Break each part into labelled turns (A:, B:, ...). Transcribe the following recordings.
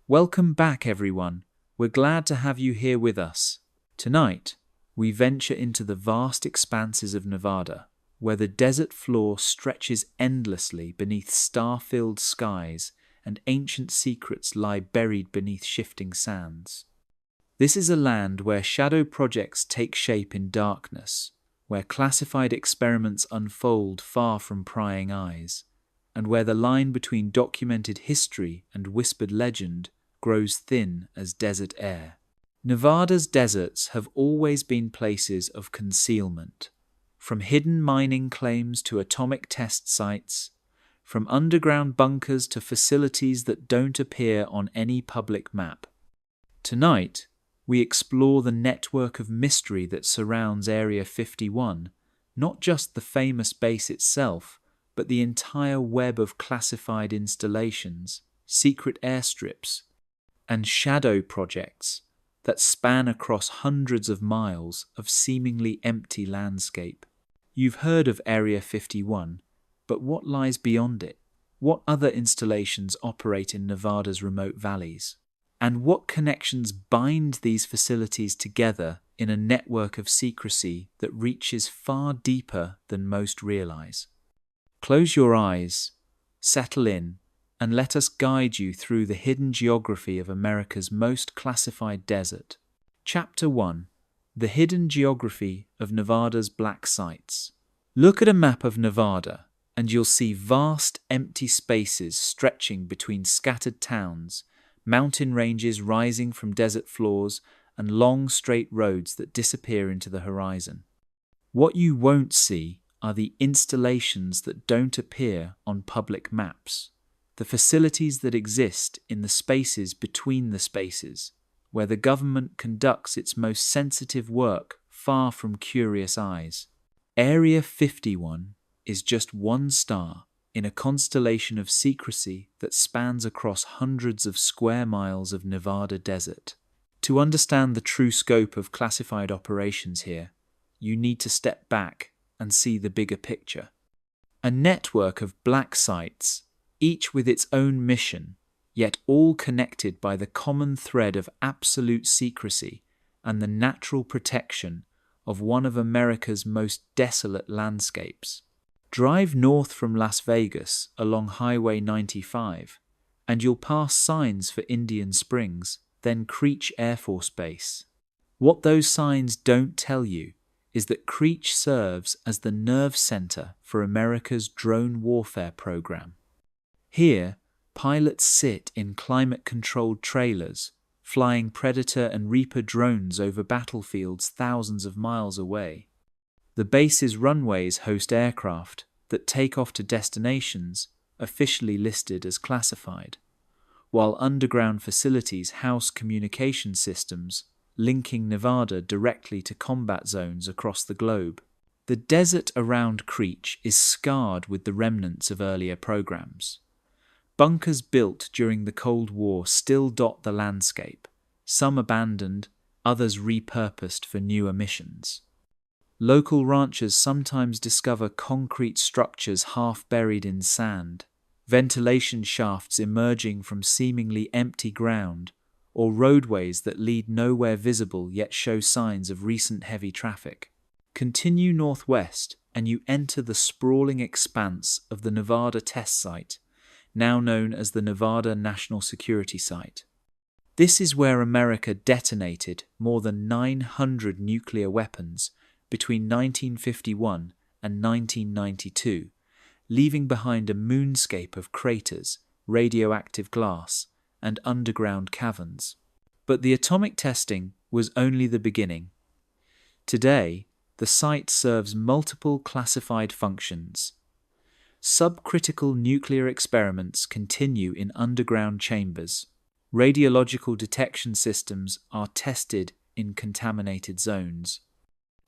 A: Welcome back, everyone. We're glad to have you here with us. Tonight, we venture into the vast expanses of Nevada, where the desert floor stretches endlessly beneath star-filled skies and ancient secrets lie buried beneath shifting sands. This is a land where shadow projects take shape in darkness, where classified experiments unfold far from prying eyes, and where the line between documented history and whispered legend grows thin as desert air. Nevada's deserts have always been places of concealment, from hidden mining claims to atomic test sites, from underground bunkers to facilities that don't appear on any public map. Tonight, we explore the network of mystery that surrounds Area 51, not just the famous base itself, but the entire web of classified installations, secret airstrips, and shadow projects that span across hundreds of miles of seemingly empty landscape. You've heard of Area 51, but what lies beyond it? What other installations operate in Nevada's remote valleys? And what connections bind these facilities together in a network of secrecy that reaches far deeper than most realize? Close your eyes, settle in, and let us guide you through the hidden geography of America's most classified desert. Chapter 1: The Hidden Geography of Nevada's Black Sites. Look at a map of Nevada, and you'll see vast empty spaces stretching between scattered towns, mountain ranges rising from desert floors, and long straight roads that disappear into the horizon. What you won't see are the installations that don't appear on public maps, the facilities that exist in the spaces between the spaces, where the government conducts its most sensitive work far from curious eyes. Area 51 is just one star in a constellation of secrecy that spans across hundreds of square miles of Nevada desert. To understand the true scope of classified operations here, you need to step back and see the bigger picture. A network of black sites, each with its own mission, yet all connected by the common thread of absolute secrecy and the natural protection of one of America's most desolate landscapes. Drive north from Las Vegas along Highway 95, and you'll pass signs for Indian Springs, then Creech Air Force Base. What those signs don't tell you is that Creech serves as the nerve center for America's drone warfare program. Here, pilots sit in climate-controlled trailers, flying Predator and Reaper drones over battlefields thousands of miles away. The base's runways host aircraft that take off to destinations officially listed as classified, while underground facilities house communication systems linking Nevada directly to combat zones across the globe. The desert around Creech is scarred with the remnants of earlier programs. Bunkers built during the Cold War still dot the landscape, some abandoned, others repurposed for newer missions. Local ranchers sometimes discover concrete structures half buried in sand, ventilation shafts emerging from seemingly empty ground, or roadways that lead nowhere visible yet show signs of recent heavy traffic. Continue northwest and you enter the sprawling expanse of the Nevada Test Site, now known as the Nevada National Security Site. This is where America detonated more than 900 nuclear weapons between 1951 and 1992, leaving behind a moonscape of craters, radioactive glass, and underground caverns. But the atomic testing was only the beginning. Today, the site serves multiple classified functions. Subcritical nuclear experiments continue in underground chambers. Radiological detection systems are tested in contaminated zones.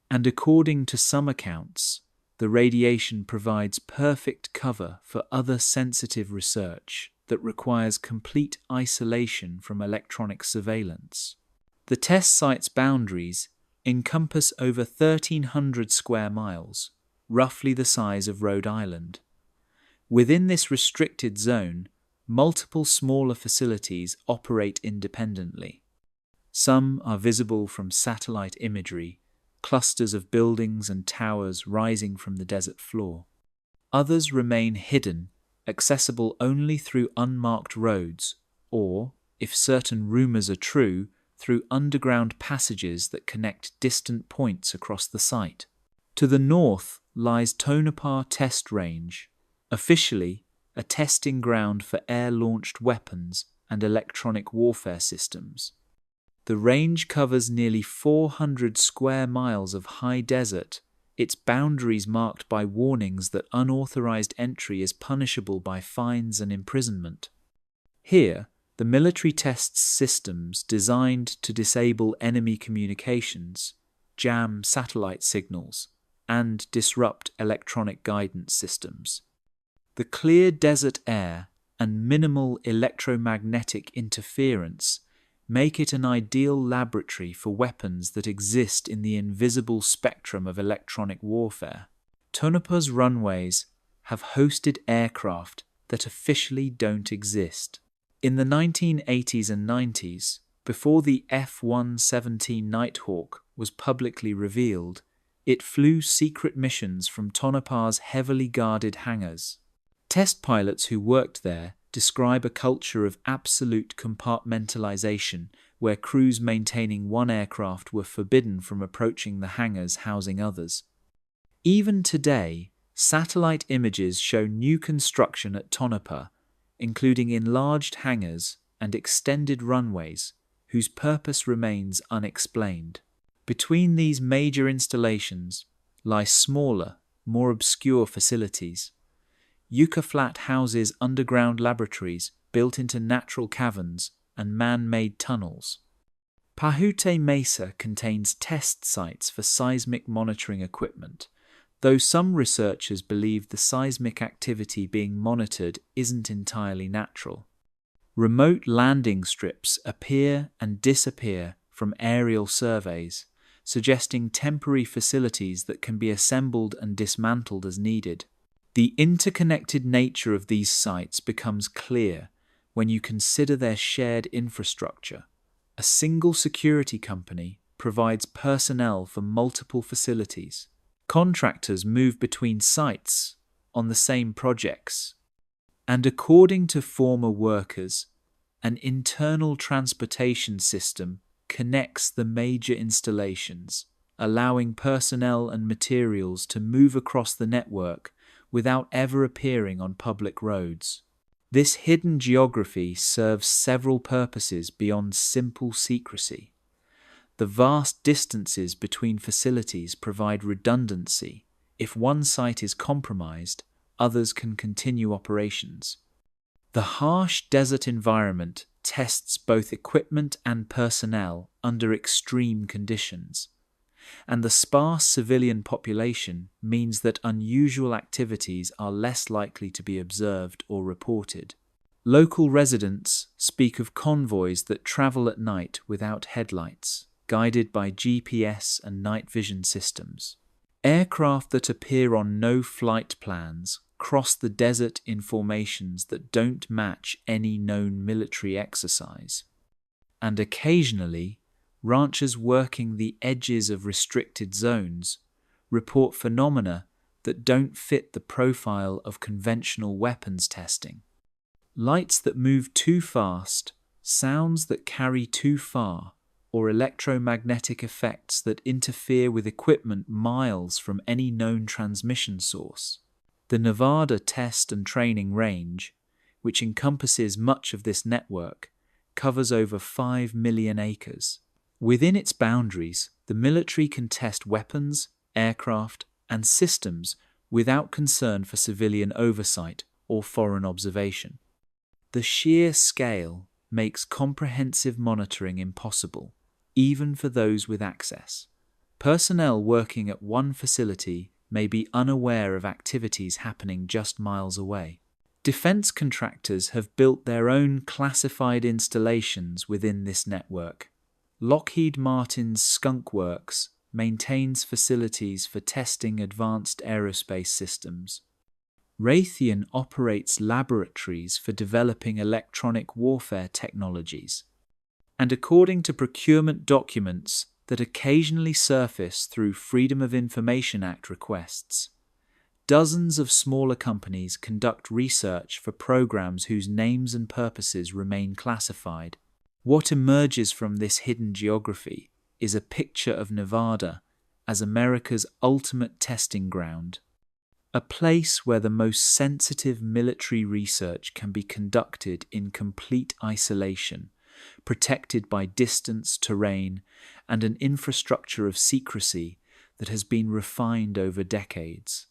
A: And according to some accounts, the radiation provides perfect cover for other sensitive research that requires complete isolation from electronic surveillance. The test site's boundaries encompass over 1,300 square miles, roughly the size of Rhode Island. Within this restricted zone, multiple smaller facilities operate independently. Some are visible from satellite imagery, clusters of buildings and towers rising from the desert floor. Others remain hidden, accessible only through unmarked roads, or, if certain rumors are true, through underground passages that connect distant points across the site. To the north lies Tonopah Test Range, officially a testing ground for air-launched weapons and electronic warfare systems. The range covers nearly 400 square miles of high desert, its boundaries marked by warnings that unauthorized entry is punishable by fines and imprisonment. Here, the military tests systems designed to disable enemy communications, jam satellite signals, and disrupt electronic guidance systems. The clear desert air and minimal electromagnetic interference make it an ideal laboratory for weapons that exist in the invisible spectrum of electronic warfare. Tonopah's runways have hosted aircraft that officially don't exist. In the 1980s and 90s, before the F-117 Nighthawk was publicly revealed, it flew secret missions from Tonopah's heavily guarded hangars. Test pilots who worked there describe a culture of absolute compartmentalization where crews maintaining one aircraft were forbidden from approaching the hangars housing others. Even today, satellite images show new construction at Tonopah, including enlarged hangars and extended runways, whose purpose remains unexplained. Between these major installations lie smaller, more obscure facilities. Yucca Flat houses underground laboratories built into natural caverns and man-made tunnels. Pahute Mesa contains test sites for seismic monitoring equipment, though some researchers believe the seismic activity being monitored isn't entirely natural. Remote landing strips appear and disappear from aerial surveys, suggesting temporary facilities that can be assembled and dismantled as needed. The interconnected nature of these sites becomes clear when you consider their shared infrastructure. A single security company provides personnel for multiple facilities. Contractors move between sites on the same projects. And according to former workers, an internal transportation system connects the major installations, allowing personnel and materials to move across the network without ever appearing on public roads. This hidden geography serves several purposes beyond simple secrecy. The vast distances between facilities provide redundancy. If one site is compromised, others can continue operations. The harsh desert environment tests both equipment and personnel under extreme conditions, and the sparse civilian population means that unusual activities are less likely to be observed or reported. Local residents speak of convoys that travel at night without headlights, guided by GPS and night vision systems. Aircraft that appear on no flight plans cross the desert in formations that don't match any known military exercise. And occasionally, ranchers working the edges of restricted zones report phenomena that don't fit the profile of conventional weapons testing. Lights that move too fast, sounds that carry too far, or electromagnetic effects that interfere with equipment miles from any known transmission source. The Nevada Test and Training Range, which encompasses much of this network, covers over 5 million acres. Within its boundaries, the military can test weapons, aircraft, and systems without concern for civilian oversight or foreign observation. The sheer scale makes comprehensive monitoring impossible, even for those with access. Personnel working at one facility may be unaware of activities happening just miles away. Defense contractors have built their own classified installations within this network. Lockheed Martin's Skunk Works maintains facilities for testing advanced aerospace systems. Raytheon operates laboratories for developing electronic warfare technologies. And according to procurement documents that occasionally surface through Freedom of Information Act requests, dozens of smaller companies conduct research for programs whose names and purposes remain classified. What emerges from this hidden geography is a picture of Nevada as America's ultimate testing ground, a place where the most sensitive military research can be conducted in complete isolation, protected by distance, terrain, and an infrastructure of secrecy that has been refined over decades.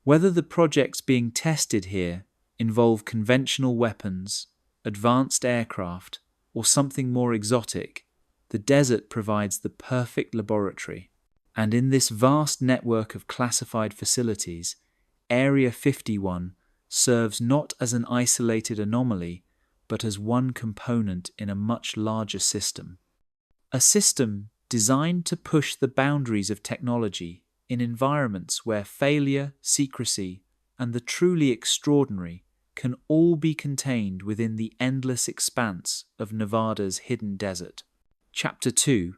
A: Whether the projects being tested here involve conventional weapons, advanced aircraft, or something more exotic, the desert provides the perfect laboratory. And in this vast network of classified facilities, Area 51 serves not as an isolated anomaly, but as one component in a much larger system. A system designed to push the boundaries of technology in environments where failure, secrecy, and the truly extraordinary can all be contained within the endless expanse of Nevada's hidden desert. Chapter 2: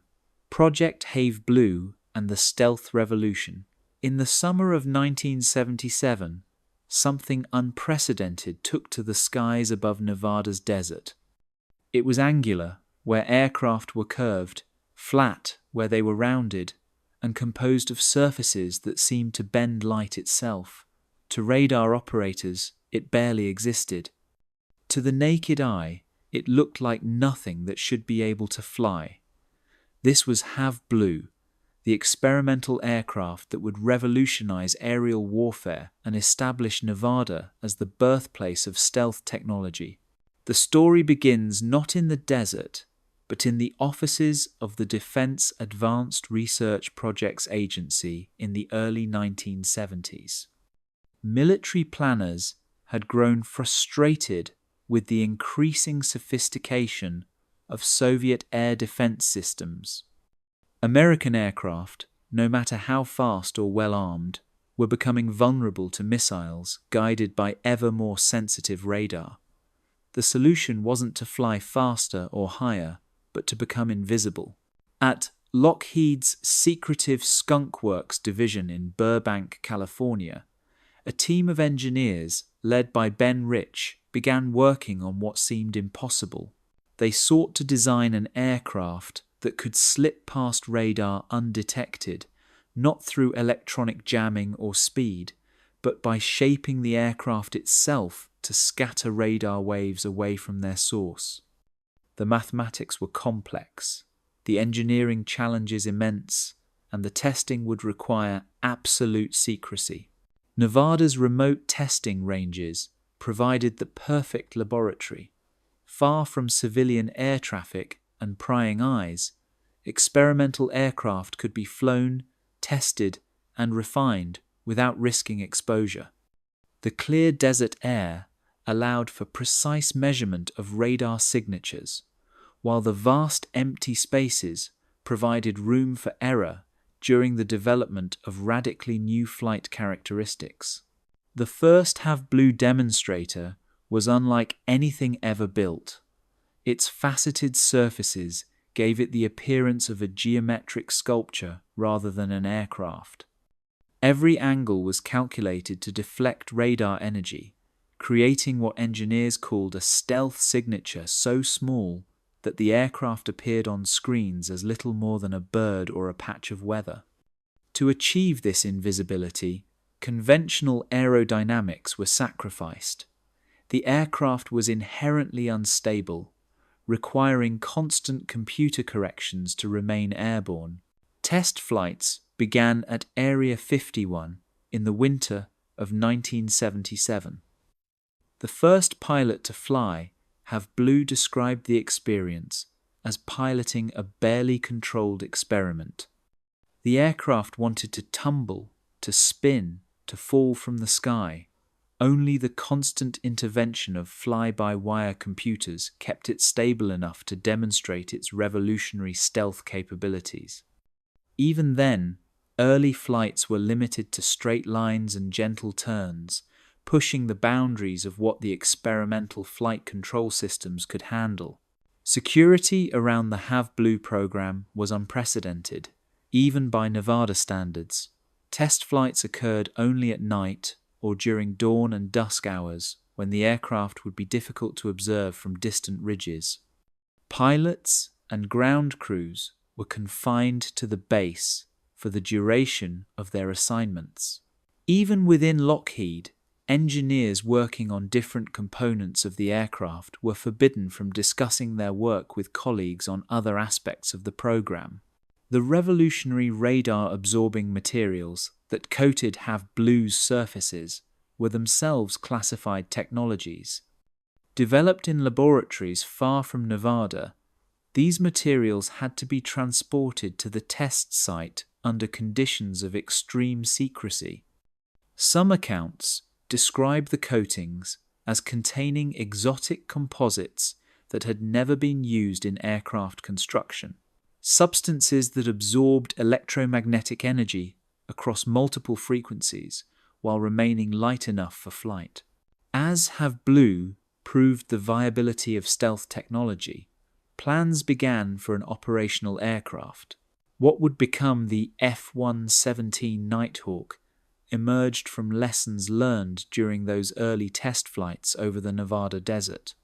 A: Project Have Blue and the Stealth Revolution. In the summer of 1977, something unprecedented took to the skies above Nevada's desert. It was angular, where aircraft were curved, flat, where they were rounded, and composed of surfaces that seemed to bend light itself. To radar operators, it barely existed. To the naked eye, it looked like nothing that should be able to fly. This was Have Blue, the experimental aircraft that would revolutionize aerial warfare and establish Nevada as the birthplace of stealth technology. The story begins not in the desert, but in the offices of the Defense Advanced Research Projects Agency in the early 1970s. Military planners had grown frustrated with the increasing sophistication of Soviet air defense systems. American aircraft, no matter how fast or well armed, were becoming vulnerable to missiles guided by ever more sensitive radar. The solution wasn't to fly faster or higher, but to become invisible. At Lockheed's secretive Skunk Works division in Burbank, California, a team of engineers led by Ben Rich began working on what seemed impossible. They sought to design an aircraft that could slip past radar undetected, not through electronic jamming or speed, but by shaping the aircraft itself to scatter radar waves away from their source. The mathematics were complex, the engineering challenges immense, and the testing would require absolute secrecy. Nevada's remote testing ranges provided the perfect laboratory. Far from civilian air traffic and prying eyes, experimental aircraft could be flown, tested, and refined without risking exposure. The clear desert air allowed for precise measurement of radar signatures, while the vast empty spaces provided room for error during the development of radically new flight characteristics. The first Have Blue demonstrator was unlike anything ever built. Its faceted surfaces gave it the appearance of a geometric sculpture rather than an aircraft. Every angle was calculated to deflect radar energy, creating what engineers called a stealth signature so small that the aircraft appeared on screens as little more than a bird or a patch of weather. To achieve this invisibility, conventional aerodynamics were sacrificed. The aircraft was inherently unstable, requiring constant computer corrections to remain airborne. Test flights began at Area 51 in the winter of 1977. The first pilot to fly, Have Blue described the experience as piloting a barely controlled experiment. The aircraft wanted to tumble, to spin, to fall from the sky. Only the constant intervention of fly-by-wire computers kept it stable enough to demonstrate its revolutionary stealth capabilities. Even then, early flights were limited to straight lines and gentle turns, pushing the boundaries of what the experimental flight control systems could handle. Security around the Have Blue program was unprecedented, even by Nevada standards. Test flights occurred only at night or during dawn and dusk hours, when the aircraft would be difficult to observe from distant ridges. Pilots and ground crews were confined to the base for the duration of their assignments. Even within Lockheed, engineers working on different components of the aircraft were forbidden from discussing their work with colleagues on other aspects of the program. The revolutionary radar-absorbing materials that coated Have Blue's surfaces were themselves classified technologies. Developed in laboratories far from Nevada, these materials had to be transported to the test site under conditions of extreme secrecy. Some accounts describe the coatings as containing exotic composites that had never been used in aircraft construction, substances that absorbed electromagnetic energy across multiple frequencies while remaining light enough for flight. As Have Blue proved the viability of stealth technology, plans began for an operational aircraft. What would become the F-117 Nighthawk emerged from lessons learned during those early test flights over the Nevada desert.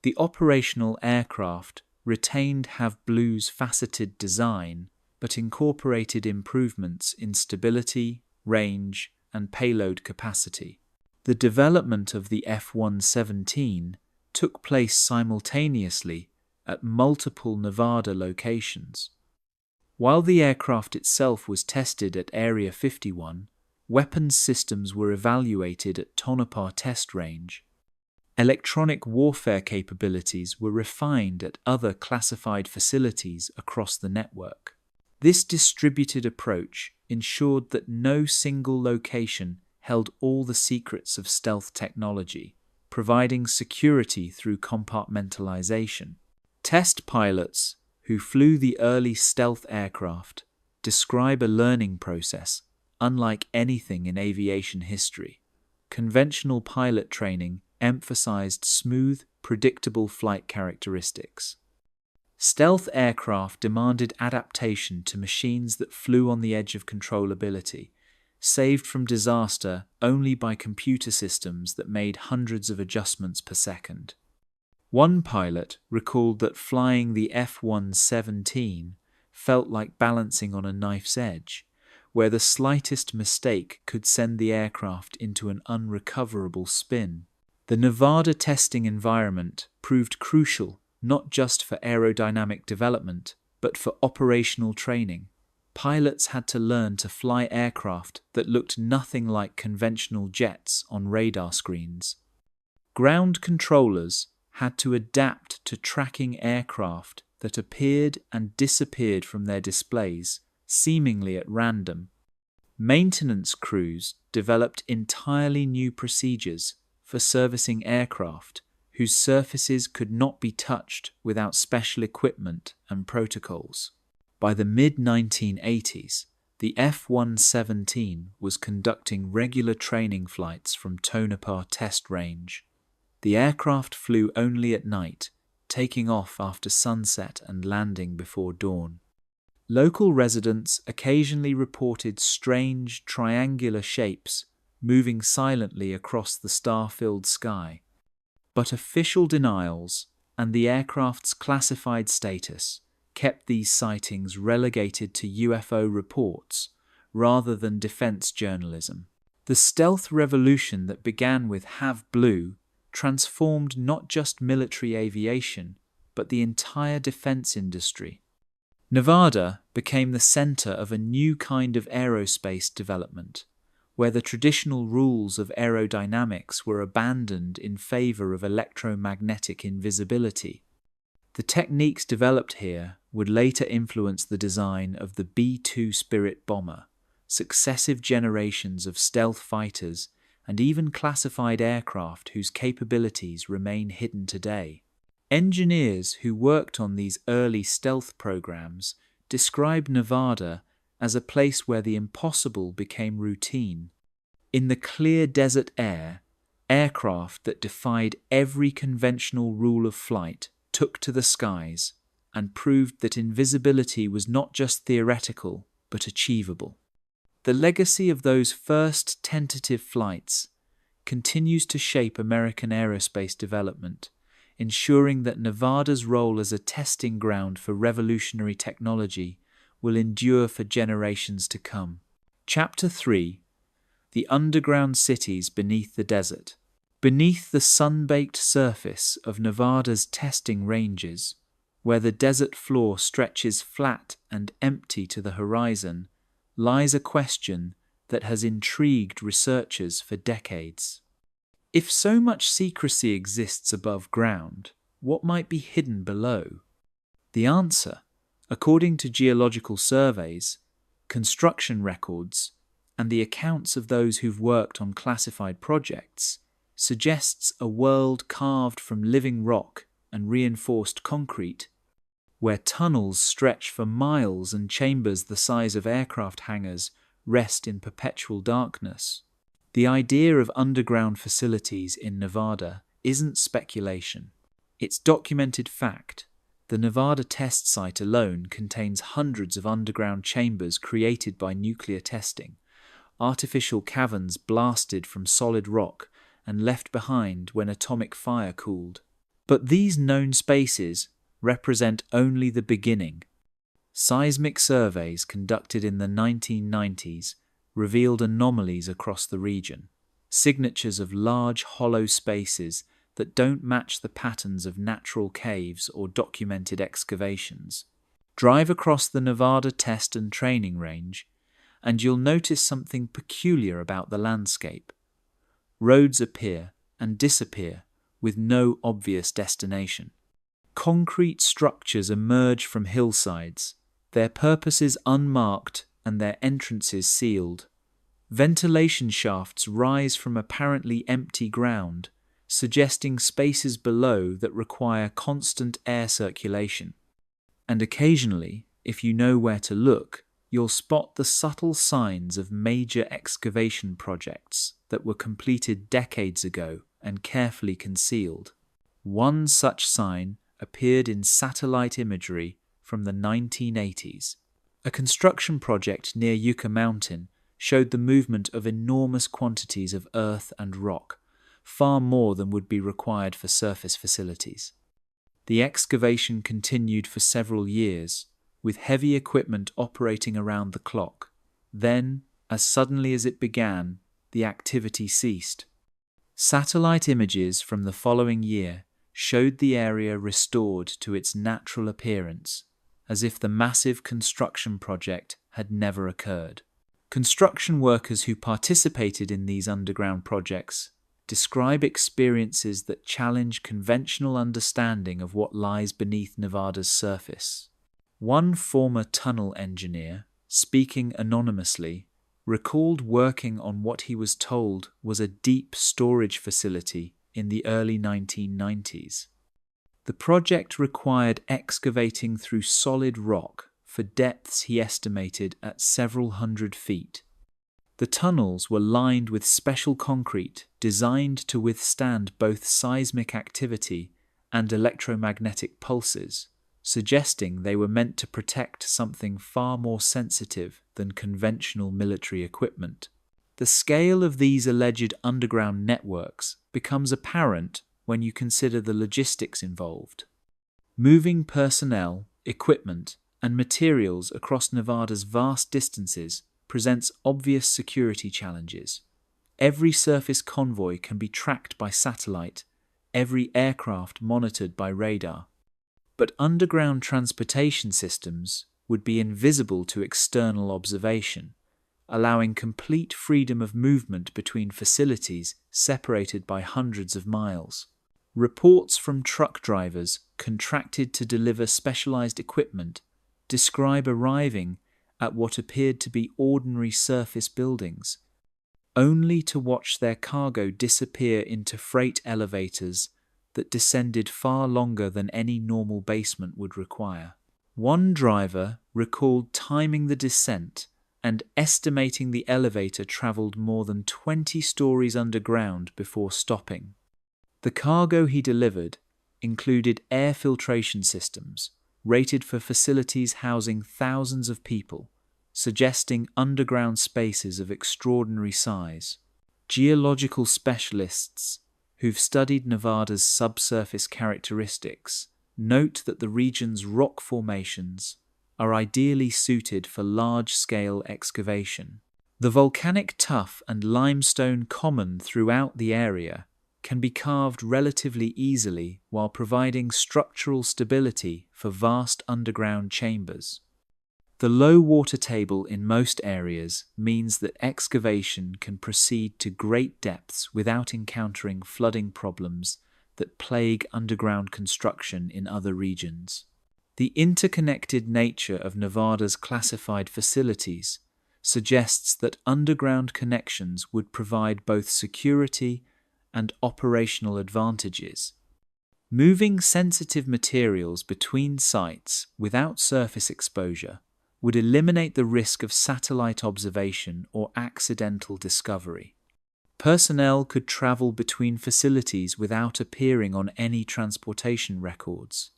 A: The operational aircraft retained Have Blue's faceted design, but incorporated improvements in stability, range, and payload capacity. The development of the F-117 took place simultaneously at multiple Nevada locations. While the aircraft itself was tested at Area 51, weapons systems were evaluated at Tonopah Test Range. Electronic warfare capabilities were refined at other classified facilities across the network. This distributed approach ensured that no single location held all the secrets of stealth technology, providing security through compartmentalization. Test pilots who flew the early stealth aircraft describe a learning process unlike anything in aviation history. Conventional pilot training emphasized smooth, predictable flight characteristics. Stealth aircraft demanded adaptation to machines that flew on the edge of controllability, saved from disaster only by computer systems that made hundreds of adjustments per second. One pilot recalled that flying the F-117 felt like balancing on a knife's edge, where the slightest mistake could send the aircraft into an unrecoverable spin. The Nevada testing environment proved crucial not just for aerodynamic development, but for operational training. Pilots had to learn to fly aircraft that looked nothing like conventional jets on radar screens. Ground controllers had to adapt to tracking aircraft that appeared and disappeared from their displays, seemingly at random. Maintenance crews developed entirely new procedures for servicing aircraft whose surfaces could not be touched without special equipment and protocols. By the mid-1980s, the F-117 was conducting regular training flights from Tonopah Test Range. The aircraft flew only at night, taking off after sunset and landing before dawn. Local residents occasionally reported strange, triangular shapes moving silently across the star-filled sky. But official denials and the aircraft's classified status kept these sightings relegated to UFO reports rather than defense journalism. The stealth revolution that began with Have Blue transformed not just military aviation, but the entire defense industry. Nevada became the center of a new kind of aerospace development, where the traditional rules of aerodynamics were abandoned in favor of electromagnetic invisibility. The techniques developed here would later influence the design of the B-2 Spirit bomber, successive generations of stealth fighters, and even classified aircraft whose capabilities remain hidden today. Engineers who worked on these early stealth programs describe Nevada as a place where the impossible became routine. In the clear desert air, Aircraft that defied every conventional rule of flight took to the skies and proved that invisibility was not just theoretical, but achievable. The legacy of those first tentative flights continues to shape American aerospace development, ensuring that Nevada's role as a testing ground for revolutionary technology will endure for generations to come. Chapter 3: The Underground Cities Beneath the Desert. Beneath the sun-baked surface of Nevada's testing ranges, where the desert floor stretches flat and empty to the horizon, lies a question that has intrigued researchers for decades. If so much secrecy exists above ground, what might be hidden below? The answer, according to geological surveys, construction records, and the accounts of those who've worked on classified projects, suggests a world carved from living rock and reinforced concrete, where tunnels stretch for miles and chambers the size of aircraft hangars rest in perpetual darkness. The idea of underground facilities in Nevada isn't speculation. It's documented fact. The Nevada test site alone contains hundreds of underground chambers created by nuclear testing, artificial caverns blasted from solid rock and left behind when atomic fire cooled. But these known spaces represent only the beginning. Seismic surveys conducted in the 1990s revealed anomalies across the region, signatures of large hollow spaces that don't match the patterns of natural caves or documented excavations. Drive across the Nevada Test and Training Range, and you'll notice something peculiar about the landscape. Roads appear and disappear with no obvious destination. Concrete structures emerge from hillsides, their purposes unmarked and their entrances sealed. Ventilation shafts rise from apparently empty ground, suggesting spaces below that require constant air circulation. And occasionally, if you know where to look, you'll spot the subtle signs of major excavation projects that were completed decades ago and carefully concealed. One such sign appeared in satellite imagery from the 1980s. A construction project near Yucca Mountain showed the movement of enormous quantities of earth and rock, far more than would be required for surface facilities. The excavation continued for several years, with heavy equipment operating around the clock. Then, as suddenly as it began, the activity ceased. Satellite images from the following year showed the area restored to its natural appearance, as if the massive construction project had never occurred. Construction workers who participated in these underground projects describe experiences that challenge conventional understanding of what lies beneath Nevada's surface. One former tunnel engineer, speaking anonymously, recalled working on what he was told was a deep storage facility in the early 1990s. The project required excavating through solid rock for depths he estimated at several hundred feet. The tunnels were lined with special concrete designed to withstand both seismic activity and electromagnetic pulses, suggesting they were meant to protect something far more sensitive than conventional military equipment. The scale of these alleged underground networks becomes apparent when you consider the logistics involved. Moving personnel, equipment, and materials across Nevada's vast distances presents obvious security challenges. Every surface convoy can be tracked by satellite, every aircraft monitored by radar. But underground transportation systems would be invisible to external observation, allowing complete freedom of movement between facilities separated by hundreds of miles. Reports from truck drivers contracted to deliver specialized equipment describe arriving at what appeared to be ordinary surface buildings, only to watch their cargo disappear into freight elevators that descended far longer than any normal basement would require. One driver recalled timing the descent and estimating the elevator traveled more than 20 stories underground before stopping. The cargo he delivered included air filtration systems rated for facilities housing thousands of people, suggesting underground spaces of extraordinary size. Geological specialists who've studied Nevada's subsurface characteristics note that the region's rock formations are ideally suited for large-scale excavation. The volcanic tuff and limestone common throughout the area can be carved relatively easily while providing structural stability for vast underground chambers. The low water table in most areas means that excavation can proceed to great depths without encountering flooding problems that plague underground construction in other regions. The interconnected nature of Nevada's classified facilities suggests that underground connections would provide both security and operational advantages. Moving sensitive materials between sites without surface exposure would eliminate the risk of satellite observation or accidental discovery. Personnel could travel between facilities without appearing on any transportation records,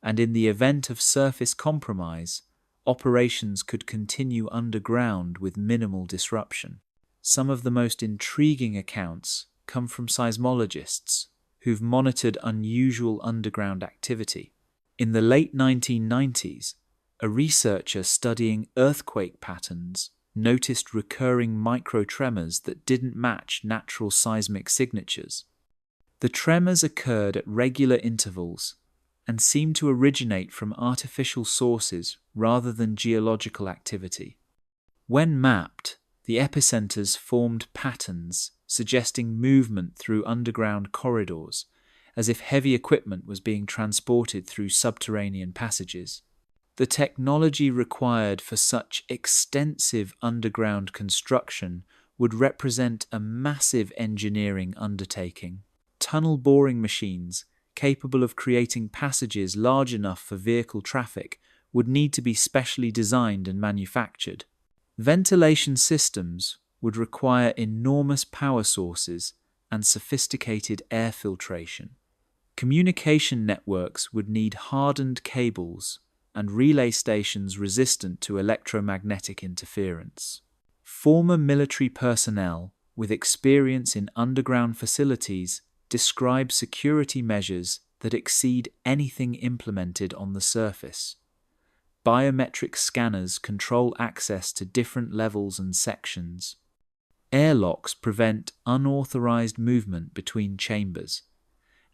A: and in the event of surface compromise, operations could continue underground with minimal disruption. Some of the most intriguing accounts come from seismologists who've monitored unusual underground activity. In the late 1990s, a researcher studying earthquake patterns noticed recurring microtremors that didn't match natural seismic signatures. The tremors occurred at regular intervals and seemed to originate from artificial sources rather than geological activity. When mapped, the epicenters formed patterns suggesting movement through underground corridors, as if heavy equipment was being transported through subterranean passages. The technology required for such extensive underground construction would represent a massive engineering undertaking. Tunnel boring machines capable of creating passages large enough for vehicle traffic would need to be specially designed and manufactured. Ventilation systems would require enormous power sources and sophisticated air filtration. Communication networks would need hardened cables and relay stations resistant to electromagnetic interference. Former military personnel with experience in underground facilities describe security measures that exceed anything implemented on the surface. Biometric scanners control access to different levels and sections. Airlocks prevent unauthorized movement between chambers,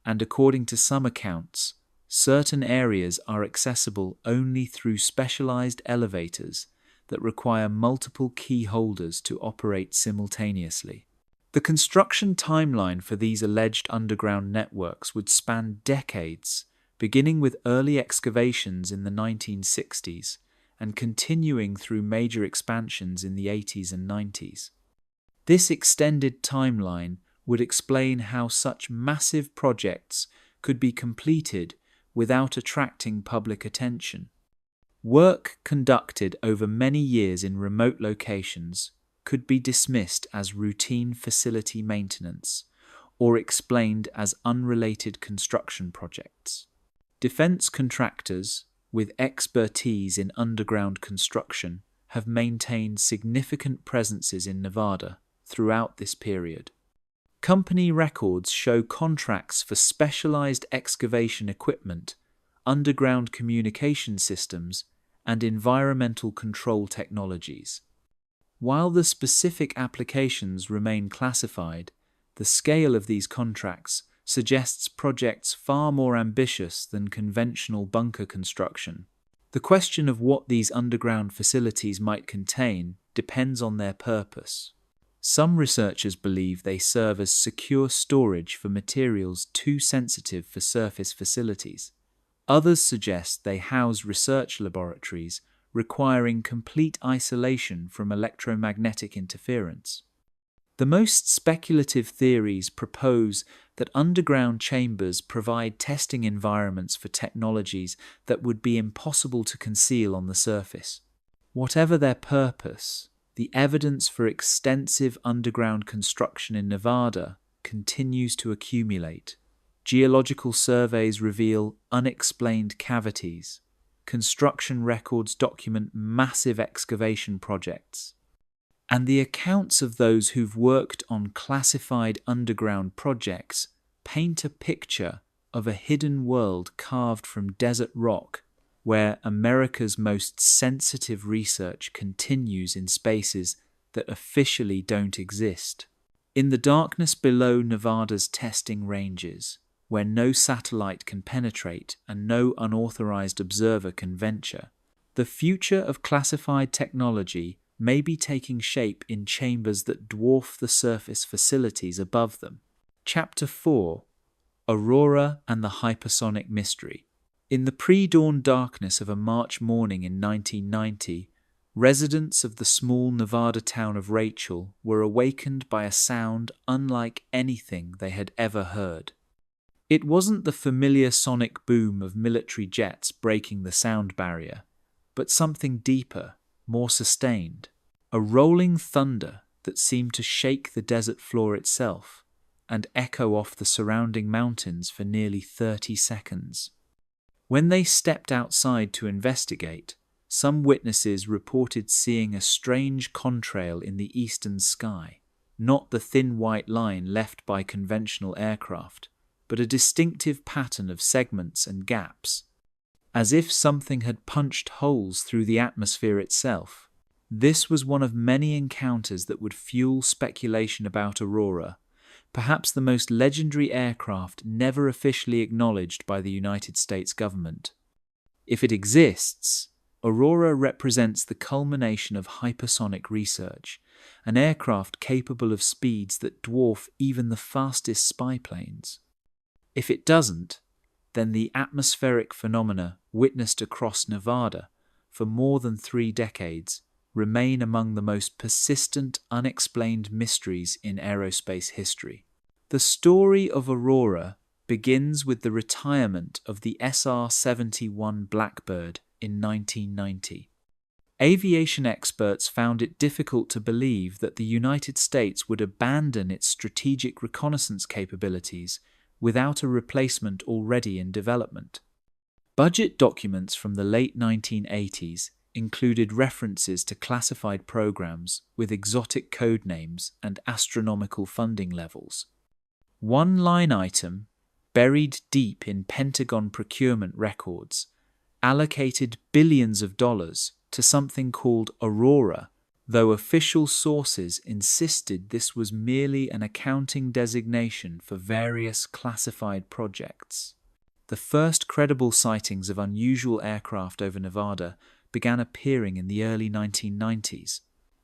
A: and according to some accounts, certain areas are accessible only through specialized elevators that require multiple key holders to operate simultaneously. The construction timeline for these alleged underground networks would span decades, beginning with early excavations in the 1960s and continuing through major expansions in the 80s and 90s. This extended timeline would explain how such massive projects could be completed without attracting public attention. Work conducted over many years in remote locations could be dismissed as routine facility maintenance or explained as unrelated construction projects. Defense contractors with expertise in underground construction have maintained significant presences in Nevada throughout this period. Company records show contracts for specialized excavation equipment, underground communication systems, and environmental control technologies. While the specific applications remain classified, the scale of these contracts suggests projects far more ambitious than conventional bunker construction. The question of what these underground facilities might contain depends on their purpose. Some researchers believe they serve as secure storage for materials too sensitive for surface facilities. Others suggest they house research laboratories requiring complete isolation from electromagnetic interference. The most speculative theories propose that underground chambers provide testing environments for technologies that would be impossible to conceal on the surface. Whatever their purpose, the evidence for extensive underground construction in Nevada continues to accumulate. Geological surveys reveal unexplained cavities. Construction records document massive excavation projects. And the accounts of those who've worked on classified underground projects paint a picture of a hidden world carved from desert rock, where America's most sensitive research continues in spaces that officially don't exist. In the darkness below Nevada's testing ranges, where no satellite can penetrate and no unauthorized observer can venture, the future of classified technology may be taking shape in chambers that dwarf the surface facilities above them. Chapter 4: Aurora and the Hypersonic Mystery. In the pre-dawn darkness of a March morning in 1990, residents of the small Nevada town of Rachel were awakened by a sound unlike anything they had ever heard. It wasn't the familiar sonic boom of military jets breaking the sound barrier, but something deeper, more sustained, a rolling thunder that seemed to shake the desert floor itself and echo off the surrounding mountains for nearly 30 seconds. When they stepped outside to investigate, some witnesses reported seeing a strange contrail in the eastern sky, not the thin white line left by conventional aircraft, but a distinctive pattern of segments and gaps, as if something had punched holes through the atmosphere itself. This was one of many encounters that would fuel speculation about Aurora, perhaps the most legendary aircraft never officially acknowledged by the United States government. If it exists, Aurora represents the culmination of hypersonic research, an aircraft capable of speeds that dwarf even the fastest spy planes. If it doesn't, then the atmospheric phenomena witnessed across Nevada for more than 3 decades remain among the most persistent, unexplained mysteries in aerospace history. The story of Aurora begins with the retirement of the SR-71 Blackbird in 1990. Aviation experts found it difficult to believe that the United States would abandon its strategic reconnaissance capabilities without a replacement already in development. Budget documents from the late 1980s included references to classified programs with exotic code names and astronomical funding levels. One line item, buried deep in Pentagon procurement records, allocated billions of dollars to something called Aurora, though official sources insisted this was merely an accounting designation for various classified projects. The first credible sightings of unusual aircraft over Nevada began appearing in the early 1990s.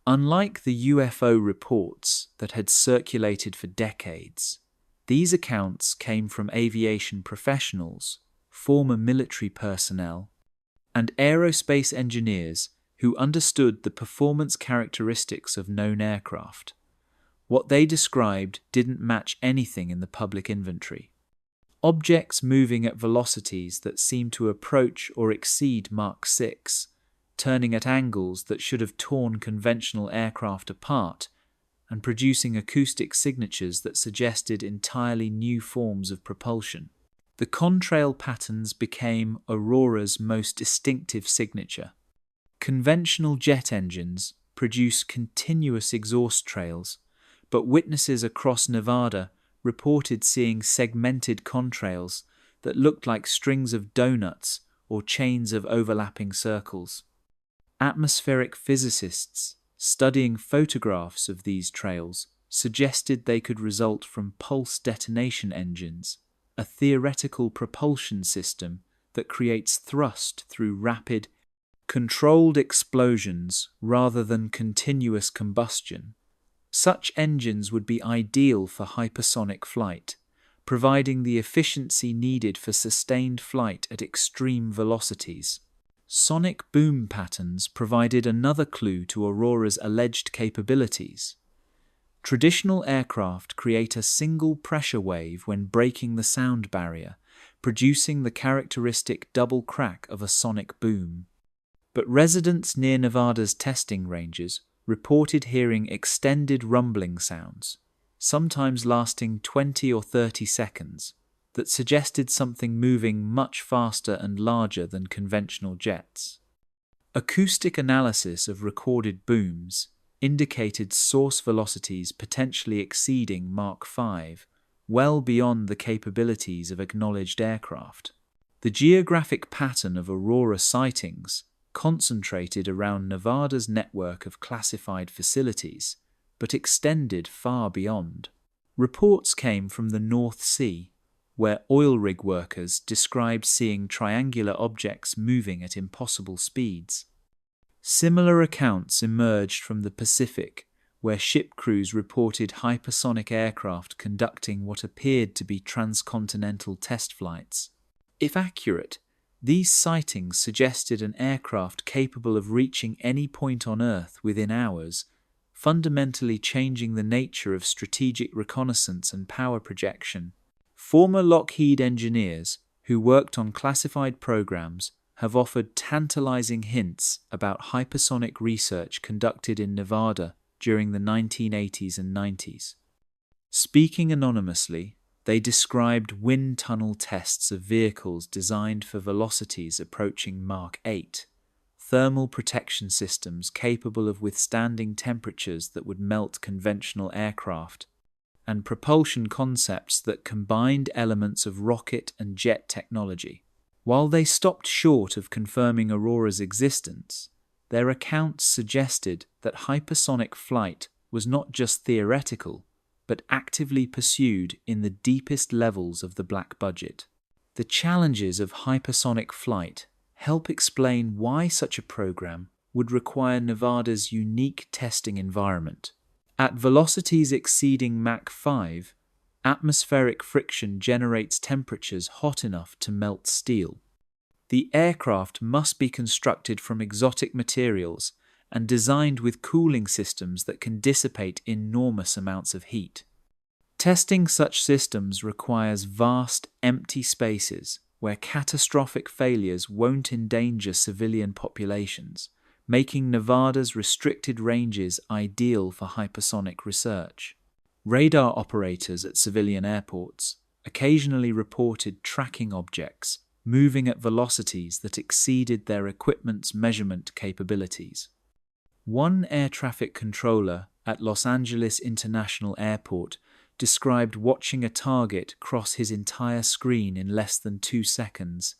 A: Unlike the UFO reports that had circulated for decades, these accounts came from aviation professionals, former military personnel, and aerospace engineers who understood the performance characteristics of known aircraft. What they described didn't match anything in the public inventory. Objects moving at velocities that seemed to approach or exceed Mach 6, turning at angles that should have torn conventional aircraft apart, and producing acoustic signatures that suggested entirely new forms of propulsion. The contrail patterns became Aurora's most distinctive signature. Conventional jet engines produce continuous exhaust trails, but witnesses across Nevada reported seeing segmented contrails that looked like strings of donuts or chains of overlapping circles. Atmospheric physicists studying photographs of these trails suggested they could result from pulse detonation engines, a theoretical propulsion system that creates thrust through rapid, controlled explosions rather than continuous combustion. Such engines would be ideal for hypersonic flight, providing the efficiency needed for sustained flight at extreme velocities. Sonic boom patterns provided another clue to Aurora's alleged capabilities. Traditional aircraft create a single pressure wave when breaking the sound barrier, producing the characteristic double crack of a sonic boom. But residents near Nevada's testing ranges reported hearing extended rumbling sounds, sometimes lasting 20 or 30 seconds, that suggested something moving much faster and larger than conventional jets. Acoustic analysis of recorded booms indicated source velocities potentially exceeding Mach 5, well beyond the capabilities of acknowledged aircraft. The geographic pattern of aurora sightings concentrated around Nevada's network of classified facilities, but extended far beyond. Reports came from the North Sea, where oil rig workers described seeing triangular objects moving at impossible speeds. Similar accounts emerged from the Pacific, where ship crews reported hypersonic aircraft conducting what appeared to be transcontinental test flights. If accurate, these sightings suggested an aircraft capable of reaching any point on Earth within hours, fundamentally changing the nature of strategic reconnaissance and power projection. Former Lockheed engineers who worked on classified programs have offered tantalizing hints about hypersonic research conducted in Nevada during the 1980s and 90s. Speaking anonymously, they described wind tunnel tests of vehicles designed for velocities approaching Mach 8, thermal protection systems capable of withstanding temperatures that would melt conventional aircraft, and propulsion concepts that combined elements of rocket and jet technology. While they stopped short of confirming Aurora's existence, their accounts suggested that hypersonic flight was not just theoretical, but actively pursued in the deepest levels of the black budget. The challenges of hypersonic flight help explain why such a program would require Nevada's unique testing environment. At velocities exceeding Mach 5, atmospheric friction generates temperatures hot enough to melt steel. The aircraft must be constructed from exotic materials and designed with cooling systems that can dissipate enormous amounts of heat. Testing such systems requires vast, empty spaces where catastrophic failures won't endanger civilian populations, making Nevada's restricted ranges ideal for hypersonic research. Radar operators at civilian airports occasionally reported tracking objects moving at velocities that exceeded their equipment's measurement capabilities. One air traffic controller at Los Angeles International Airport described watching a target cross his entire screen in less than 2 seconds,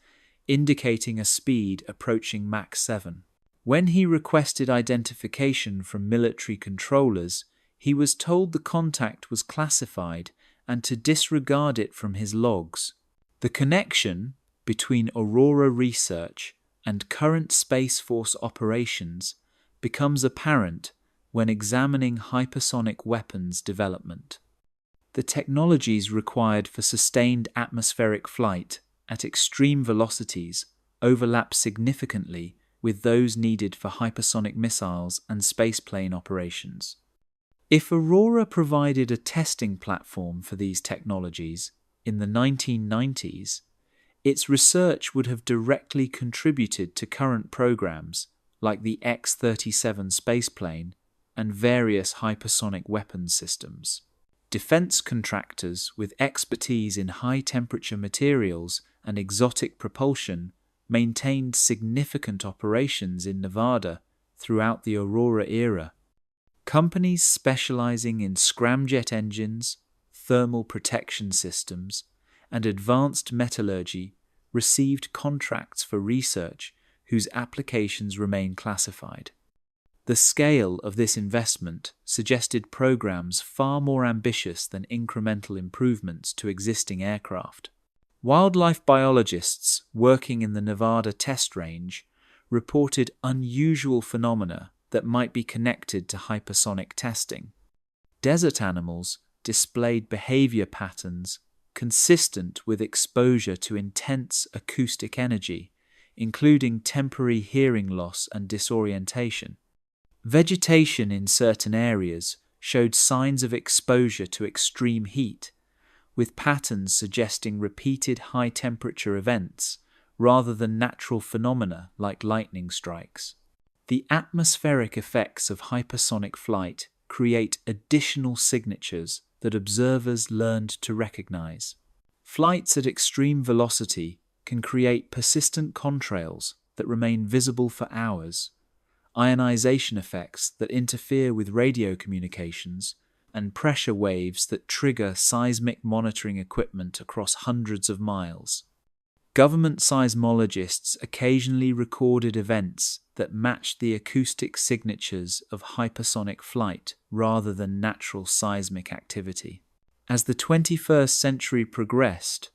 A: indicating a speed approaching Mach 7. When he requested identification from military controllers, he was told the contact was classified and to disregard it from his logs. The connection between Aurora research and current Space Force operations becomes apparent when examining hypersonic weapons development. The technologies required for sustained atmospheric flight at extreme velocities overlap significantly with those needed for hypersonic missiles and spaceplane operations. If Aurora provided a testing platform for these technologies in the 1990s, its research would have directly contributed to current programs like the X-37 spaceplane and various hypersonic weapons systems. Defense contractors with expertise in high-temperature materials and exotic propulsion maintained significant operations in Nevada throughout the Aurora era. Companies specializing in scramjet engines, thermal protection systems, and advanced metallurgy received contracts for research whose applications remain classified. The scale of this investment suggested programs far more ambitious than incremental improvements to existing aircraft. Wildlife biologists working in the Nevada test range reported unusual phenomena that might be connected to hypersonic testing. Desert animals displayed behavior patterns consistent with exposure to intense acoustic energy, including temporary hearing loss and disorientation. Vegetation in certain areas showed signs of exposure to extreme heat, with patterns suggesting repeated high-temperature events rather than natural phenomena like lightning strikes. The atmospheric effects of hypersonic flight create additional signatures that observers learned to recognize. Flights at extreme velocity can create persistent contrails that remain visible for hours, ionization effects that interfere with radio communications, and pressure waves that trigger seismic monitoring equipment across hundreds of miles. Government seismologists occasionally recorded events that matched the acoustic signatures of hypersonic flight rather than natural seismic activity. As the 21st century progressed,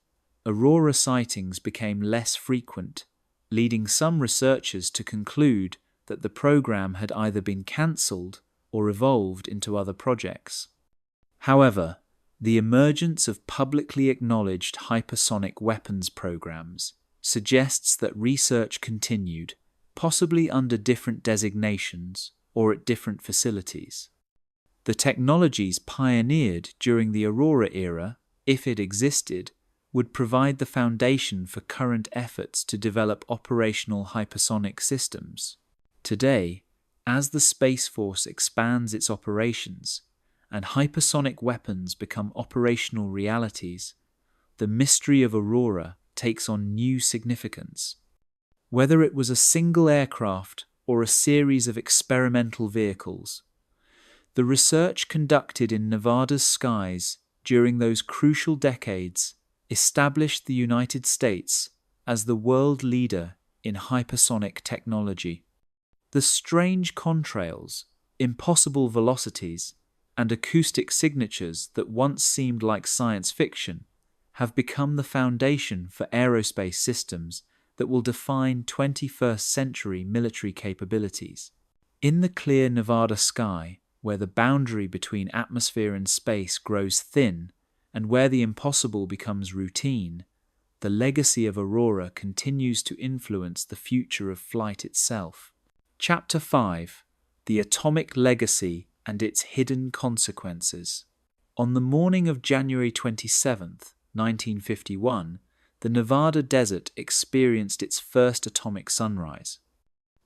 A: aurora sightings became less frequent, leading some researchers to conclude that the program had either been cancelled or evolved into other projects. However, the emergence of publicly acknowledged hypersonic weapons programs suggests that research continued, possibly under different designations or at different facilities. The technologies pioneered during the Aurora era, if it existed, would provide the foundation for current efforts to develop operational hypersonic systems. Today, as the Space Force expands its operations and hypersonic weapons become operational realities, the mystery of Aurora takes on new significance. Whether it was a single aircraft or a series of experimental vehicles, the research conducted in Nevada's skies during those crucial decades established the United States as the world leader in hypersonic technology. The strange contrails, impossible velocities, and acoustic signatures that once seemed like science fiction have become the foundation for aerospace systems that will define 21st century military capabilities. In the clear Nevada sky, where the boundary between atmosphere and space grows thin and where the impossible becomes routine, the legacy of Aurora continues to influence the future of flight itself. Chapter 5: The Atomic Legacy and its Hidden Consequences. On the morning of January 27, 1951, the Nevada desert experienced its first atomic sunrise.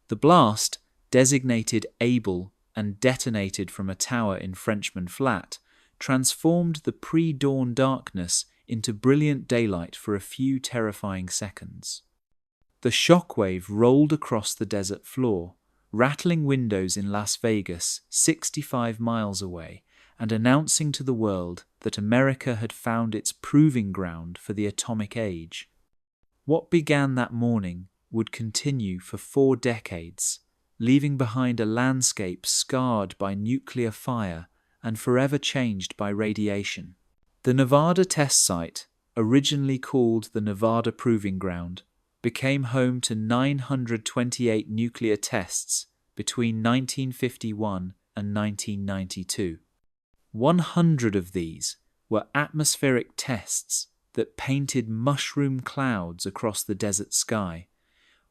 A: The blast, designated Able and detonated from a tower in Frenchman Flat, transformed the pre-dawn darkness into brilliant daylight for a few terrifying seconds. The shockwave rolled across the desert floor, rattling windows in Las Vegas 65 miles away and announcing to the world that America had found its proving ground for the atomic age. What began that morning would continue for 4 decades, leaving behind a landscape scarred by nuclear fire and forever changed by radiation. The Nevada test site, originally called the Nevada Proving Ground, became home to 928 nuclear tests between 1951 and 1992. 100 of these were atmospheric tests that painted mushroom clouds across the desert sky,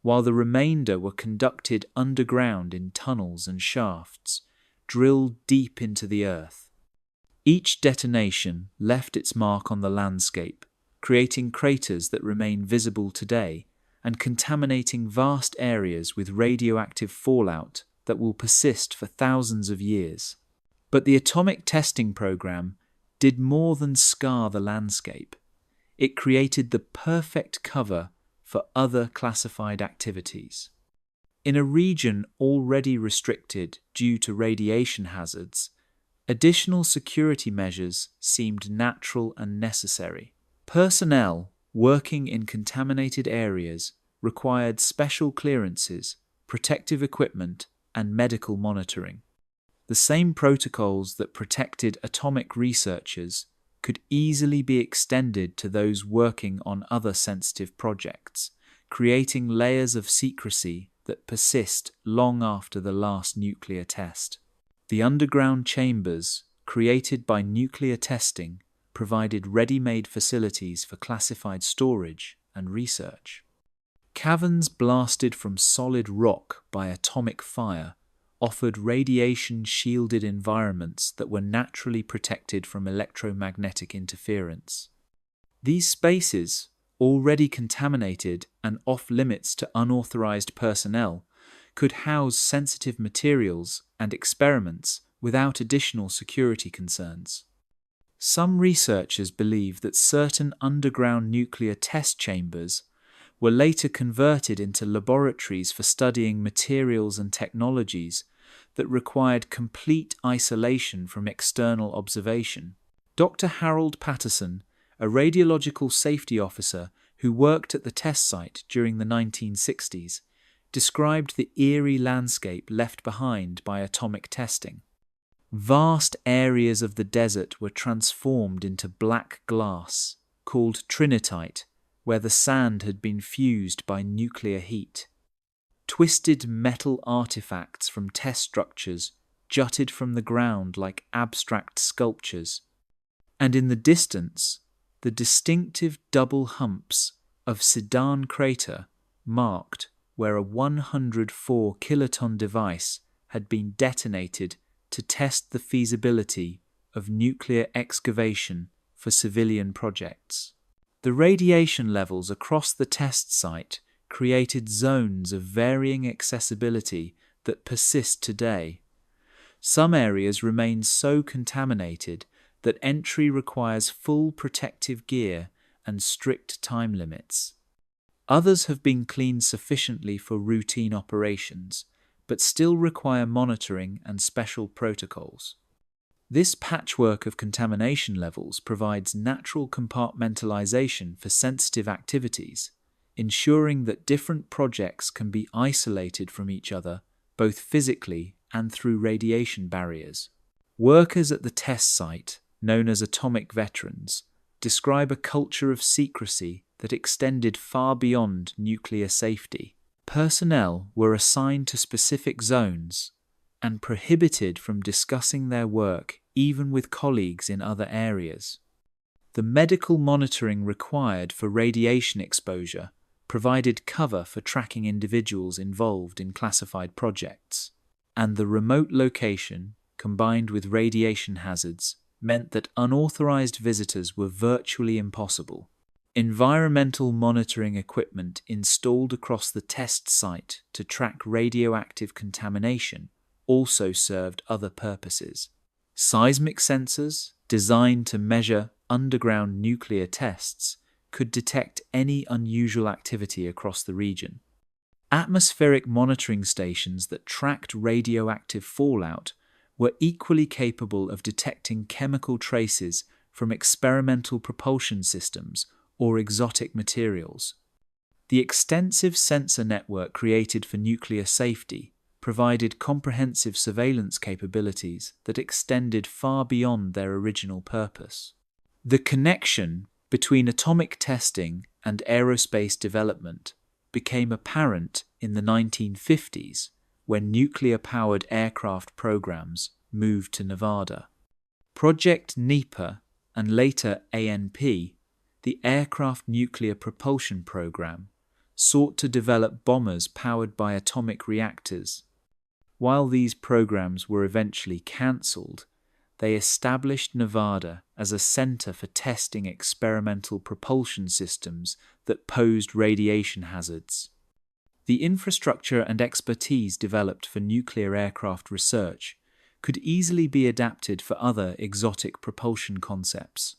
A: while the remainder were conducted underground in tunnels and shafts, drilled deep into the earth. Each detonation left its mark on the landscape, creating craters that remain visible today and contaminating vast areas with radioactive fallout that will persist for thousands of years. But the atomic testing program did more than scar the landscape. It created the perfect cover for other classified activities. In a region already restricted due to radiation hazards, additional security measures seemed natural and necessary. Personnel working in contaminated areas required special clearances, protective equipment, and medical monitoring. The same protocols that protected atomic researchers could easily be extended to those working on other sensitive projects, creating layers of secrecy that persist long after the last nuclear test. The underground chambers, created by nuclear testing, provided ready-made facilities for classified storage and research. Caverns blasted from solid rock by atomic fire offered radiation-shielded environments that were naturally protected from electromagnetic interference. These spaces, already contaminated and off-limits to unauthorized personnel, could house sensitive materials and experiments without additional security concerns. Some researchers believe that certain underground nuclear test chambers were later converted into laboratories for studying materials and technologies that required complete isolation from external observation. Dr. Harold Patterson, a radiological safety officer who worked at the test site during the 1960s, described the eerie landscape left behind by atomic testing. Vast areas of the desert were transformed into black glass, called trinitite, where the sand had been fused by nuclear heat. Twisted metal artifacts from test structures jutted from the ground like abstract sculptures, and in the distance, the distinctive double humps of Sedan crater marked where a 104 kiloton device had been detonated to test the feasibility of nuclear excavation for civilian projects. The radiation levels across the test site created zones of varying accessibility that persist today. Some areas remain so contaminated that entry requires full protective gear and strict time limits. Others have been cleaned sufficiently for routine operations, but still require monitoring and special protocols. This patchwork of contamination levels provides natural compartmentalization for sensitive activities, ensuring that different projects can be isolated from each other, both physically and through radiation barriers. Workers at the test site, known as atomic veterans, describe a culture of secrecy that extended far beyond nuclear safety. Personnel were assigned to specific zones and prohibited from discussing their work even with colleagues in other areas. The medical monitoring required for radiation exposure provided cover for tracking individuals involved in classified projects, and the remote location, combined with radiation hazards, meant that unauthorized visitors were virtually impossible. Environmental monitoring equipment installed across the test site to track radioactive contamination also served other purposes. Seismic sensors, designed to measure underground nuclear tests, could detect any unusual activity across the region. Atmospheric monitoring stations that tracked radioactive fallout were equally capable of detecting chemical traces from experimental propulsion systems or exotic materials. The extensive sensor network created for nuclear safety provided comprehensive surveillance capabilities that extended far beyond their original purpose. The connection between atomic testing and aerospace development became apparent in the 1950s when nuclear-powered aircraft programs moved to Nevada. Project NEPA and later ANP, the Aircraft Nuclear Propulsion Program, sought to develop bombers powered by atomic reactors. While these programs were eventually cancelled, they established Nevada as a center for testing experimental propulsion systems that posed radiation hazards. The infrastructure and expertise developed for nuclear aircraft research could easily be adapted for other exotic propulsion concepts.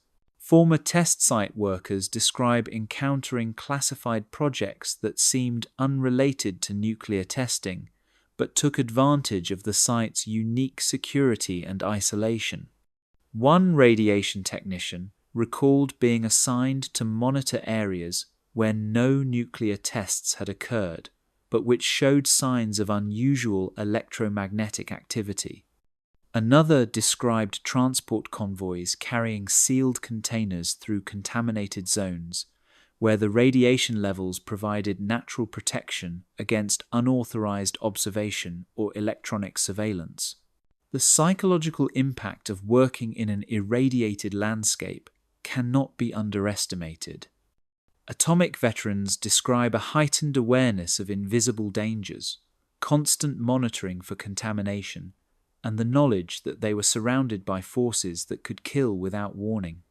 A: Former test site workers describe encountering classified projects that seemed unrelated to nuclear testing, but took advantage of the site's unique security and isolation. One radiation technician recalled being assigned to monitor areas where no nuclear tests had occurred, but which showed signs of unusual electromagnetic activity. Another described transport convoys carrying sealed containers through contaminated zones, where the radiation levels provided natural protection against unauthorized observation or electronic surveillance. The psychological impact of working in an irradiated landscape cannot be underestimated. Atomic veterans describe a heightened awareness of invisible dangers, constant monitoring for contamination, and the knowledge that they were surrounded by forces that could kill without warning.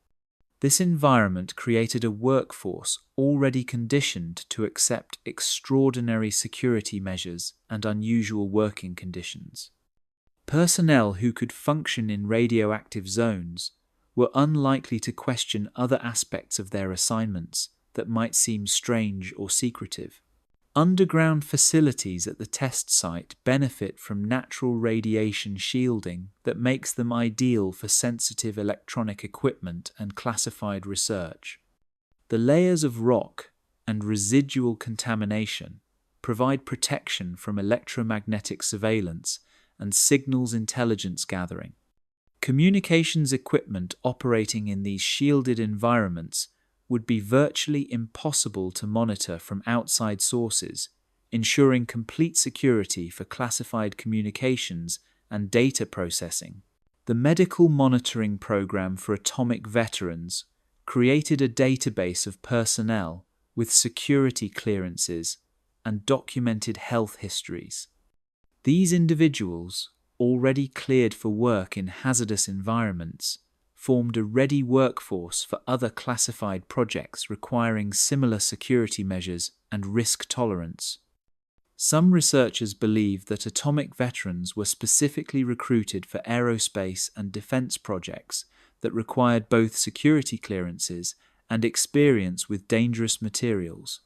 A: This environment created a workforce already conditioned to accept extraordinary security measures and unusual working conditions. Personnel who could function in radioactive zones were unlikely to question other aspects of their assignments that might seem strange or secretive. Underground facilities at the test site benefit from natural radiation shielding that makes them ideal for sensitive electronic equipment and classified research. The layers of rock and residual contamination provide protection from electromagnetic surveillance and signals intelligence gathering. Communications equipment operating in these shielded environments would be virtually impossible to monitor from outside sources, ensuring complete security for classified communications and data processing. The Medical Monitoring Program for Atomic Veterans created a database of personnel with security clearances and documented health histories. These individuals, already cleared for work in hazardous environments, formed a ready workforce for other classified projects requiring similar security measures and risk tolerance. Some researchers believe that atomic veterans were specifically recruited for aerospace and defense projects that required both security clearances and experience with dangerous materials.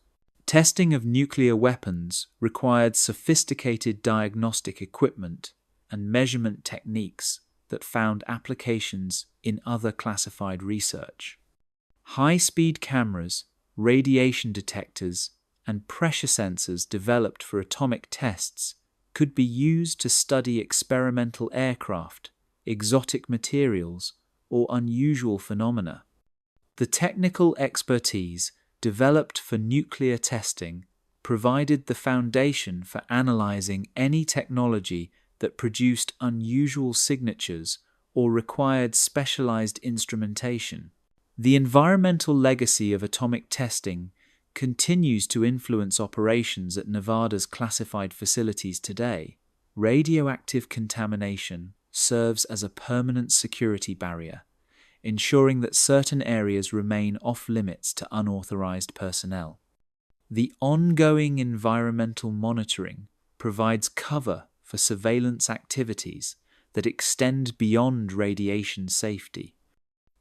A: Testing of nuclear weapons required sophisticated diagnostic equipment and measurement techniques that found applications in other classified research. High-speed cameras, radiation detectors, and pressure sensors developed for atomic tests could be used to study experimental aircraft, exotic materials, or unusual phenomena. The technical expertise developed for nuclear testing provided the foundation for analyzing any technology that produced unusual signatures or required specialized instrumentation. The environmental legacy of atomic testing continues to influence operations at Nevada's classified facilities today. Radioactive contamination serves as a permanent security barrier, ensuring that certain areas remain off-limits to unauthorized personnel. The ongoing environmental monitoring provides cover for surveillance activities that extend beyond radiation safety,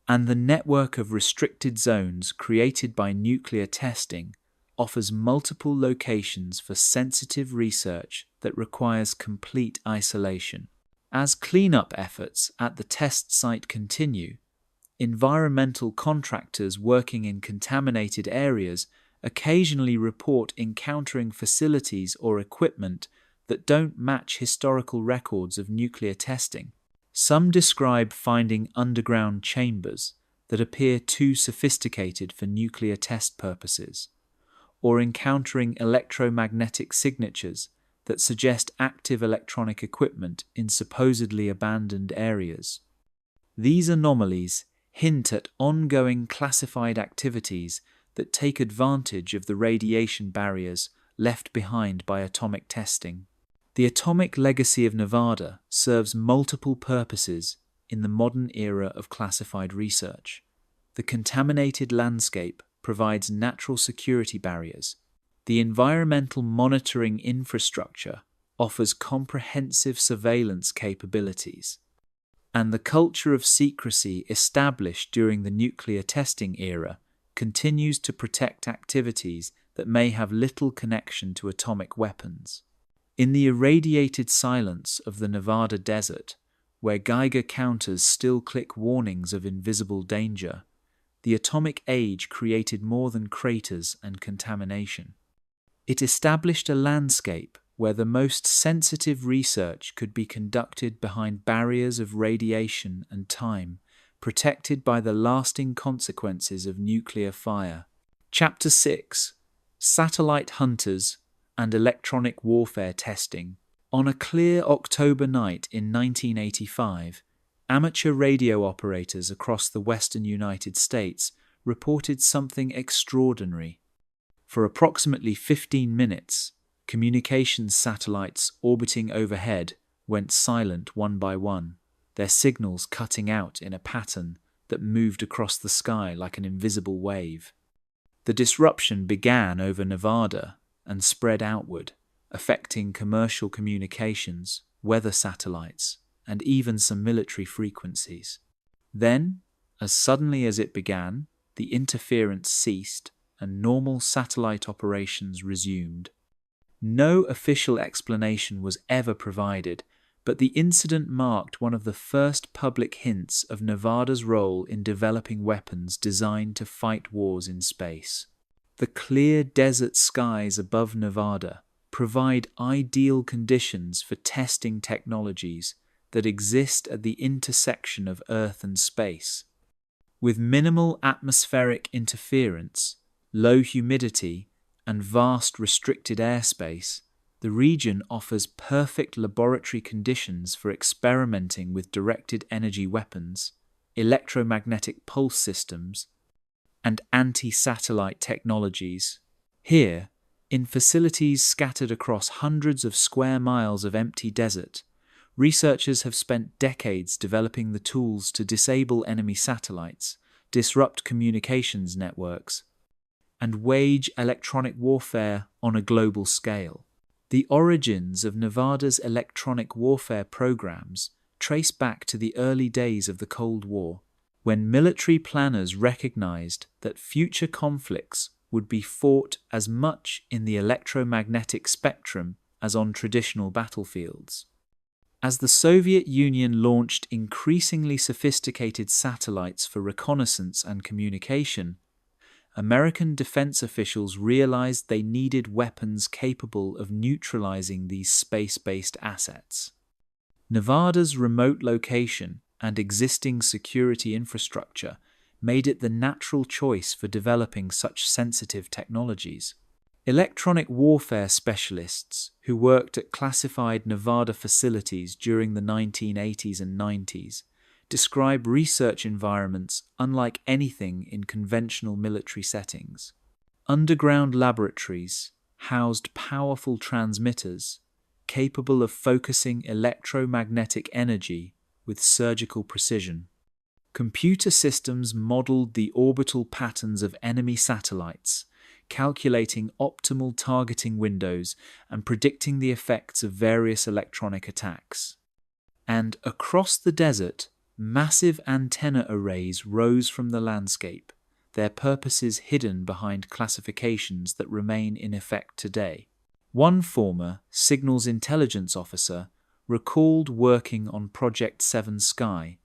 A: and the network of restricted zones created by nuclear testing offers multiple locations for sensitive research that requires complete isolation. As cleanup efforts at the test site continue, environmental contractors working in contaminated areas occasionally report encountering facilities or equipment that don't match historical records of nuclear testing. Some describe finding underground chambers that appear too sophisticated for nuclear test purposes, or encountering electromagnetic signatures that suggest active electronic equipment in supposedly abandoned areas. These anomalies hint at ongoing classified activities that take advantage of the radiation barriers left behind by atomic testing. The atomic legacy of Nevada serves multiple purposes in the modern era of classified research. The contaminated landscape provides natural security barriers. The environmental monitoring infrastructure offers comprehensive surveillance capabilities. And the culture of secrecy established during the nuclear testing era continues to protect activities that may have little connection to atomic weapons. In the irradiated silence of the Nevada desert, where Geiger counters still click warnings of invisible danger, the atomic age created more than craters and contamination. It established a landscape where the most sensitive research could be conducted behind barriers of radiation and time, protected by the lasting consequences of nuclear fire. Chapter 6: Satellite Hunters and Electronic Warfare Testing. On a clear October night in 1985, amateur radio operators across the western United States reported something extraordinary. For approximately 15 minutes, communications satellites orbiting overhead went silent one by one, their signals cutting out in a pattern that moved across the sky like an invisible wave. The disruption began over Nevada and spread outward, affecting commercial communications, weather satellites, and even some military frequencies. Then, as suddenly as it began, the interference ceased and normal satellite operations resumed. No official explanation was ever provided, but the incident marked one of the first public hints of Nevada's role in developing weapons designed to fight wars in space. The clear desert skies above Nevada provide ideal conditions for testing technologies that exist at the intersection of Earth and space. With minimal atmospheric interference, low humidity, and vast restricted airspace, the region offers perfect laboratory conditions for experimenting with directed energy weapons, electromagnetic pulse systems, and anti-satellite technologies. Here, in facilities scattered across hundreds of square miles of empty desert, researchers have spent decades developing the tools to disable enemy satellites, disrupt communications networks, and wage electronic warfare on a global scale. The origins of Nevada's electronic warfare programs trace back to the early days of the Cold War, when military planners recognized that future conflicts would be fought as much in the electromagnetic spectrum as on traditional battlefields. As the Soviet Union launched increasingly sophisticated satellites for reconnaissance and communication, American defense officials realized they needed weapons capable of neutralizing these space-based assets. Nevada's remote location and existing security infrastructure made it the natural choice for developing such sensitive technologies. Electronic warfare specialists who worked at classified Nevada facilities during the 1980s and 90s describe research environments unlike anything in conventional military settings. Underground laboratories housed powerful transmitters capable of focusing electromagnetic energy with surgical precision. Computer systems modeled the orbital patterns of enemy satellites, calculating optimal targeting windows and predicting the effects of various electronic attacks. And across the desert, massive antenna arrays rose from the landscape, their purposes hidden behind classifications that remain in effect today. One former signals intelligence officer recalled working on Project 7 Sky,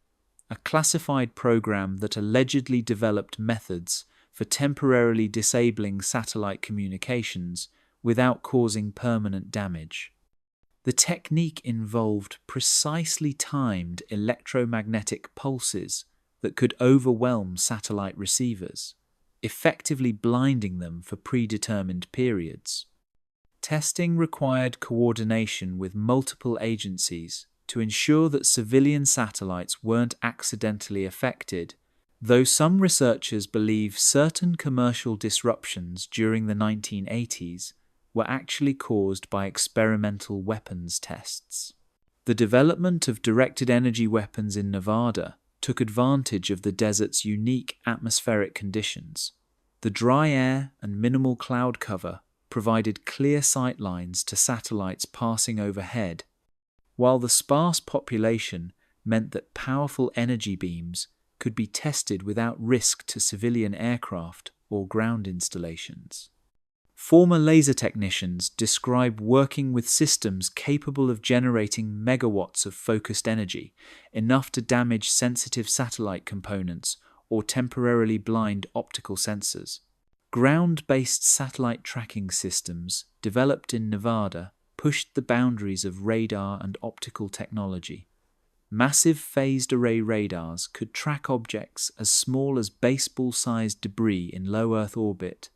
A: a classified program that allegedly developed methods for temporarily disabling satellite communications without causing permanent damage. The technique involved precisely timed electromagnetic pulses that could overwhelm satellite receivers, effectively blinding them for predetermined periods. Testing required coordination with multiple agencies to ensure that civilian satellites weren't accidentally affected, though some researchers believe certain commercial disruptions during the 1980s were actually caused by experimental weapons tests. The development of directed energy weapons in Nevada took advantage of the desert's unique atmospheric conditions. The dry air and minimal cloud cover provided clear sight lines to satellites passing overhead, while the sparse population meant that powerful energy beams could be tested without risk to civilian aircraft or ground installations. Former laser technicians describe working with systems capable of generating megawatts of focused energy, enough to damage sensitive satellite components or temporarily blind optical sensors. Ground-based satellite tracking systems developed in Nevada pushed the boundaries of radar and optical technology. Massive phased array radars could track objects as small as baseball-sized debris in low Earth orbit,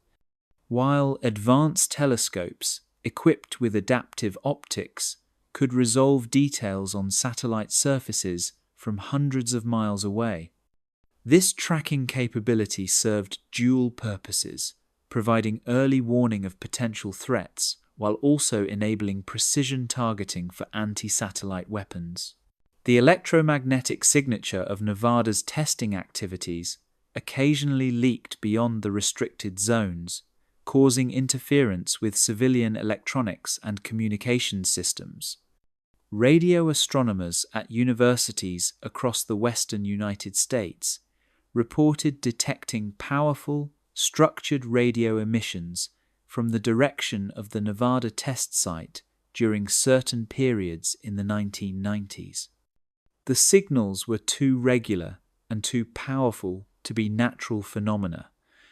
A: while advanced telescopes, equipped with adaptive optics, could resolve details on satellite surfaces from hundreds of miles away. This tracking capability served dual purposes, providing early warning of potential threats while also enabling precision targeting for anti-satellite weapons. The electromagnetic signature of Nevada's testing activities occasionally leaked beyond the restricted zones, causing interference with civilian electronics and communication systems. Radio astronomers at universities across the western United States reported detecting powerful, structured radio emissions from the direction of the Nevada test site during certain periods in the 1990s. The signals were too regular and too powerful to be natural phenomena,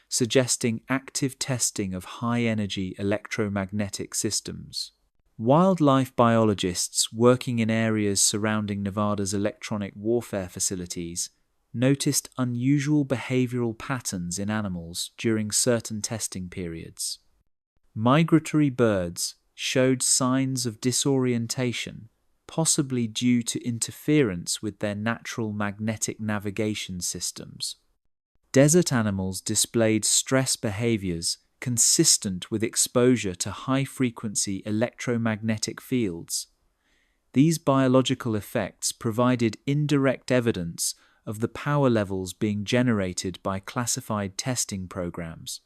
A: suggesting active testing of high-energy electromagnetic systems. Wildlife biologists working in areas surrounding Nevada's electronic warfare facilities noticed unusual behavioral patterns in animals during certain testing periods. Migratory birds showed signs of disorientation, possibly due to interference with their natural magnetic navigation systems. Desert animals displayed stress behaviors consistent with exposure to high-frequency electromagnetic fields. These biological effects provided indirect evidence of the power levels being generated by classified testing programs.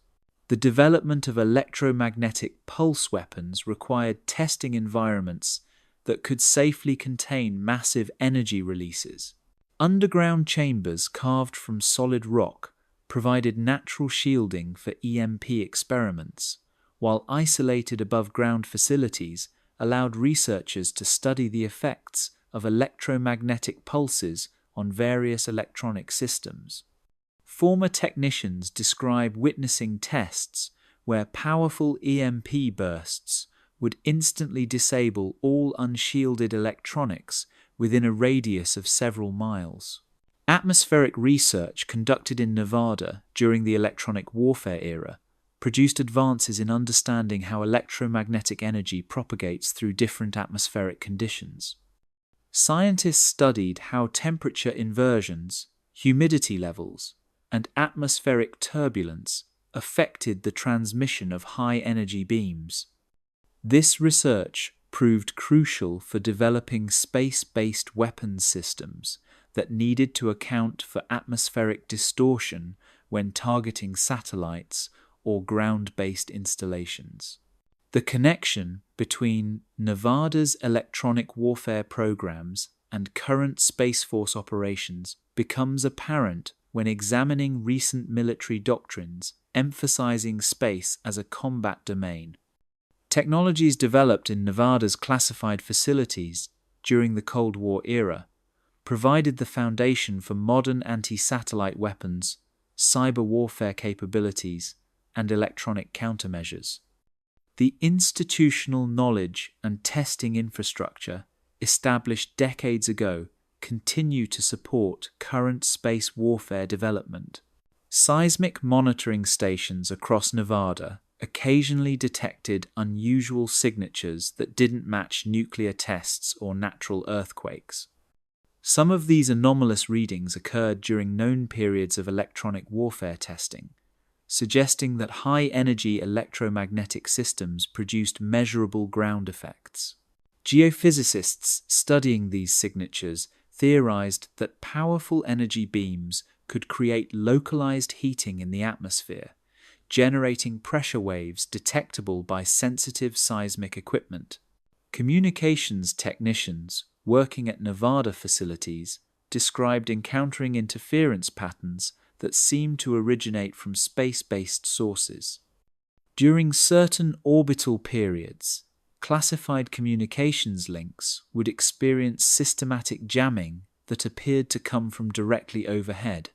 A: The development of electromagnetic pulse weapons required testing environments that could safely contain massive energy releases. Underground chambers carved from solid rock provided natural shielding for EMP experiments, while isolated above-ground facilities allowed researchers to study the effects of electromagnetic pulses on various electronic systems. Former technicians describe witnessing tests where powerful EMP bursts would instantly disable all unshielded electronics within a radius of several miles. Atmospheric research conducted in Nevada during the electronic warfare era produced advances in understanding how electromagnetic energy propagates through different atmospheric conditions. Scientists studied how temperature inversions, humidity levels, and atmospheric turbulence affected the transmission of high-energy beams. This research proved crucial for developing space-based weapons systems that needed to account for atmospheric distortion when targeting satellites or ground-based installations. The connection between Nevada's electronic warfare programs and current Space Force operations becomes apparent when examining recent military doctrines emphasizing space as a combat domain. Technologies developed in Nevada's classified facilities during the Cold War era provided the foundation for modern anti-satellite weapons, cyber warfare capabilities, and electronic countermeasures. The institutional knowledge and testing infrastructure established decades ago continue to support current space warfare development. Seismic monitoring stations across Nevada occasionally detected unusual signatures that didn't match nuclear tests or natural earthquakes. Some of these anomalous readings occurred during known periods of electronic warfare testing, suggesting that high-energy electromagnetic systems produced measurable ground effects. Geophysicists studying these signatures theorized that powerful energy beams could create localized heating in the atmosphere, generating pressure waves detectable by sensitive seismic equipment. Communications technicians working at Nevada facilities described encountering interference patterns that seemed to originate from space-based sources. During certain orbital periods, classified communications links would experience systematic jamming that appeared to come from directly overhead.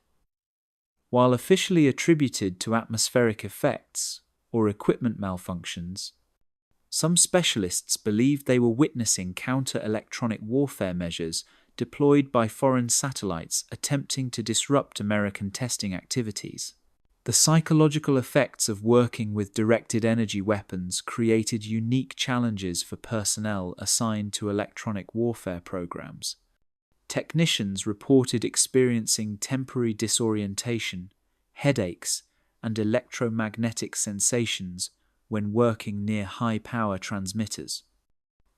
A: While officially attributed to atmospheric effects or equipment malfunctions, some specialists believed they were witnessing counter-electronic warfare measures deployed by foreign satellites attempting to disrupt American testing activities. The psychological effects of working with directed energy weapons created unique challenges for personnel assigned to electronic warfare programs. Technicians reported experiencing temporary disorientation, headaches, and electromagnetic sensations when working near high-power transmitters.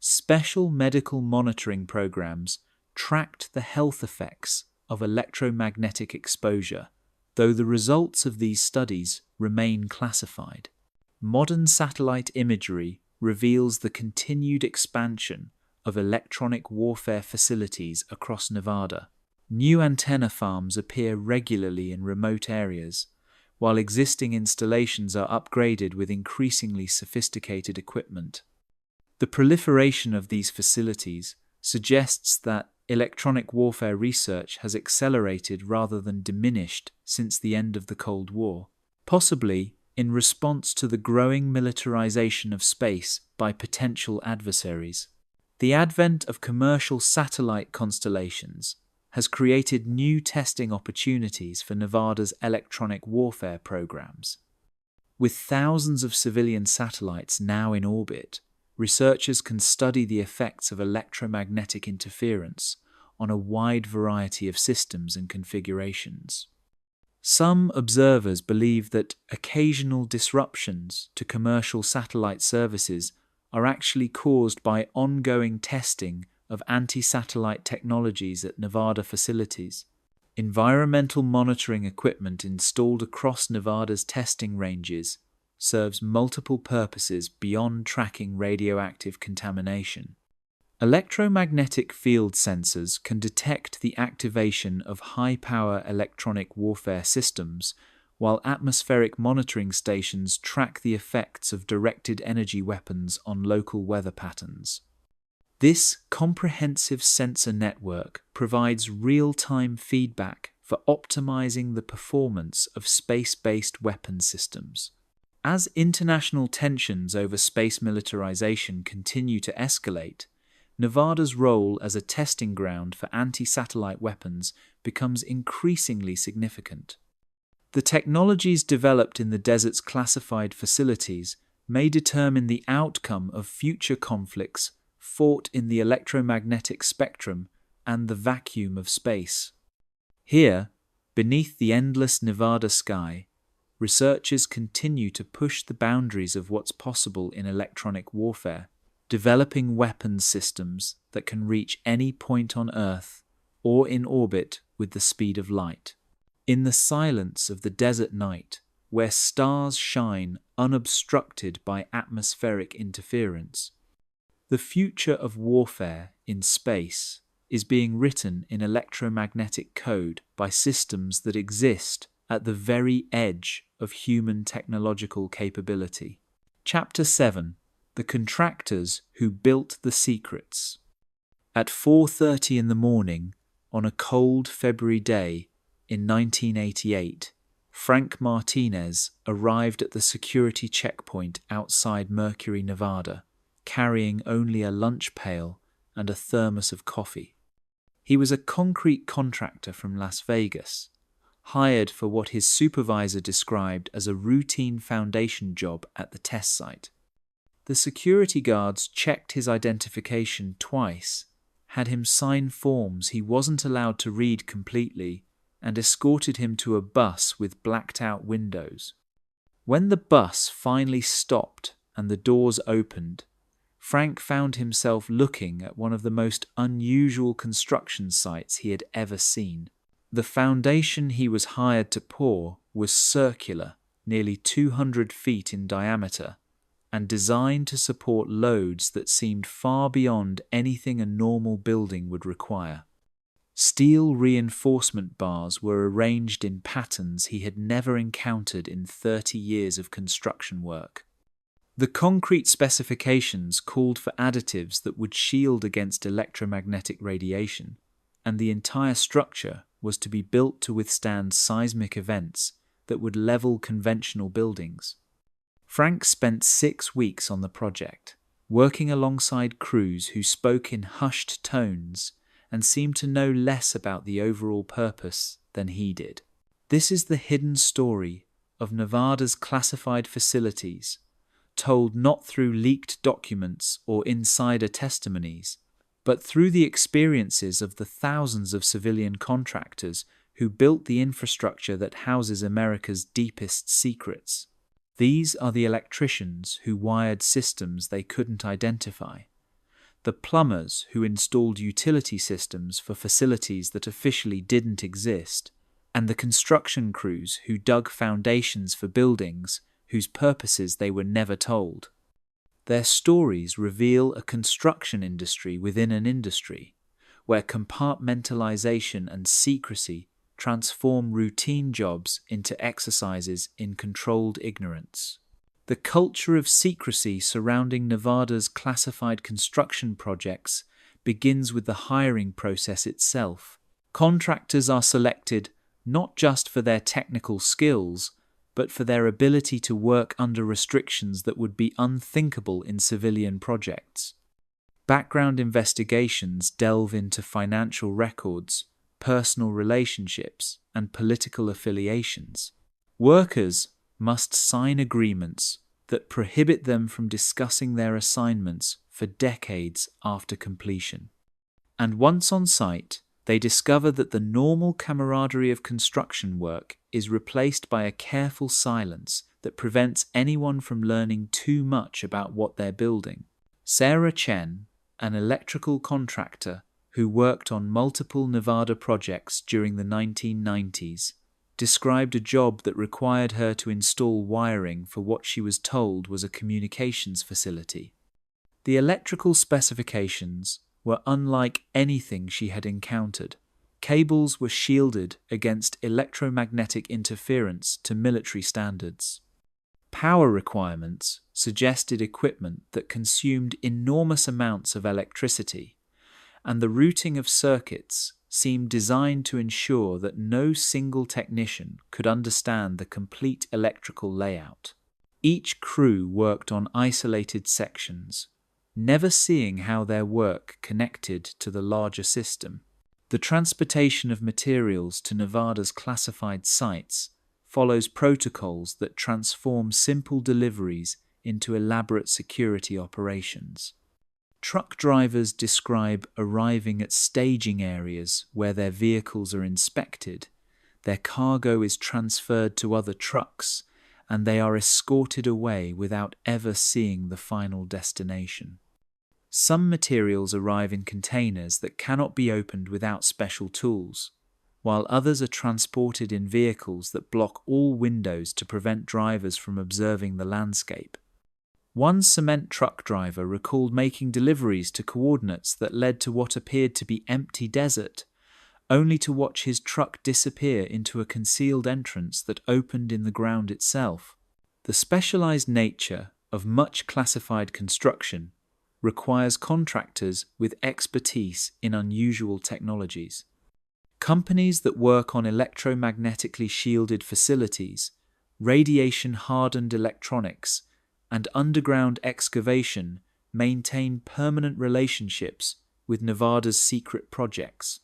A: Special medical monitoring programs tracked the health effects of electromagnetic exposure, though the results of these studies remain classified. Modern satellite imagery reveals the continued expansion of electronic warfare facilities across Nevada. New antenna farms appear regularly in remote areas, while existing installations are upgraded with increasingly sophisticated equipment. The proliferation of these facilities suggests that electronic warfare research has accelerated rather than diminished since the end of the Cold War, possibly in response to the growing militarization of space by potential adversaries. The advent of commercial satellite constellations has created new testing opportunities for Nevada's electronic warfare programs. With thousands of civilian satellites now in orbit, researchers can study the effects of electromagnetic interference on a wide variety of systems and configurations. Some observers believe that occasional disruptions to commercial satellite services are actually caused by ongoing testing of anti-satellite technologies at Nevada facilities. Environmental monitoring equipment installed across Nevada's testing ranges serves multiple purposes beyond tracking radioactive contamination. Electromagnetic field sensors can detect the activation of high-power electronic warfare systems, while atmospheric monitoring stations track the effects of directed energy weapons on local weather patterns. This comprehensive sensor network provides real-time feedback for optimizing the performance of space-based weapon systems. As international tensions over space militarization continue to escalate, Nevada's role as a testing ground for anti-satellite weapons becomes increasingly significant. The technologies developed in the desert's classified facilities may determine the outcome of future conflicts fought in the electromagnetic spectrum and the vacuum of space. Here, beneath the endless Nevada sky, researchers continue to push the boundaries of what's possible in electronic warfare, developing weapons systems that can reach any point on Earth or in orbit with the speed of light. In the silence of the desert night, where stars shine unobstructed by atmospheric interference, the future of warfare in space is being written in electromagnetic code by systems that exist at the very edge of human technological capability. Chapter 7. The Contractors Who Built the Secrets. At 4:30 in the morning, on a cold February day in 1988, Frank Martinez arrived at the security checkpoint outside Mercury, Nevada, carrying only a lunch pail and a thermos of coffee. He was a concrete contractor from Las Vegas, hired for what his supervisor described as a routine foundation job at the test site. The security guards checked his identification twice, had him sign forms he wasn't allowed to read completely, and escorted him to a bus with blacked-out windows. When the bus finally stopped and the doors opened, Frank found himself looking at one of the most unusual construction sites he had ever seen. The foundation he was hired to pour was circular, nearly 200 feet in diameter, and designed to support loads that seemed far beyond anything a normal building would require. Steel reinforcement bars were arranged in patterns he had never encountered in 30 years of construction work. The concrete specifications called for additives that would shield against electromagnetic radiation, and the entire structure was to be built to withstand seismic events that would level conventional buildings. Frank spent 6 weeks on the project, working alongside crews who spoke in hushed tones and seemed to know less about the overall purpose than he did. This is the hidden story of Nevada's classified facilities, told not through leaked documents or insider testimonies, but through the experiences of the thousands of civilian contractors who built the infrastructure that houses America's deepest secrets. These are the electricians who wired systems they couldn't identify, the plumbers who installed utility systems for facilities that officially didn't exist, and the construction crews who dug foundations for buildings whose purposes they were never told. Their stories reveal a construction industry within an industry, where compartmentalization and secrecy transform routine jobs into exercises in controlled ignorance. The culture of secrecy surrounding Nevada's classified construction projects begins with the hiring process itself. Contractors are selected not just for their technical skills, but for their ability to work under restrictions that would be unthinkable in civilian projects. Background investigations delve into financial records, personal relationships, and political affiliations. Workers must sign agreements that prohibit them from discussing their assignments for decades after completion. And once on site, they discover that the normal camaraderie of construction work is replaced by a careful silence that prevents anyone from learning too much about what they're building. Sarah Chen, an electrical contractor who worked on multiple Nevada projects during the 1990s, described a job that required her to install wiring for what she was told was a communications facility. The electrical specifications were unlike anything she had encountered. Cables were shielded against electromagnetic interference to military standards. Power requirements suggested equipment that consumed enormous amounts of electricity, and the routing of circuits seemed designed to ensure that no single technician could understand the complete electrical layout. Each crew worked on isolated sections, never seeing how their work connected to the larger system. The transportation of materials to Nevada's classified sites follows protocols that transform simple deliveries into elaborate security operations. Truck drivers describe arriving at staging areas where their vehicles are inspected, their cargo is transferred to other trucks, and they are escorted away without ever seeing the final destination. Some materials arrive in containers that cannot be opened without special tools, while others are transported in vehicles that block all windows to prevent drivers from observing the landscape. One cement truck driver recalled making deliveries to coordinates that led to what appeared to be empty desert, only to watch his truck disappear into a concealed entrance that opened in the ground itself. The specialized nature of much classified construction requires contractors with expertise in unusual technologies. Companies that work on electromagnetically shielded facilities, radiation-hardened electronics, and underground excavation maintain permanent relationships with Nevada's secret projects.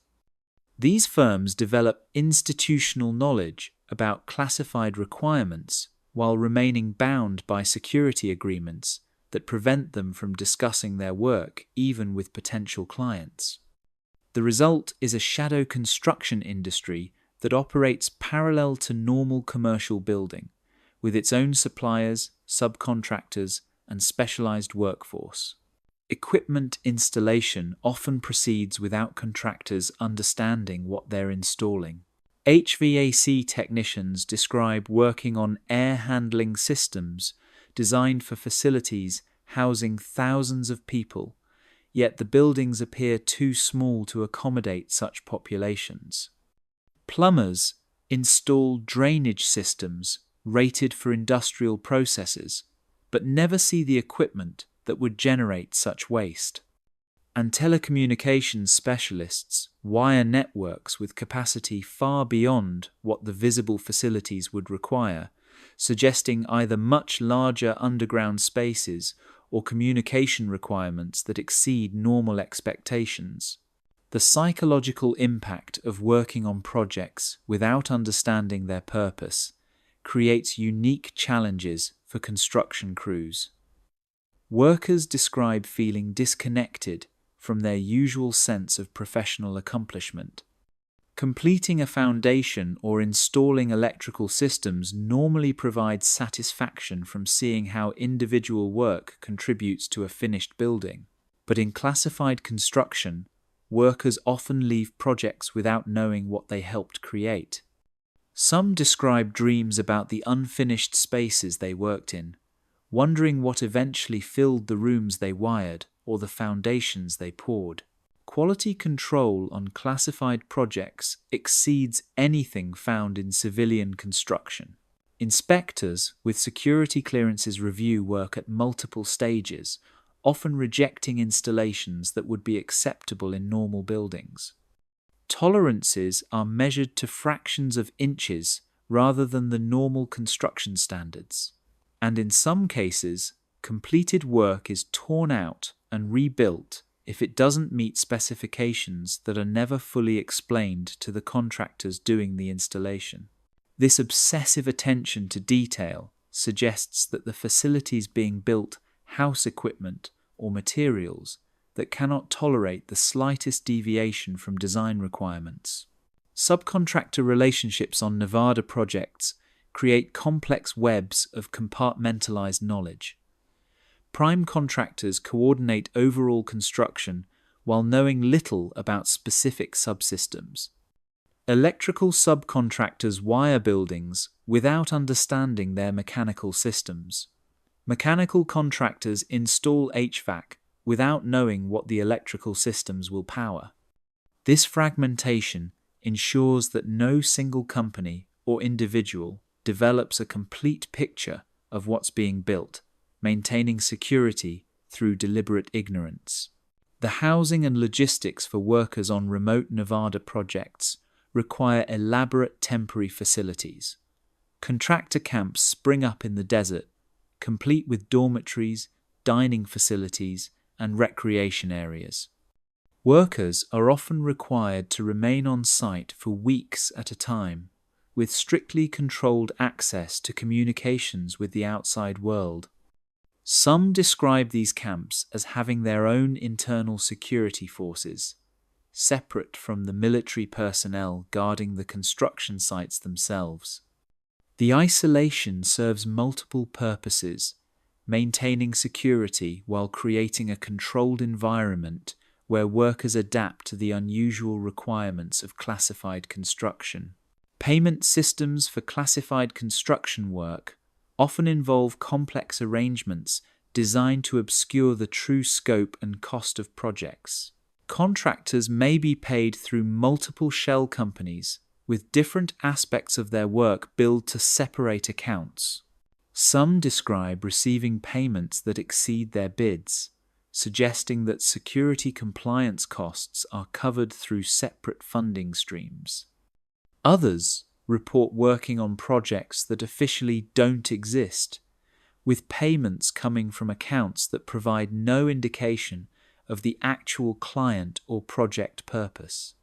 A: These firms develop institutional knowledge about classified requirements while remaining bound by security agreements that prevent them from discussing their work even with potential clients. The result is a shadow construction industry that operates parallel to normal commercial building, with its own suppliers, subcontractors, and specialized workforce. Equipment installation often proceeds without contractors understanding what they're installing. HVAC technicians describe working on air handling systems designed for facilities housing thousands of people, yet the buildings appear too small to accommodate such populations. Plumbers install drainage systems rated for industrial processes, but never see the equipment that would generate such waste. And telecommunications specialists wire networks with capacity far beyond what the visible facilities would require, suggesting either much larger underground spaces or communication requirements that exceed normal expectations. The psychological impact of working on projects without understanding their purpose creates unique challenges for construction crews. Workers describe feeling disconnected from their usual sense of professional accomplishment. Completing a foundation or installing electrical systems normally provides satisfaction from seeing how individual work contributes to a finished building. But in classified construction, workers often leave projects without knowing what they helped create. Some describe dreams about the unfinished spaces they worked in, wondering what eventually filled the rooms they wired or the foundations they poured. Quality control on classified projects exceeds anything found in civilian construction. Inspectors with security clearances review work at multiple stages, often rejecting installations that would be acceptable in normal buildings. Tolerances are measured to fractions of inches rather than the normal construction standards. And in some cases, completed work is torn out and rebuilt if it doesn't meet specifications that are never fully explained to the contractors doing the installation. This obsessive attention to detail suggests that the facilities being built house equipment or materials that cannot tolerate the slightest deviation from design requirements. Subcontractor relationships on Nevada projects create complex webs of compartmentalized knowledge. Prime contractors coordinate overall construction while knowing little about specific subsystems. Electrical subcontractors wire buildings without understanding their mechanical systems. Mechanical contractors install HVAC without knowing what the electrical systems will power. This fragmentation ensures that no single company or individual develops a complete picture of what's being built, maintaining security through deliberate ignorance. The housing and logistics for workers on remote Nevada projects require elaborate temporary facilities. Contractor camps spring up in the desert, complete with dormitories, dining facilities, and recreation areas. Workers are often required to remain on site for weeks at a time, with strictly controlled access to communications with the outside world. Some describe these camps as having their own internal security forces, separate from the military personnel guarding the construction sites themselves. The isolation serves multiple purposes, maintaining security while creating a controlled environment where workers adapt to the unusual requirements of classified construction. Payment systems for classified construction work often involve complex arrangements designed to obscure the true scope and cost of projects. Contractors may be paid through multiple shell companies, with different aspects of their work billed to separate accounts. Some describe receiving payments that exceed their bids, suggesting that security compliance costs are covered through separate funding streams. Others report working on projects that officially don't exist, with payments coming from accounts that provide no indication of the actual client or project purpose.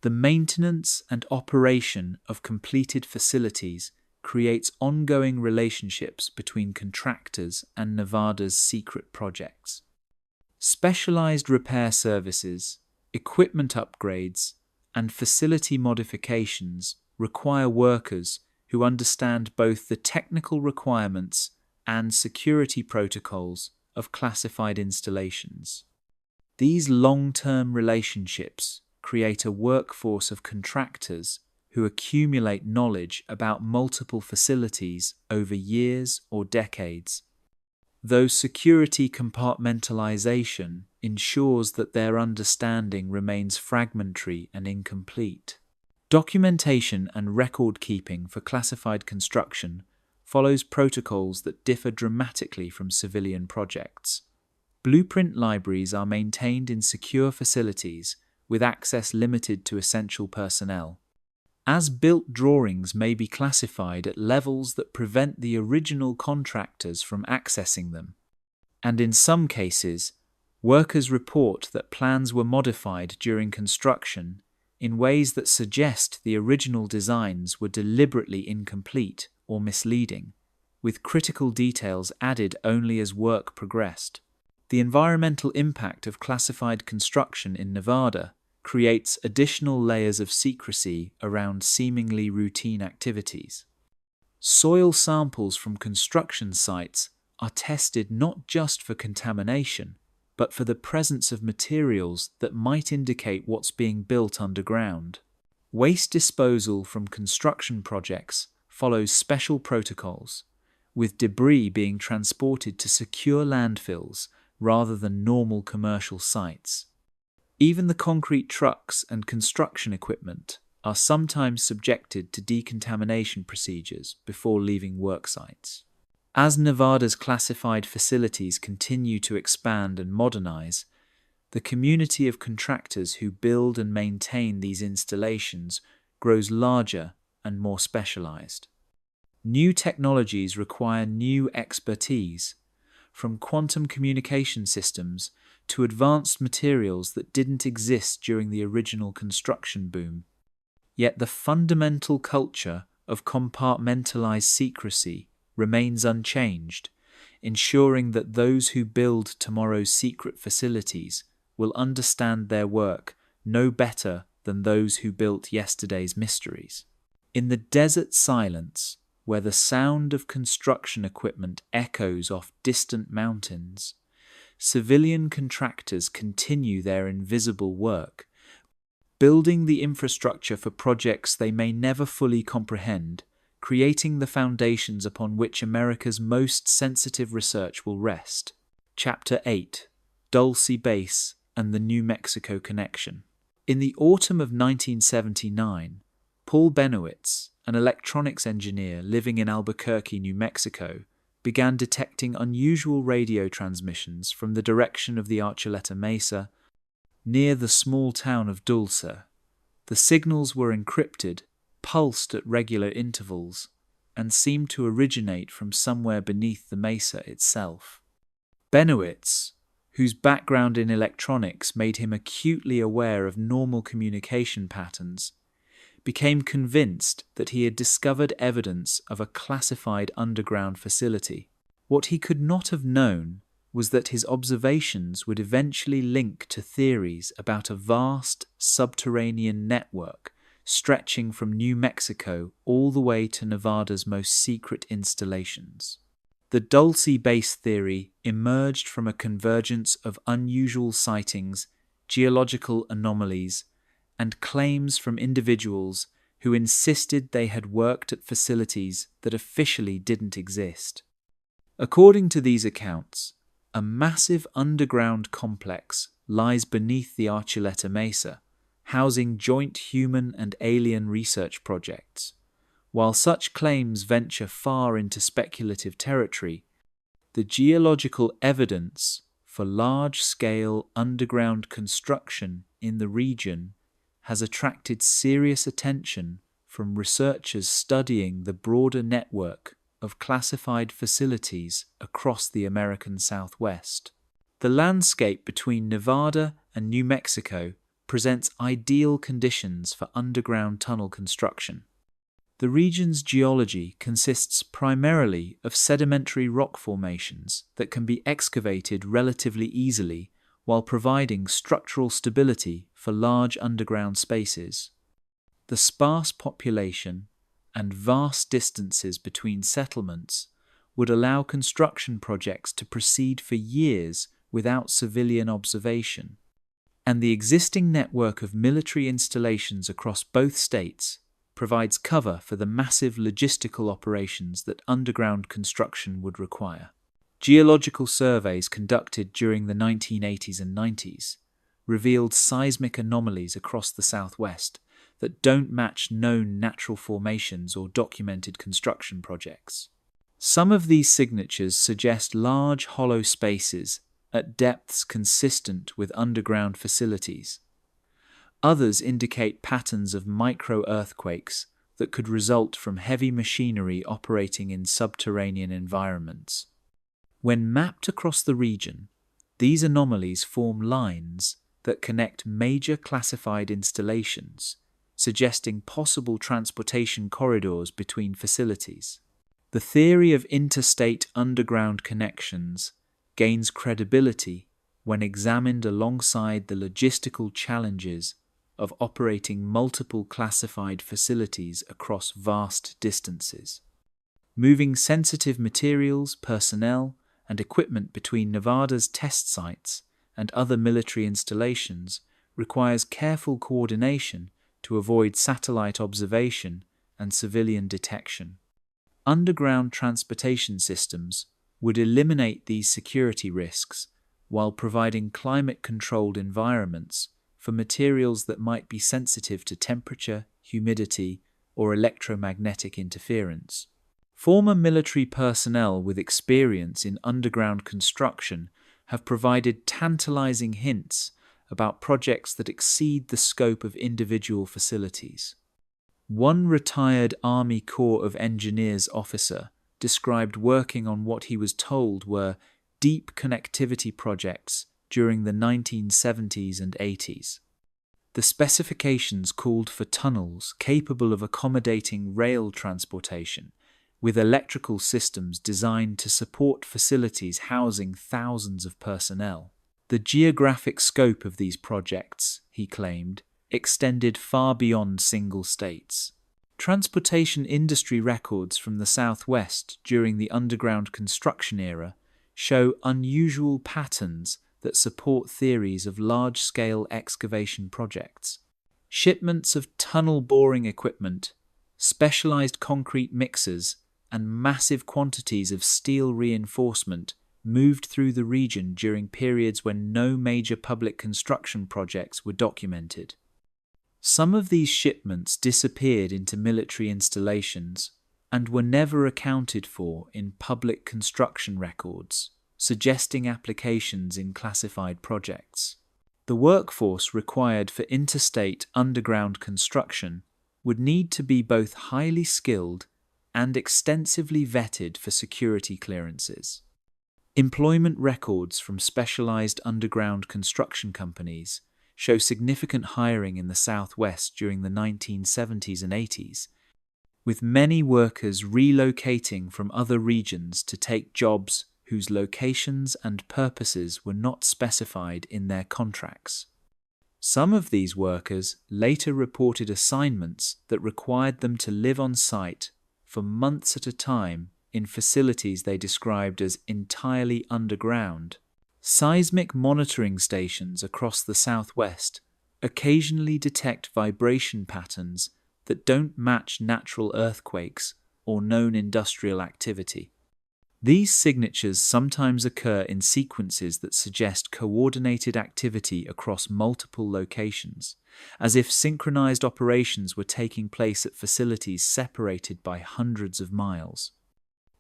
A: The maintenance and operation of completed facilities creates ongoing relationships between contractors and Nevada's secret projects. Specialized repair services, equipment upgrades, and facility modifications require workers who understand both the technical requirements and security protocols of classified installations. These long-term relationships create a workforce of contractors who accumulate knowledge about multiple facilities over years or decades. Though security compartmentalization ensures that their understanding remains fragmentary and incomplete. Documentation and record keeping for classified construction follows protocols that differ dramatically from civilian projects. Blueprint libraries are maintained in secure facilities with access limited to essential personnel. As-built drawings may be classified at levels that prevent the original contractors from accessing them. And in some cases, workers report that plans were modified during construction in ways that suggest the original designs were deliberately incomplete or misleading, with critical details added only as work progressed. The environmental impact of classified construction in Nevada creates additional layers of secrecy around seemingly routine activities. Soil samples from construction sites are tested not just for contamination, but for the presence of materials that might indicate what's being built underground. Waste disposal from construction projects follows special protocols, with debris being transported to secure landfills rather than normal commercial sites. Even the concrete trucks and construction equipment are sometimes subjected to decontamination procedures before leaving work sites. As Nevada's classified facilities continue to expand and modernize, the community of contractors who build and maintain these installations grows larger and more specialized. New technologies require new expertise, from quantum communication systems to advanced materials that didn't exist during the original construction boom. Yet the fundamental culture of compartmentalized secrecy remains unchanged, ensuring that those who build tomorrow's secret facilities will understand their work no better than those who built yesterday's mysteries. In the desert silence, where the sound of construction equipment echoes off distant mountains, civilian contractors continue their invisible work, building the infrastructure for projects they may never fully comprehend, creating the foundations upon which America's most sensitive research will rest. Chapter 8: Dulce Base and the New Mexico Connection. In the autumn of 1979, Paul Benowitz, an electronics engineer living in Albuquerque, New Mexico, began detecting unusual radio transmissions from the direction of the Archuleta Mesa near the small town of Dulce. The signals were encrypted, pulsed at regular intervals, and seemed to originate from somewhere beneath the mesa itself. Benowitz, whose background in electronics made him acutely aware of normal communication patterns, became convinced that he had discovered evidence of a classified underground facility. What he could not have known was that his observations would eventually link to theories about a vast subterranean network stretching from New Mexico all the way to Nevada's most secret installations. The Dulce Base theory emerged from a convergence of unusual sightings, geological anomalies, and claims from individuals who insisted they had worked at facilities that officially didn't exist. According to these accounts, a massive underground complex lies beneath the Archuleta Mesa, housing joint human and alien research projects. While such claims venture far into speculative territory, the geological evidence for large-scale underground construction in the region has attracted serious attention from researchers studying the broader network of classified facilities across the American Southwest. The landscape between Nevada and New Mexico presents ideal conditions for underground tunnel construction. The region's geology consists primarily of sedimentary rock formations that can be excavated relatively easily while providing structural stability for large underground spaces. The sparse population and vast distances between settlements would allow construction projects to proceed for years without civilian observation, and the existing network of military installations across both states provides cover for the massive logistical operations that underground construction would require. Geological surveys conducted during the 1980s and 90s revealed seismic anomalies across the Southwest that don't match known natural formations or documented construction projects. Some of these signatures suggest large hollow spaces at depths consistent with underground facilities. Others indicate patterns of micro-earthquakes that could result from heavy machinery operating in subterranean environments. When mapped across the region, these anomalies form lines that connect major classified installations, suggesting possible transportation corridors between facilities. The theory of interstate underground connections gains credibility when examined alongside the logistical challenges of operating multiple classified facilities across vast distances. Moving sensitive materials, personnel, and equipment between Nevada's test sites and other military installations requires careful coordination to avoid satellite observation and civilian detection. Underground transportation systems would eliminate these security risks while providing climate-controlled environments for materials that might be sensitive to temperature, humidity, or electromagnetic interference. Former military personnel with experience in underground construction have provided tantalizing hints about projects that exceed the scope of individual facilities. One retired Army Corps of Engineers officer described working on what he was told were deep connectivity projects during the 1970s and 80s. The specifications called for tunnels capable of accommodating rail transportation, with electrical systems designed to support facilities housing thousands of personnel. The geographic scope of these projects, he claimed, extended far beyond single states. Transportation industry records from the Southwest during the underground construction era show unusual patterns that support theories of large-scale excavation projects. Shipments of tunnel boring equipment, specialized concrete mixers, and massive quantities of steel reinforcement moved through the region during periods when no major public construction projects were documented. Some of these shipments disappeared into military installations and were never accounted for in public construction records, suggesting applications in classified projects. The workforce required for interstate underground construction would need to be both highly skilled and extensively vetted for security clearances. Employment records from specialized underground construction companies show significant hiring in the Southwest during the 1970s and 80s, with many workers relocating from other regions to take jobs whose locations and purposes were not specified in their contracts. Some of these workers later reported assignments that required them to live on site for months at a time in facilities they described as entirely underground. Seismic monitoring stations across the Southwest occasionally detect vibration patterns that don't match natural earthquakes or known industrial activity. These signatures sometimes occur in sequences that suggest coordinated activity across multiple locations, as if synchronized operations were taking place at facilities separated by hundreds of miles.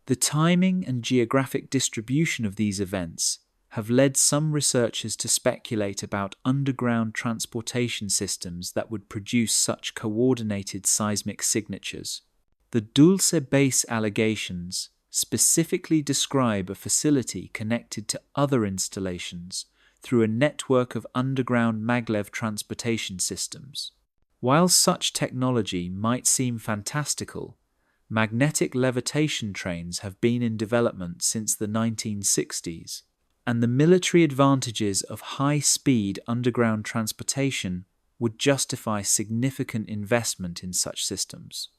A: The timing and geographic distribution of these events have led some researchers to speculate about underground transportation systems that would produce such coordinated seismic signatures. The Dulce Base allegations specifically describe a facility connected to other installations through a network of underground maglev transportation systems. While such technology might seem fantastical, magnetic levitation trains have been in development since the 1960s, and the military advantages of high-speed underground transportation would justify significant investment in such systems.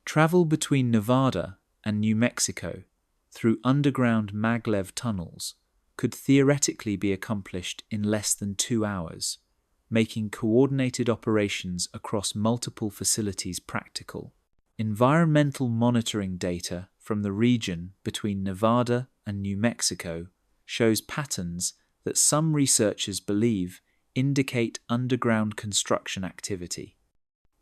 A: Travel between Nevada and New Mexico through underground maglev tunnels could theoretically be accomplished in less than 2 hours, making coordinated operations across multiple facilities practical. Environmental monitoring data from the region between Nevada and New Mexico shows patterns that some researchers believe indicate underground construction activity.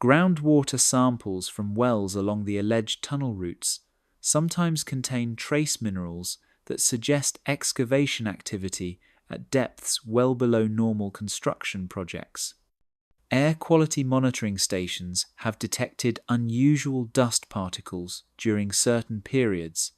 A: Groundwater samples from wells along the alleged tunnel routes sometimes contain trace minerals that suggest excavation activity at depths well below normal construction projects. Air quality monitoring stations have detected unusual dust particles during certain periods,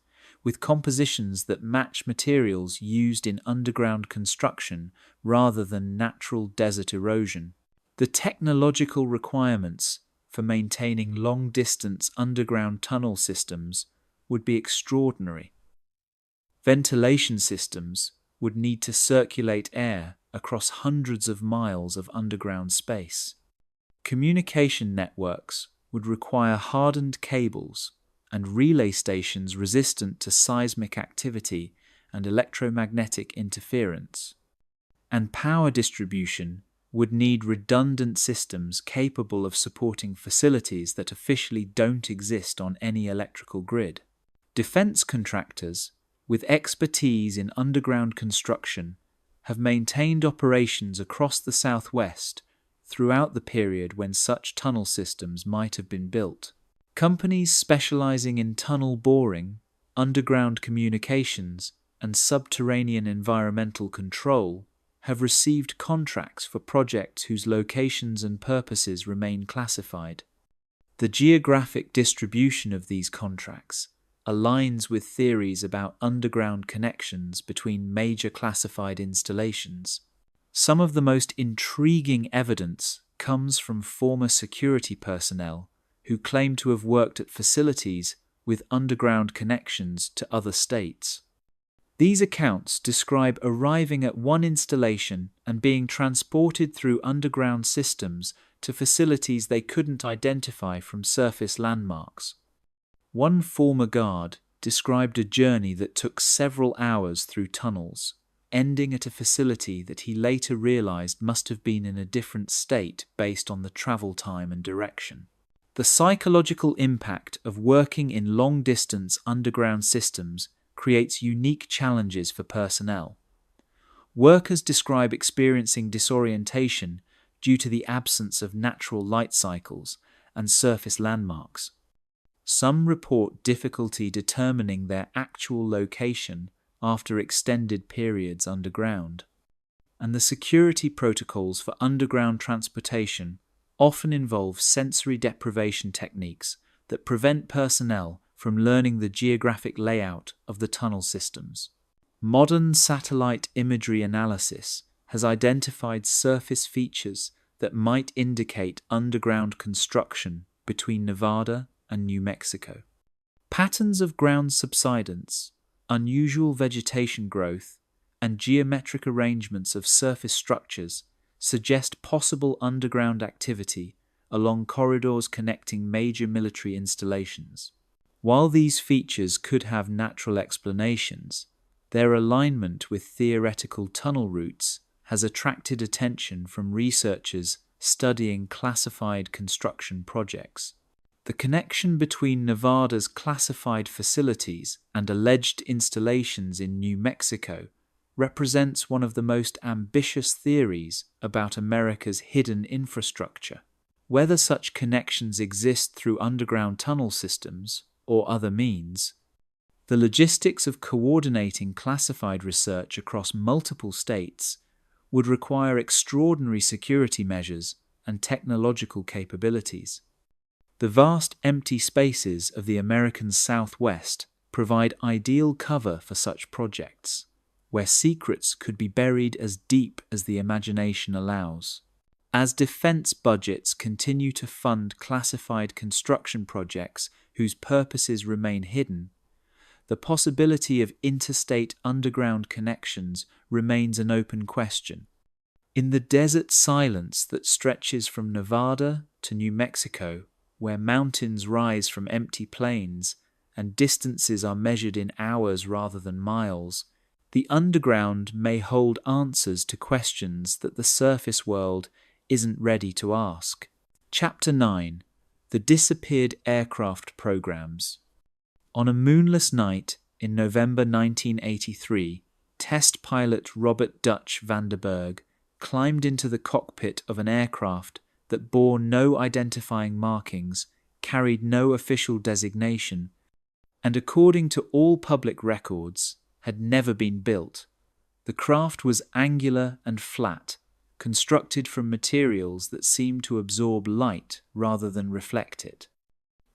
A: with compositions that match materials used in underground construction rather than natural desert erosion. The technological requirements for maintaining long-distance underground tunnel systems would be extraordinary. Ventilation systems would need to circulate air across hundreds of miles of underground space. Communication networks would require hardened cables and relay stations resistant to seismic activity and electromagnetic interference. and power distribution would need redundant systems capable of supporting facilities that officially don't exist on any electrical grid. Defense contractors, with expertise in underground construction, have maintained operations across the Southwest throughout the period when such tunnel systems might have been built. Companies specializing in tunnel boring, underground communications, and subterranean environmental control have received contracts for projects whose locations and purposes remain classified. The geographic distribution of these contracts aligns with theories about underground connections between major classified installations. Some of the most intriguing evidence comes from former security personnel who claim to have worked at facilities with underground connections to other states. These accounts describe arriving at one installation and being transported through underground systems to facilities they couldn't identify from surface landmarks. One former guard described a journey that took several hours through tunnels, ending at a facility that he later realized must have been in a different state based on the travel time and direction. The psychological impact of working in long-distance underground systems creates unique challenges for personnel. Workers describe experiencing disorientation due to the absence of natural light cycles and surface landmarks. Some report difficulty determining their actual location after extended periods underground. And the security protocols for underground transportation often involve sensory deprivation techniques that prevent personnel from learning the geographic layout of the tunnel systems. Modern satellite imagery analysis has identified surface features that might indicate underground construction between Nevada and New Mexico. Patterns of ground subsidence, unusual vegetation growth, and geometric arrangements of surface structures suggest possible underground activity along corridors connecting major military installations. While these features could have natural explanations, their alignment with theoretical tunnel routes has attracted attention from researchers studying classified construction projects. The connection between Nevada's classified facilities and alleged installations in New Mexico represents one of the most ambitious theories about America's hidden infrastructure. Whether such connections exist through underground tunnel systems or other means, the logistics of coordinating classified research across multiple states would require extraordinary security measures and technological capabilities. The vast empty spaces of the American Southwest provide ideal cover for such projects, where secrets could be buried as deep as the imagination allows. As defense budgets continue to fund classified construction projects whose purposes remain hidden, the possibility of interstate underground connections remains an open question. In the desert silence that stretches from Nevada to New Mexico, where mountains rise from empty plains and distances are measured in hours rather than miles, the underground may hold answers to questions that the surface world isn't ready to ask. Chapter 9: The Disappeared Aircraft Programs. On a moonless night in November 1983, test pilot Robert Dutch Vandenberg climbed into the cockpit of an aircraft that bore no identifying markings, carried no official designation, and according to all public records, had never been built. The craft was angular and flat, constructed from materials that seemed to absorb light rather than reflect it.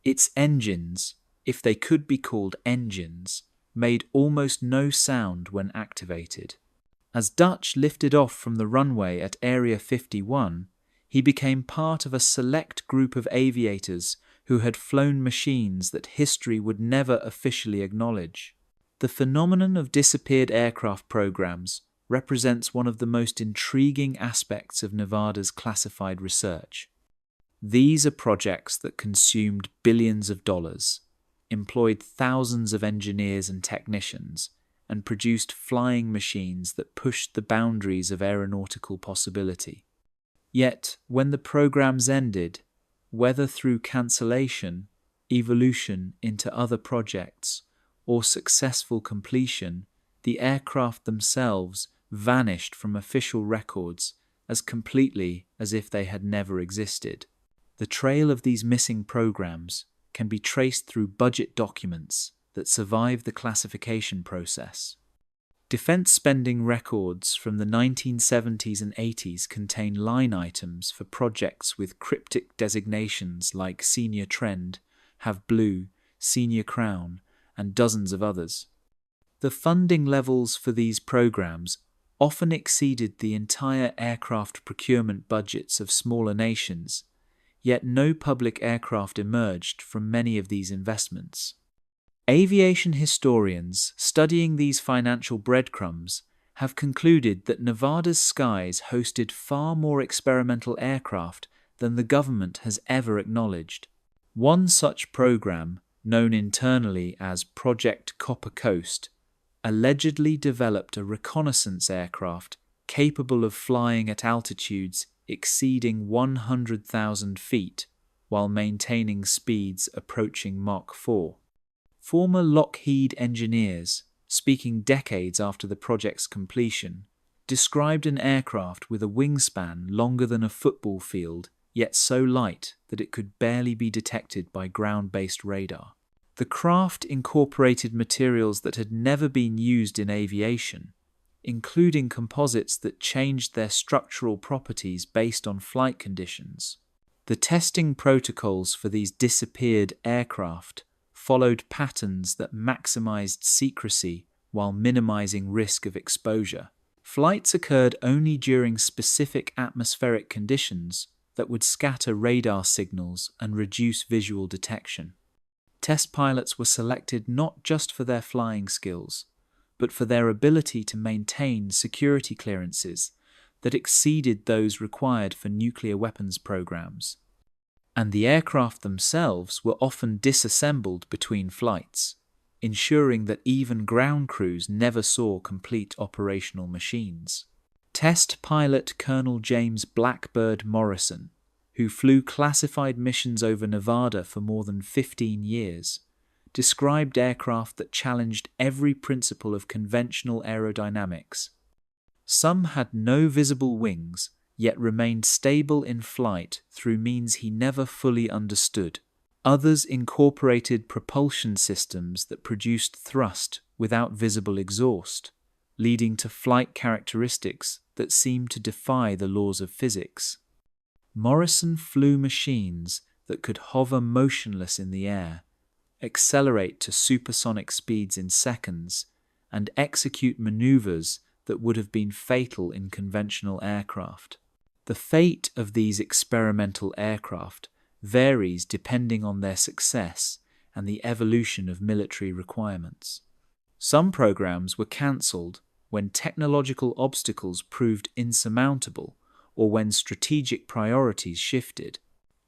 A: Its engines, if they could be called engines, made almost no sound when activated. As Dutch lifted off from the runway at Area 51, he became part of a select group of aviators who had flown machines that history would never officially acknowledge. The phenomenon of disappeared aircraft programs represents one of the most intriguing aspects of Nevada's classified research. These are projects that consumed billions of dollars, employed thousands of engineers and technicians, and produced flying machines that pushed the boundaries of aeronautical possibility. Yet, when the programs ended, whether through cancellation, evolution into other projects, or successful completion, the aircraft themselves vanished from official records as completely as if they had never existed. The trail of these missing programs can be traced through budget documents that survive the classification process. Defense spending records from the 1970s and 80s contain line items for projects with cryptic designations like Senior Trend, Have Blue, Senior Crown, and dozens of others. The funding levels for these programs often exceeded the entire aircraft procurement budgets of smaller nations, yet no public aircraft emerged from many of these investments. Aviation historians studying these financial breadcrumbs have concluded that Nevada's skies hosted far more experimental aircraft than the government has ever acknowledged. One such program, known internally as Project Copper Coast, allegedly developed a reconnaissance aircraft capable of flying at altitudes exceeding 100,000 feet while maintaining speeds approaching Mach 4. Former Lockheed engineers, speaking decades after the project's completion, described an aircraft with a wingspan longer than a football field, yet so light that it could barely be detected by ground-based radar. The craft incorporated materials that had never been used in aviation, including composites that changed their structural properties based on flight conditions. The testing protocols for these disappeared aircraft followed patterns that maximized secrecy while minimizing risk of exposure. Flights occurred only during specific atmospheric conditions that would scatter radar signals and reduce visual detection. Test pilots were selected not just for their flying skills, but for their ability to maintain security clearances that exceeded those required for nuclear weapons programs. And the aircraft themselves were often disassembled between flights, ensuring that even ground crews never saw complete operational machines. Test pilot Colonel James Blackbird Morrison, who flew classified missions over Nevada for more than 15 years, described aircraft that challenged every principle of conventional aerodynamics. Some had no visible wings, yet remained stable in flight through means he never fully understood. Others incorporated propulsion systems that produced thrust without visible exhaust, leading to flight characteristics that seemed to defy the laws of physics. Morrison flew machines that could hover motionless in the air, accelerate to supersonic speeds in seconds, and execute maneuvers that would have been fatal in conventional aircraft. The fate of these experimental aircraft varies depending on their success and the evolution of military requirements. Some programs were cancelled when technological obstacles proved insurmountable or when strategic priorities shifted.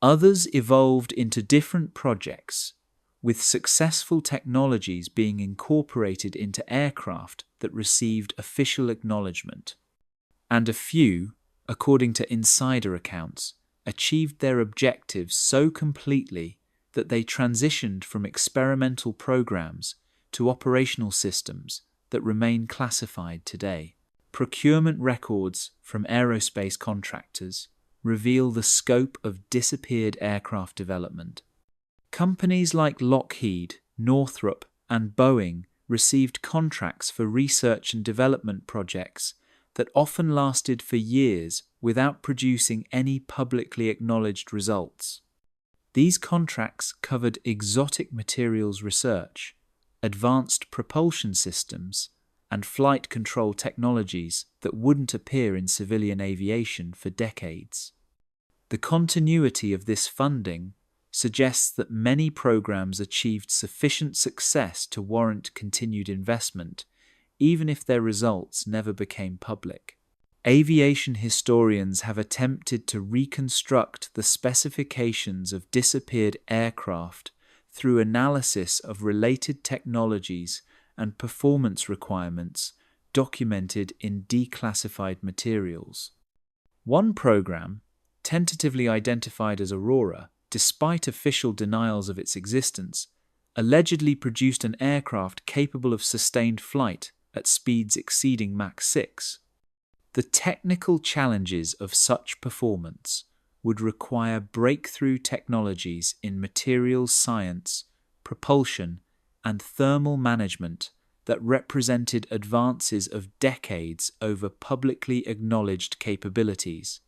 A: Others evolved into different projects, with successful technologies being incorporated into aircraft that received official acknowledgement. And a few, according to insider accounts, achieved their objectives so completely that they transitioned from experimental programs to operational systems that remain classified today. Procurement records from aerospace contractors reveal the scope of disappeared aircraft development. Companies like Lockheed, Northrop, and Boeing received contracts for research and development projects that often lasted for years without producing any publicly acknowledged results. These contracts covered exotic materials research, advanced propulsion systems, and flight control technologies that wouldn't appear in civilian aviation for decades. The continuity of this funding suggests that many programs achieved sufficient success to warrant continued investment, even if their results never became public. Aviation historians have attempted to reconstruct the specifications of disappeared aircraft through analysis of related technologies and performance requirements documented in declassified materials. One program, tentatively identified as Aurora, despite official denials of its existence, allegedly produced an aircraft capable of sustained flight at speeds exceeding Mach 6. The technical challenges of such performance would require breakthrough technologies in materials science, propulsion, and thermal management that represented advances of decades over publicly acknowledged capabilities.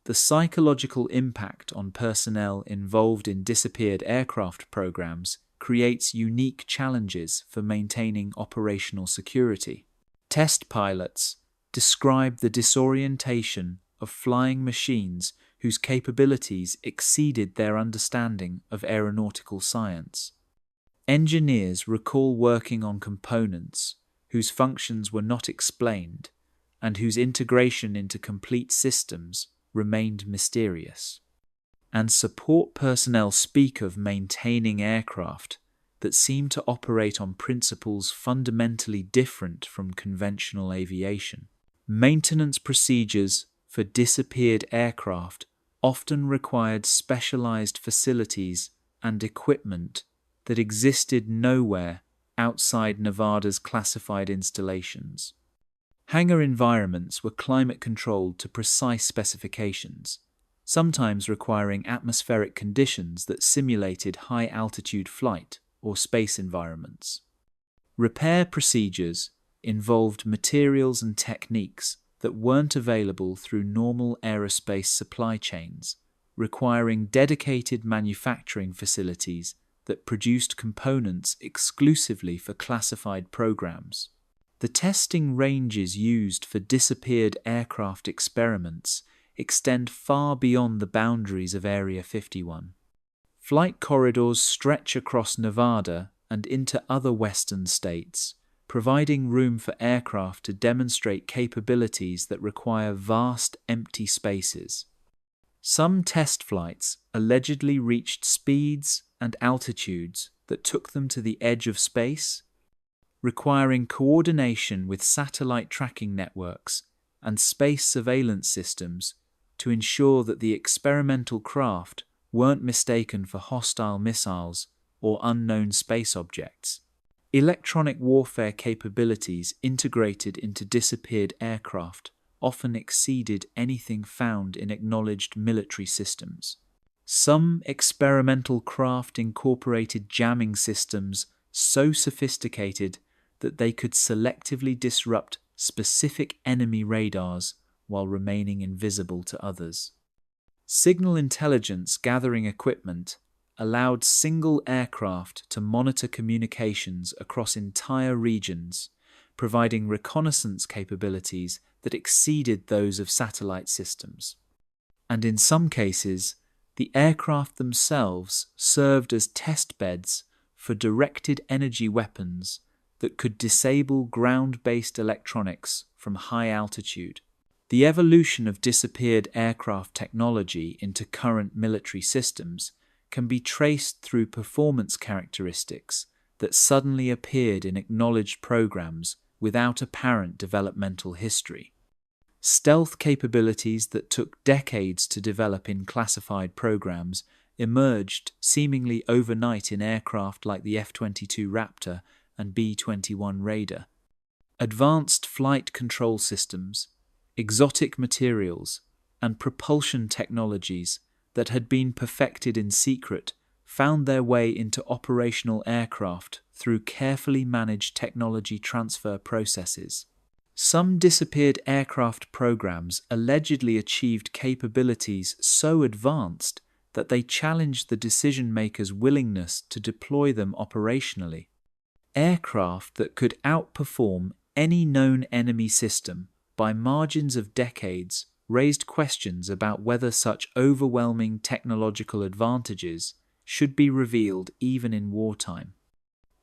A: The psychological impact on personnel involved in disappeared aircraft programs creates unique challenges for maintaining operational security. Test pilots describe the disorientation of flying machines whose capabilities exceeded their understanding of aeronautical science. Engineers recall working on components whose functions were not explained and whose integration into complete systems remained mysterious. And support personnel speak of maintaining aircraft that seem to operate on principles fundamentally different from conventional aviation. Maintenance procedures for disappeared aircraft often required specialized facilities and equipment that existed nowhere outside Nevada's classified installations. Hangar environments were climate-controlled to precise specifications, sometimes requiring atmospheric conditions that simulated high-altitude flight or space environments. Repair procedures involved materials and techniques that weren't available through normal aerospace supply chains, requiring dedicated manufacturing facilities that produced components exclusively for classified programs. The testing ranges used for disappeared aircraft experiments extend far beyond the boundaries of Area 51. Flight corridors stretch across Nevada and into other western states, providing room for aircraft to demonstrate capabilities that require vast empty spaces. Some test flights allegedly reached speeds and altitudes that took them to the edge of space, requiring coordination with satellite tracking networks and space surveillance systems to ensure that the experimental craft weren't mistaken for hostile missiles or unknown space objects. Electronic warfare capabilities integrated into disappeared aircraft often exceeded anything found in acknowledged military systems. Some experimental craft incorporated jamming systems so sophisticated that they could selectively disrupt specific enemy radars while remaining invisible to others. Signal intelligence gathering equipment allowed single aircraft to monitor communications across entire regions, providing reconnaissance capabilities that exceeded those of satellite systems. And in some cases, the aircraft themselves served as test beds for directed energy weapons that could disable ground-based electronics from high altitude. The evolution of disappeared aircraft technology into current military systems can be traced through performance characteristics that suddenly appeared in acknowledged programs without apparent developmental history. Stealth capabilities that took decades to develop in classified programs emerged seemingly overnight in aircraft like the F-22 Raptor and B-21 Raider. Advanced flight control systems, exotic materials, and propulsion technologies that had been perfected in secret found their way into operational aircraft through carefully managed technology transfer processes. Some disappeared aircraft programs allegedly achieved capabilities so advanced that they challenged the decision-makers' willingness to deploy them operationally. Aircraft that could outperform any known enemy system by margins of decades raised questions about whether such overwhelming technological advantages should be revealed even in wartime.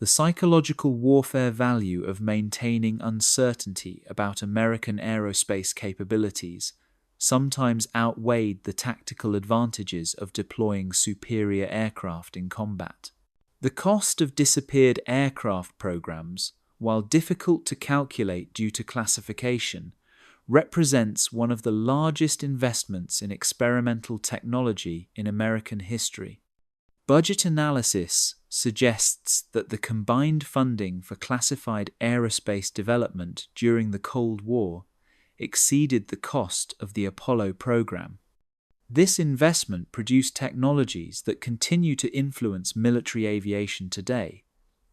A: The psychological warfare value of maintaining uncertainty about American aerospace capabilities sometimes outweighed the tactical advantages of deploying superior aircraft in combat. The cost of disappeared aircraft programs while difficult to calculate due to classification, represents one of the largest investments in experimental technology in American history. Budget analysis suggests that the combined funding for classified aerospace development during the Cold War exceeded the cost of the Apollo program. This investment produced technologies that continue to influence military aviation today,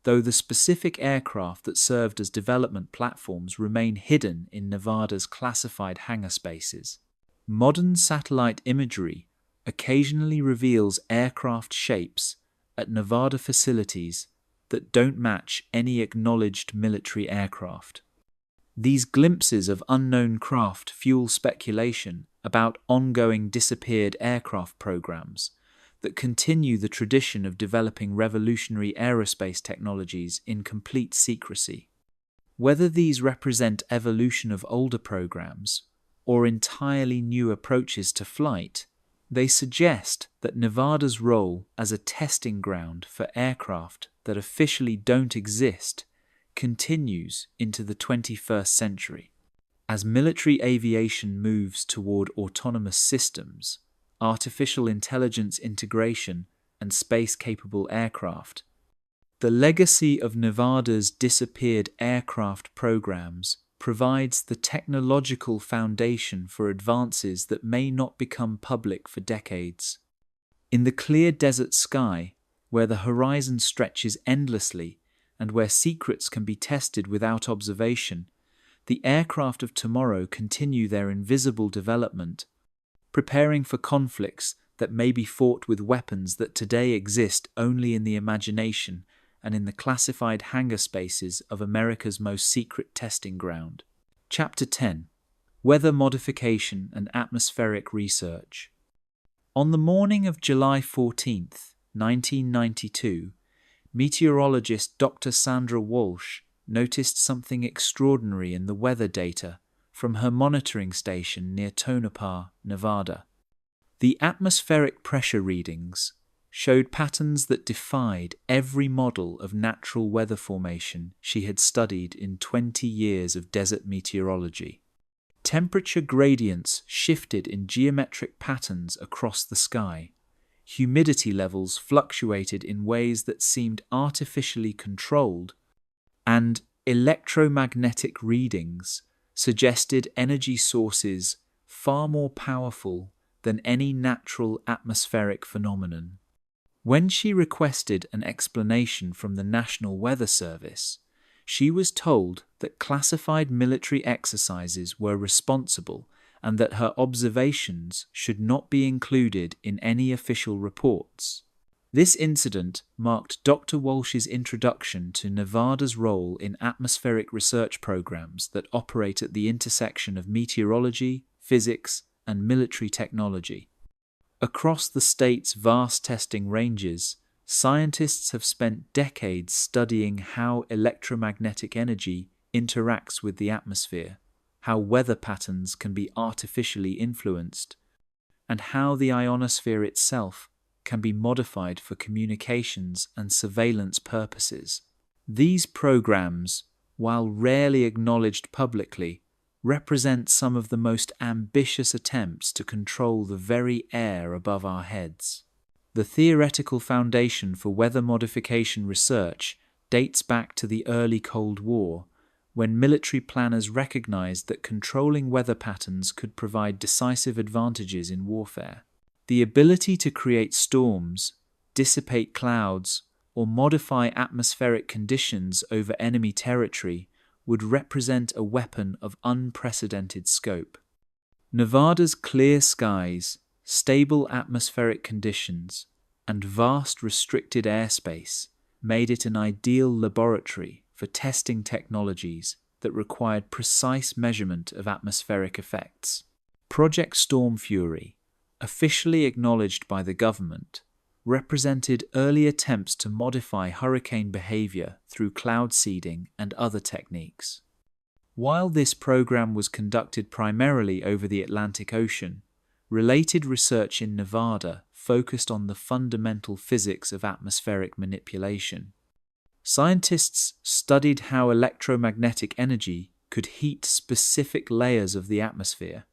A: though the specific aircraft that served as development platforms remain hidden in Nevada's classified hangar spaces. Modern satellite imagery occasionally reveals aircraft shapes at Nevada facilities that don't match any acknowledged military aircraft. These glimpses of unknown craft fuel speculation about ongoing disappeared aircraft programs that continue the tradition of developing revolutionary aerospace technologies in complete secrecy. Whether these represent evolution of older programs or entirely new approaches to flight, they suggest that Nevada's role as a testing ground for aircraft that officially don't exist continues into the 21st century. As military aviation moves toward autonomous systems, artificial intelligence integration, and space-capable aircraft, the legacy of Nevada's disappeared aircraft programs provides the technological foundation for advances that may not become public for decades. In the clear desert sky, where the horizon stretches endlessly and where secrets can be tested without observation, the aircraft of tomorrow continue their invisible development, preparing for conflicts that may be fought with weapons that today exist only in the imagination and in the classified hangar spaces of America's most secret testing ground. Chapter 10: Weather Modification and Atmospheric Research. On the morning of July 14, 1992, meteorologist Dr. Sandra Walsh noticed something extraordinary in the weather data from her monitoring station near Tonopah, Nevada. The atmospheric pressure readings showed patterns that defied every model of natural weather formation she had studied in 20 years of desert meteorology. Temperature gradients shifted in geometric patterns across the sky. Humidity levels fluctuated in ways that seemed artificially controlled, and electromagnetic readings suggested energy sources far more powerful than any natural atmospheric phenomenon. When she requested an explanation from the National Weather Service, she was told that classified military exercises were responsible and that her observations should not be included in any official reports. This incident marked Dr. Walsh's introduction to Nevada's role in atmospheric research programs that operate at the intersection of meteorology, physics, and military technology. Across the state's vast testing ranges, scientists have spent decades studying how electromagnetic energy interacts with the atmosphere, how weather patterns can be artificially influenced, and how the ionosphere itself can be modified for communications and surveillance purposes. These programs, while rarely acknowledged publicly, represent some of the most ambitious attempts to control the very air above our heads. The theoretical foundation for weather modification research dates back to the early Cold War, when military planners recognized that controlling weather patterns could provide decisive advantages in warfare. The ability to create storms, dissipate clouds, or modify atmospheric conditions over enemy territory would represent a weapon of unprecedented scope. Nevada's clear skies, stable atmospheric conditions, and vast restricted airspace made it an ideal laboratory for testing technologies that required precise measurement of atmospheric effects. Project Storm Fury, officially acknowledged by the government, represented early attempts to modify hurricane behavior through cloud seeding and other techniques. While this program was conducted primarily over the Atlantic Ocean, related research in Nevada focused on the fundamental physics of atmospheric manipulation. Scientists studied how electromagnetic energy could heat specific layers of the atmosphere,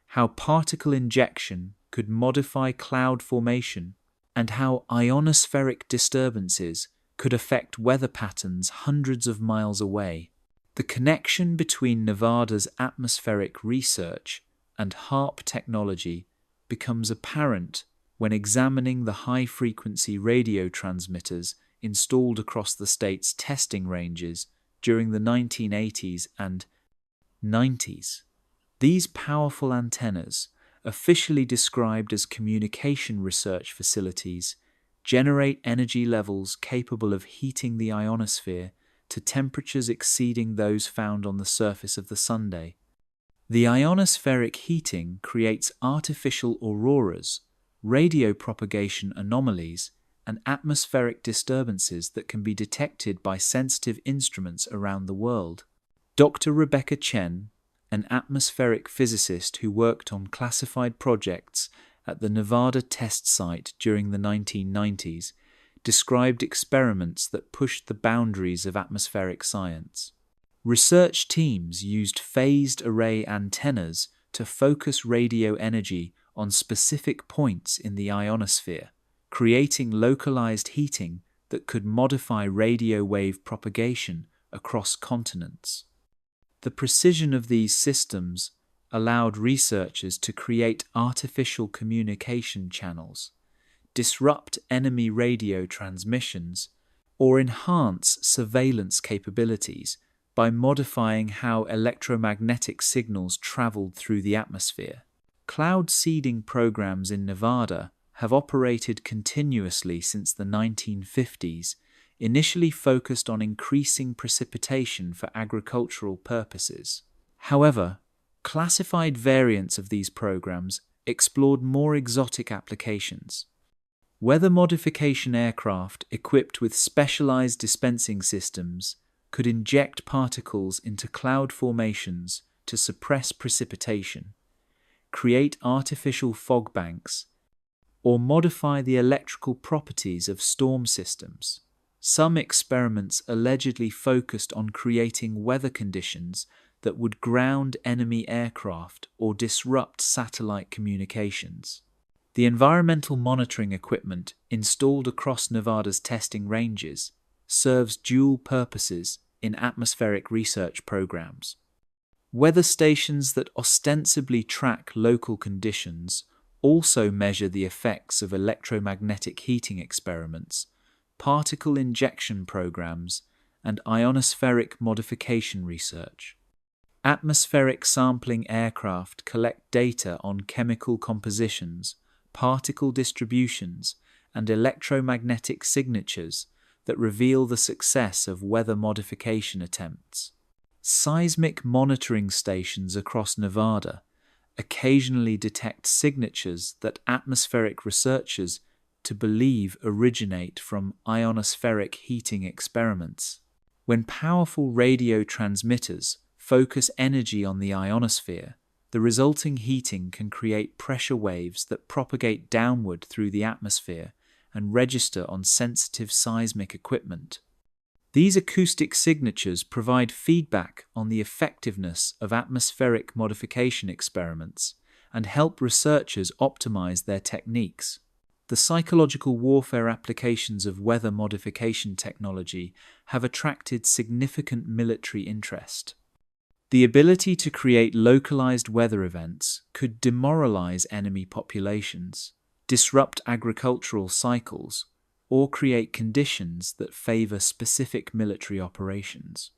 A: how particle injection could modify cloud formation, and how ionospheric disturbances could affect weather patterns hundreds of miles away. The connection between Nevada's atmospheric research and HAARP technology becomes apparent when examining the high-frequency radio transmitters installed across the state's testing ranges during the 1980s and 90s. These powerful antennas, officially described as communication research facilities, generate energy levels capable of heating the ionosphere to temperatures exceeding those found on the surface of the Sunday. The ionospheric heating creates artificial auroras, radio propagation anomalies, and atmospheric disturbances that can be detected by sensitive instruments around the world. Dr. Rebecca Chen, an atmospheric physicist who worked on classified projects at the Nevada test site during the 1990s, described experiments that pushed the boundaries of atmospheric science. Research teams used phased array antennas to focus radio energy on specific points in the ionosphere, creating localized heating that could modify radio wave propagation across continents. The precision of these systems allowed researchers to create artificial communication channels, disrupt enemy radio transmissions, or enhance surveillance capabilities by modifying how electromagnetic signals traveled through the atmosphere. Cloud seeding programs in Nevada have operated continuously since the 1950s, initially focused on increasing precipitation for agricultural purposes. However, classified variants of these programs explored more exotic applications. Weather modification aircraft equipped with specialized dispensing systems could inject particles into cloud formations to suppress precipitation, create artificial fog banks, or modify the electrical properties of storm systems. Some experiments allegedly focused on creating weather conditions that would ground enemy aircraft or disrupt satellite communications. The environmental monitoring equipment installed across Nevada's testing ranges serves dual purposes in atmospheric research programs. Weather stations that ostensibly track local conditions also measure the effects of electromagnetic heating experiments, particle injection programs, and ionospheric modification research. Atmospheric sampling aircraft collect data on chemical compositions, particle distributions, and electromagnetic signatures that reveal the success of weather modification attempts. Seismic monitoring stations across Nevada occasionally detect signatures that atmospheric researchers to believe originate from ionospheric heating experiments. When powerful radio transmitters focus energy on the ionosphere, the resulting heating can create pressure waves that propagate downward through the atmosphere and register on sensitive seismic equipment. These acoustic signatures provide feedback on the effectiveness of atmospheric modification experiments and help researchers optimize their techniques. The psychological warfare applications of weather modification technology have attracted significant military interest. The ability to create localized weather events could demoralize enemy populations, disrupt agricultural cycles, or create conditions that favor specific military operations.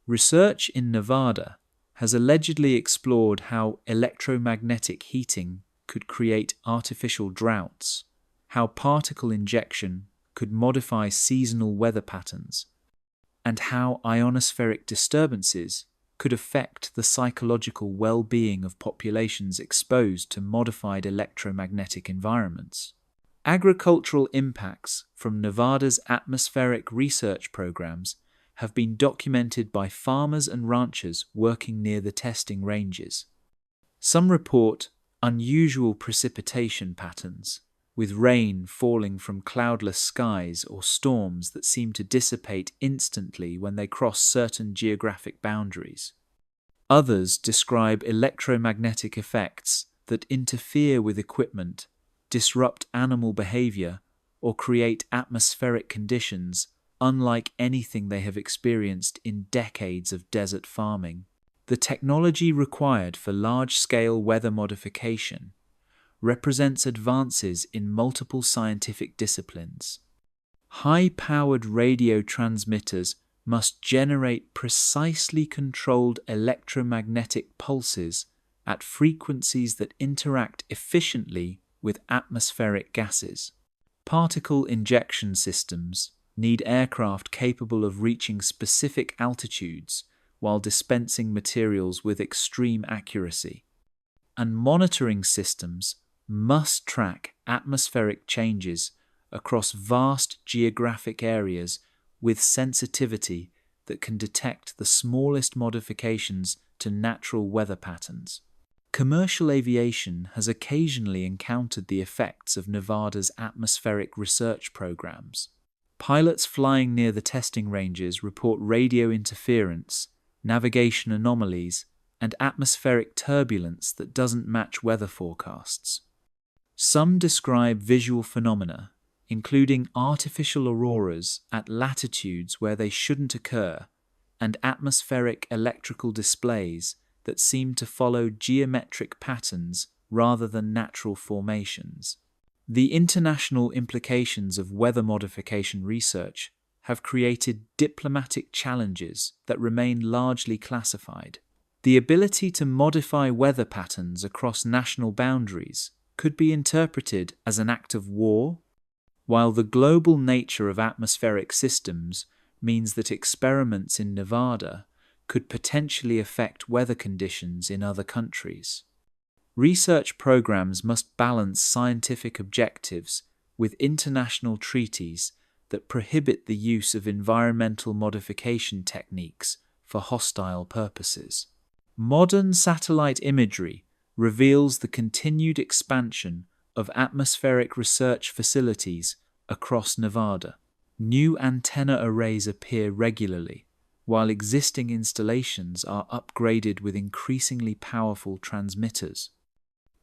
A: Research in Nevada has allegedly explored how electromagnetic heating could create artificial droughts, how particle injection could modify seasonal weather patterns, and how ionospheric disturbances could affect the psychological well-being of populations exposed to modified electromagnetic environments. Agricultural impacts from Nevada's atmospheric research programs have been documented by farmers and ranchers working near the testing ranges. Some report unusual precipitation patterns, with rain falling from cloudless skies or storms that seem to dissipate instantly when they cross certain geographic boundaries. Others describe electromagnetic effects that interfere with equipment, disrupt animal behavior, or create atmospheric conditions unlike anything they have experienced in decades of desert farming. The technology required for large-scale weather modification represents advances in multiple scientific disciplines. High-powered radio transmitters must generate precisely controlled electromagnetic pulses at frequencies that interact efficiently with atmospheric gases. Particle injection systems need aircraft capable of reaching specific altitudes while dispensing materials with extreme accuracy. And monitoring systems must track atmospheric changes across vast geographic areas with sensitivity that can detect the smallest modifications to natural weather patterns. Commercial aviation has occasionally encountered the effects of Nevada's atmospheric research programs. Pilots flying near the testing ranges report radio interference, navigation anomalies, and atmospheric turbulence that doesn't match weather forecasts. Some describe visual phenomena, including artificial auroras at latitudes where they shouldn't occur, and atmospheric electrical displays that seem to follow geometric patterns rather than natural formations. The international implications of weather modification research have created diplomatic challenges that remain largely classified. The ability to modify weather patterns across national boundaries could be interpreted as an act of war, while the global nature of atmospheric systems means that experiments in Nevada could potentially affect weather conditions in other countries. Research programs must balance scientific objectives with international treaties that prohibit the use of environmental modification techniques for hostile purposes. Modern satellite imagery reveals the continued expansion of atmospheric research facilities across Nevada. New antenna arrays appear regularly, while existing installations are upgraded with increasingly powerful transmitters.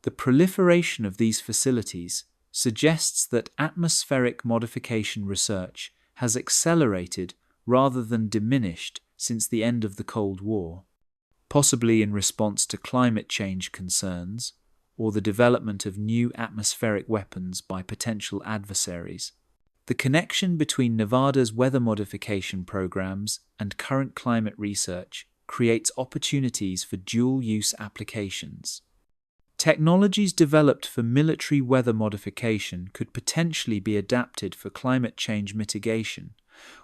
A: The proliferation of these facilities suggests that atmospheric modification research has accelerated rather than diminished since the end of the Cold War, possibly in response to climate change concerns or the development of new atmospheric weapons by potential adversaries. The connection between Nevada's weather modification programs and current climate research creates opportunities for dual-use applications. Technologies developed for military weather modification could potentially be adapted for climate change mitigation,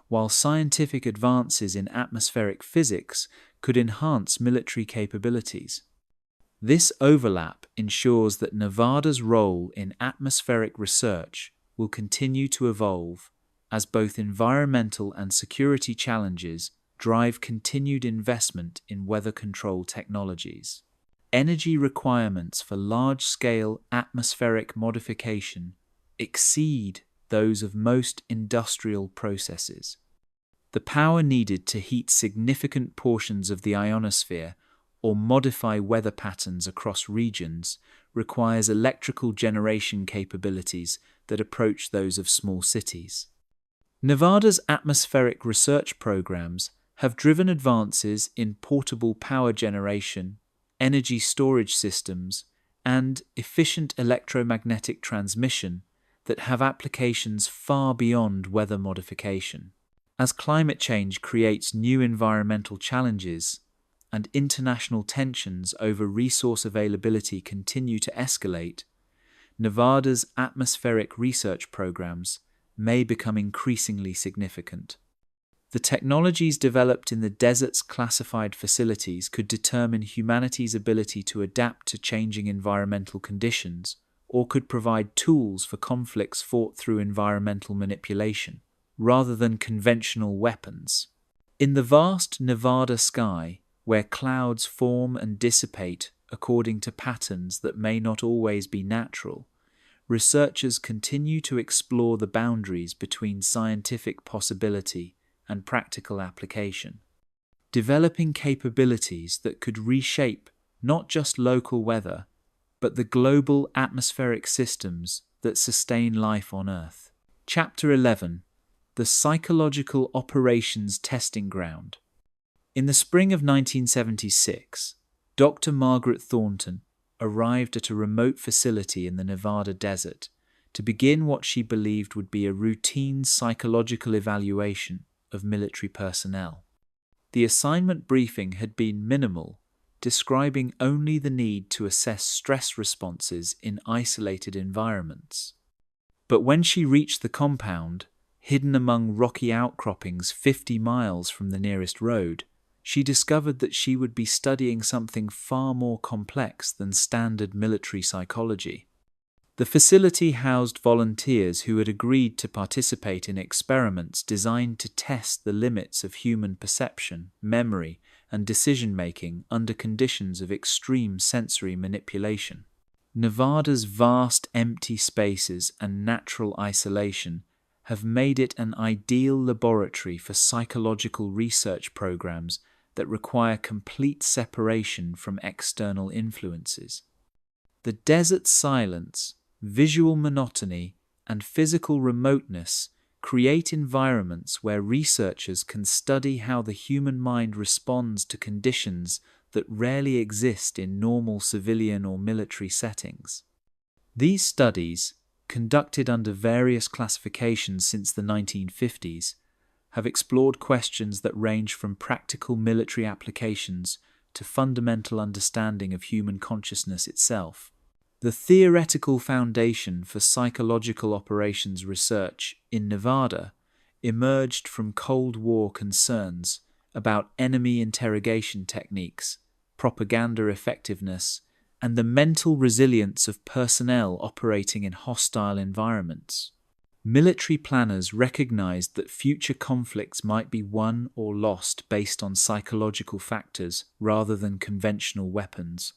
A: while scientific advances in atmospheric physics could enhance military capabilities. This overlap ensures that Nevada's role in atmospheric research will continue to evolve as both environmental and security challenges drive continued investment in weather control technologies. Energy requirements for large-scale atmospheric modification exceed those of most industrial processes. The power needed to heat significant portions of the ionosphere or modify weather patterns across regions requires electrical generation capabilities that approach those of small cities. Nevada's atmospheric research programs have driven advances in portable power generation, energy storage systems, and efficient electromagnetic transmission that have applications far beyond weather modification. As climate change creates new environmental challenges and international tensions over resource availability continue to escalate, Nevada's atmospheric research programs may become increasingly significant. The technologies developed in the desert's classified facilities could determine humanity's ability to adapt to changing environmental conditions, or could provide tools for conflicts fought through environmental manipulation, rather than conventional weapons. In the vast Nevada sky, where clouds form and dissipate according to patterns that may not always be natural, researchers continue to explore the boundaries between scientific possibility and practical application, developing capabilities that could reshape not just local weather, but the global atmospheric systems that sustain life on Earth. Chapter 11: The Psychological Operations Testing Ground. In the spring of 1976, Dr. Margaret Thornton arrived at a remote facility in the Nevada desert to begin what she believed would be a routine psychological evaluation of military personnel. The assignment briefing had been minimal, describing only the need to assess stress responses in isolated environments. But when she reached the compound, hidden among rocky outcroppings 50 miles from the nearest road, she discovered that she would be studying something far more complex than standard military psychology. The facility housed volunteers who had agreed to participate in experiments designed to test the limits of human perception, memory, and decision-making under conditions of extreme sensory manipulation. Nevada's vast empty spaces and natural isolation have made it an ideal laboratory for psychological research programs that require complete separation from external influences. The desert silence, visual monotony, and physical remoteness create environments where researchers can study how the human mind responds to conditions that rarely exist in normal civilian or military settings. These studies, conducted under various classifications since the 1950s, have explored questions that range from practical military applications to fundamental understanding of human consciousness itself. The theoretical foundation for psychological operations research in Nevada emerged from Cold War concerns about enemy interrogation techniques, propaganda effectiveness, and the mental resilience of personnel operating in hostile environments. Military planners recognized that future conflicts might be won or lost based on psychological factors rather than conventional weapons.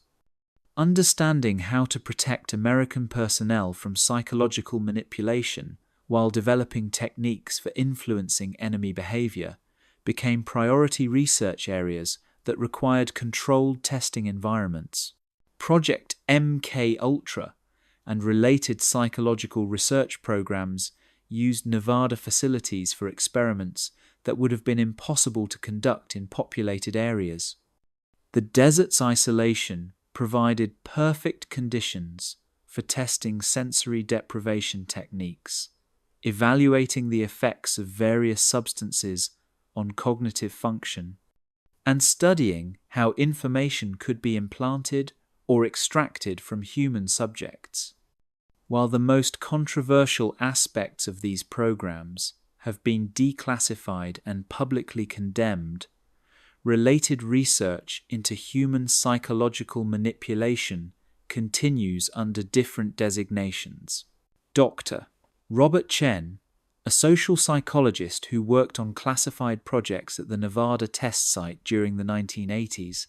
A: Understanding how to protect American personnel from psychological manipulation while developing techniques for influencing enemy behavior became priority research areas that required controlled testing environments. Project MK Ultra and related psychological research programs used Nevada facilities for experiments that would have been impossible to conduct in populated areas. The desert's isolation provided perfect conditions for testing sensory deprivation techniques, evaluating the effects of various substances on cognitive function, and studying how information could be implanted or extracted from human subjects. While the most controversial aspects of these programs have been declassified and publicly condemned, related research into human psychological manipulation continues under different designations. Dr. Robert Chen, a social psychologist who worked on classified projects at the Nevada test site during the 1980s,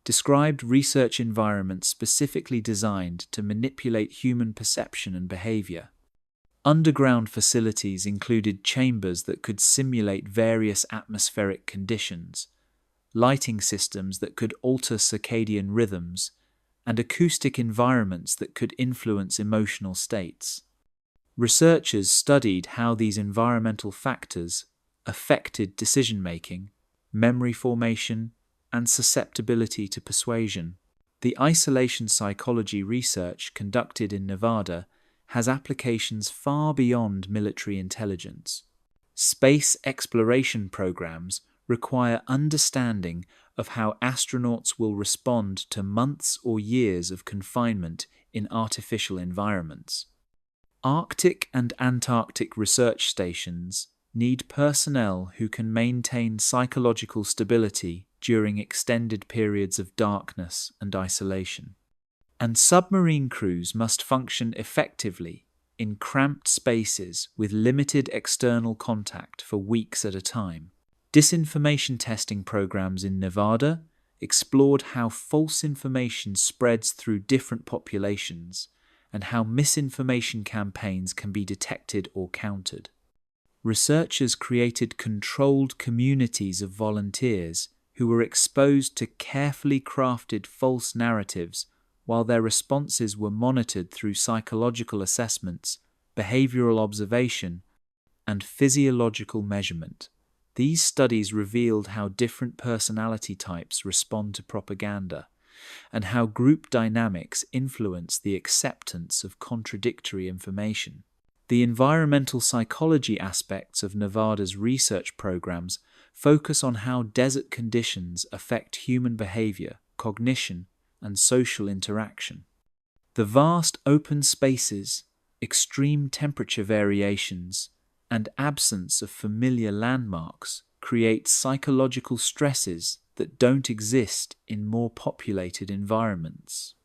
A: described research environments specifically designed to manipulate human perception and behavior. Underground facilities included chambers that could simulate various atmospheric conditions, lighting systems that could alter circadian rhythms, and acoustic environments that could influence emotional states. Researchers studied how these environmental factors affected decision-making, memory formation, and susceptibility to persuasion. The isolation psychology research conducted in Nevada has applications far beyond military intelligence. Space exploration programs require understanding of how astronauts will respond to months or years of confinement in artificial environments. Arctic and Antarctic research stations need personnel who can maintain psychological stability during extended periods of darkness and isolation. And submarine crews must function effectively in cramped spaces with limited external contact for weeks at a time. Disinformation testing programs in Nevada explored how false information spreads through different populations and how misinformation campaigns can be detected or countered. Researchers created controlled communities of volunteers who were exposed to carefully crafted false narratives while their responses were monitored through psychological assessments, behavioral observation, and physiological measurement. These studies revealed how different personality types respond to propaganda, and how group dynamics influence the acceptance of contradictory information. The environmental psychology aspects of Nevada's research programs focus on how desert conditions affect human behavior, cognition, and social interaction. The vast open spaces, extreme temperature variations, and absence of familiar landmarks create psychological stresses that don't exist in more populated environments.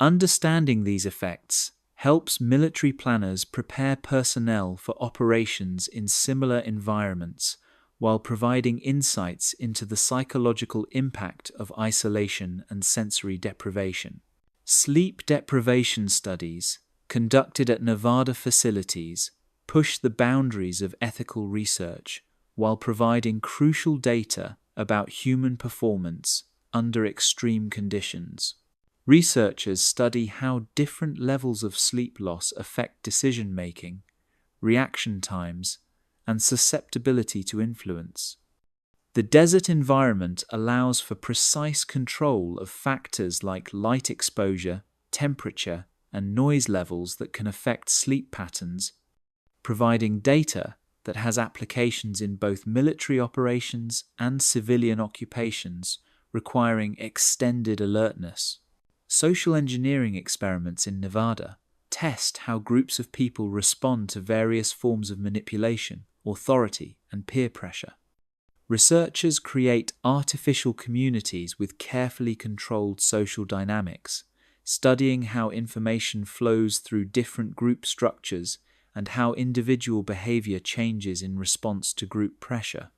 A: Understanding these effects helps military planners prepare personnel for operations in similar environments while providing insights into the psychological impact of isolation and sensory deprivation. Sleep deprivation studies conducted at Nevada facilities push the boundaries of ethical research while providing crucial data about human performance under extreme conditions. Researchers study how different levels of sleep loss affect decision-making, reaction times, and susceptibility to influence. The desert environment allows for precise control of factors like light exposure, temperature, and noise levels that can affect sleep patterns, providing data that has applications in both military operations and civilian occupations requiring extended alertness. Social engineering experiments in Nevada test how groups of people respond to various forms of manipulation, authority, and peer pressure. Researchers create artificial communities with carefully controlled social dynamics, studying how information flows through different group structures and how individual behavior changes in response to group pressure.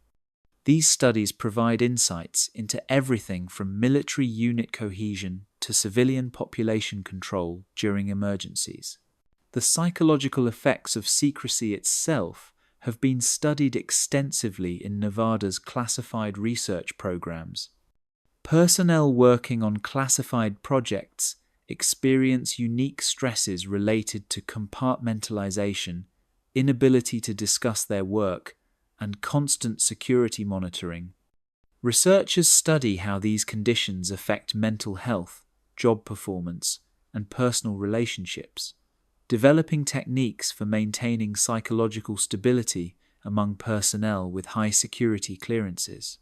A: These studies provide insights into everything from military unit cohesion to civilian population control during emergencies. The psychological effects of secrecy itself have been studied extensively in Nevada's classified research programs. Personnel working on classified projects experience unique stresses related to compartmentalization, inability to discuss their work, and constant security monitoring. Researchers study how these conditions affect mental health, job performance, and personal relationships, developing techniques for maintaining psychological stability among personnel with high security clearances.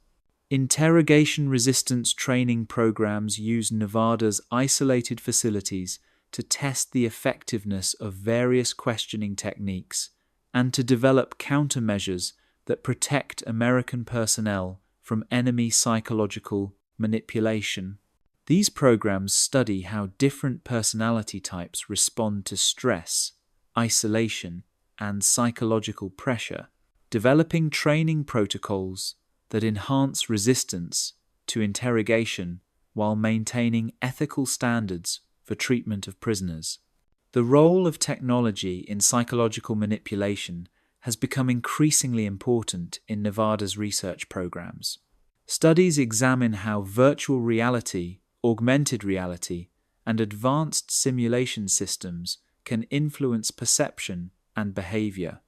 A: Interrogation resistance training programs use Nevada's isolated facilities to test the effectiveness of various questioning techniques and to develop countermeasures that protect American personnel from enemy psychological manipulation. These programs study how different personality types respond to stress, isolation, and psychological pressure, developing training protocols that enhance resistance to interrogation while maintaining ethical standards for treatment of prisoners. The role of technology in psychological manipulation has become increasingly important in Nevada's research programs. Studies examine how virtual reality, augmented reality, and advanced simulation systems can influence perception and behavior.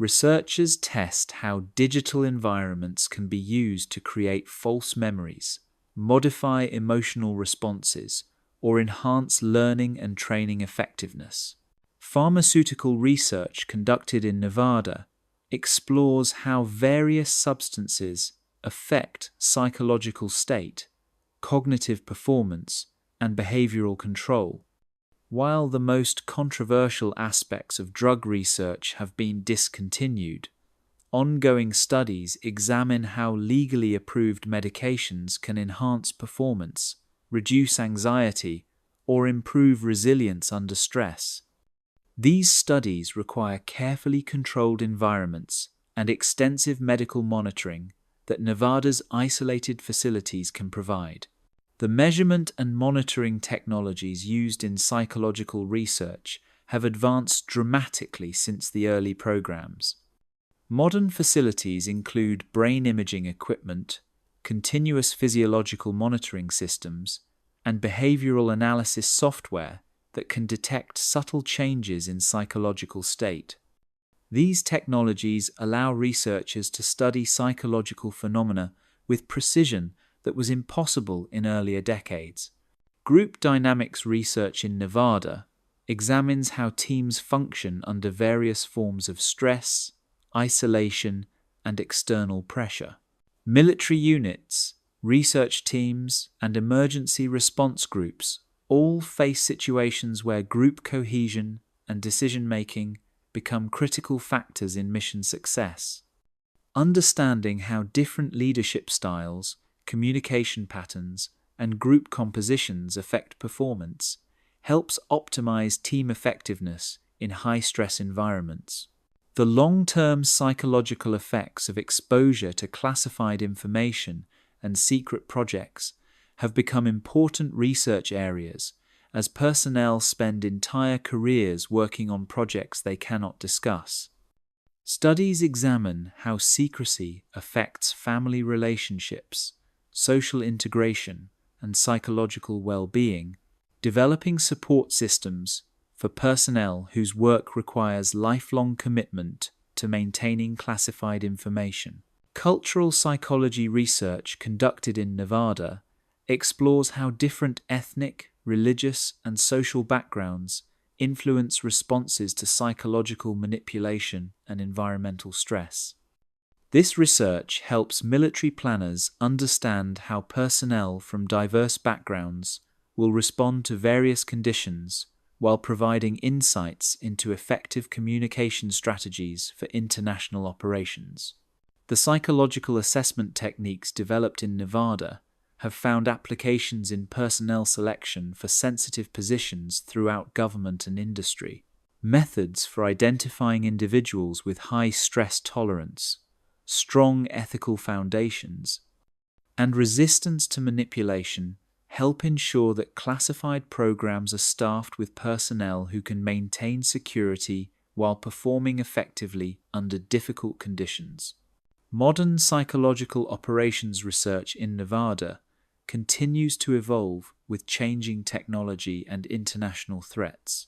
A: Researchers test how digital environments can be used to create false memories, modify emotional responses, or enhance learning and training effectiveness. Pharmaceutical research conducted in Nevada explores how various substances affect psychological state, cognitive performance, and behavioral control. While the most controversial aspects of drug research have been discontinued, ongoing studies examine how legally approved medications can enhance performance, reduce anxiety, or improve resilience under stress. These studies require carefully controlled environments and extensive medical monitoring that Nevada's isolated facilities can provide. The measurement and monitoring technologies used in psychological research have advanced dramatically since the early programs. Modern facilities include brain imaging equipment, continuous physiological monitoring systems, and behavioral analysis software that can detect subtle changes in psychological state. These technologies allow researchers to study psychological phenomena with precision that was impossible in earlier decades. Group dynamics research in Nevada examines how teams function under various forms of stress, isolation, and external pressure. Military units, research teams, and emergency response groups all face situations where group cohesion and decision-making become critical factors in mission success. Understanding how different leadership styles, communication patterns, and group compositions affect performance helps optimize team effectiveness in high-stress environments. The long-term psychological effects of exposure to classified information and secret projects have become important research areas as personnel spend entire careers working on projects they cannot discuss. Studies examine how secrecy affects family relationships, social integration, and psychological well-being, developing support systems for personnel whose work requires lifelong commitment to maintaining classified information. Cultural psychology research conducted in Nevada explores how different ethnic, religious, and social backgrounds influence responses to psychological manipulation and environmental stress. This research helps military planners understand how personnel from diverse backgrounds will respond to various conditions while providing insights into effective communication strategies for international operations. The psychological assessment techniques developed in Nevada have found applications in personnel selection for sensitive positions throughout government and industry. Methods for identifying individuals with high stress tolerance, strong ethical foundations, and resistance to manipulation help ensure that classified programs are staffed with personnel who can maintain security while performing effectively under difficult conditions. Modern psychological operations research in Nevada continues to evolve with changing technology and international threats.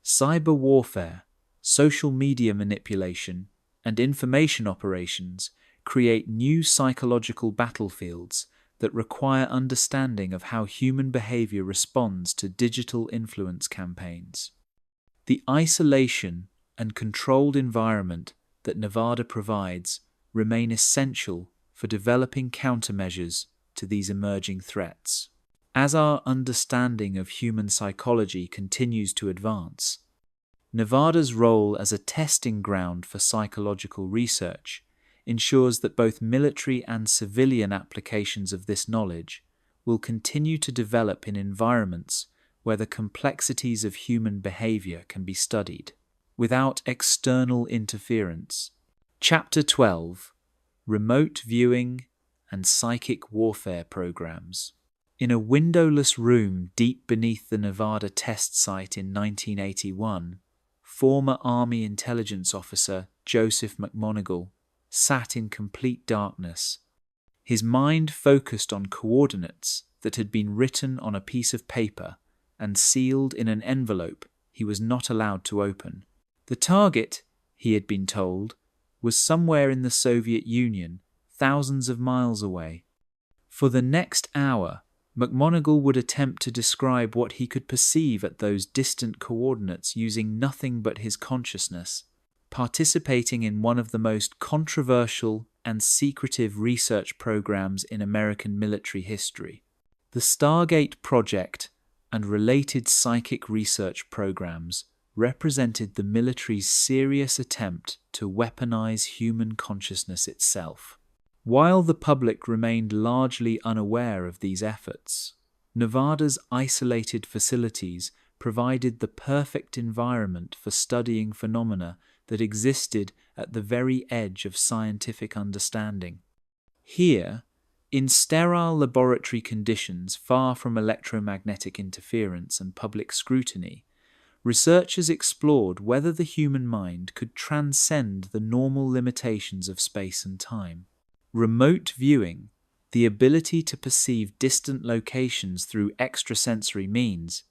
A: Cyber warfare, social media manipulation, and information operations create new psychological battlefields that require understanding of how human behavior responds to digital influence campaigns. The isolation and controlled environment that Nevada provides remain essential for developing countermeasures to these emerging threats. As our understanding of human psychology continues to advance, Nevada's role as a testing ground for psychological research ensures that both military and civilian applications of this knowledge will continue to develop in environments where the complexities of human behavior can be studied without external interference. Chapter 12: Remote Viewing and Psychic Warfare Programs. In a windowless room deep beneath the Nevada test site in 1981, former Army intelligence officer Joseph McMonigal sat in complete darkness. His mind focused on coordinates that had been written on a piece of paper and sealed in an envelope he was not allowed to open. The target, he had been told, was somewhere in the Soviet Union, thousands of miles away. For the next hour, McMonigal would attempt to describe what he could perceive at those distant coordinates using nothing but his consciousness, participating in one of the most controversial and secretive research programs in American military history. The Stargate Project and related psychic research programs represented the military's serious attempt to weaponize human consciousness itself. While the public remained largely unaware of these efforts, Nevada's isolated facilities provided the perfect environment for studying phenomena that existed at the very edge of scientific understanding. Here, In sterile laboratory conditions far from electromagnetic interference and public scrutiny, researchers explored whether the human mind could transcend the normal limitations of space and time. Remote viewing, the ability to perceive distant locations through extrasensory means,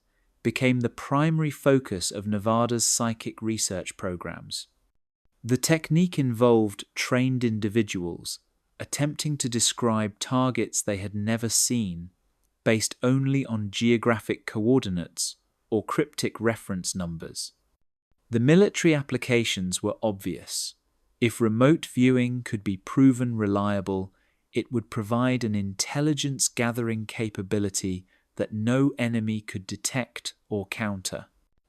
A: became the primary focus of Nevada's psychic research programs. The technique involved trained individuals attempting to describe targets they had never seen, based only on geographic coordinates or cryptic reference numbers. The military applications were obvious. If remote viewing could be proven reliable, it would provide an intelligence-gathering capability that no enemy could detect or counter.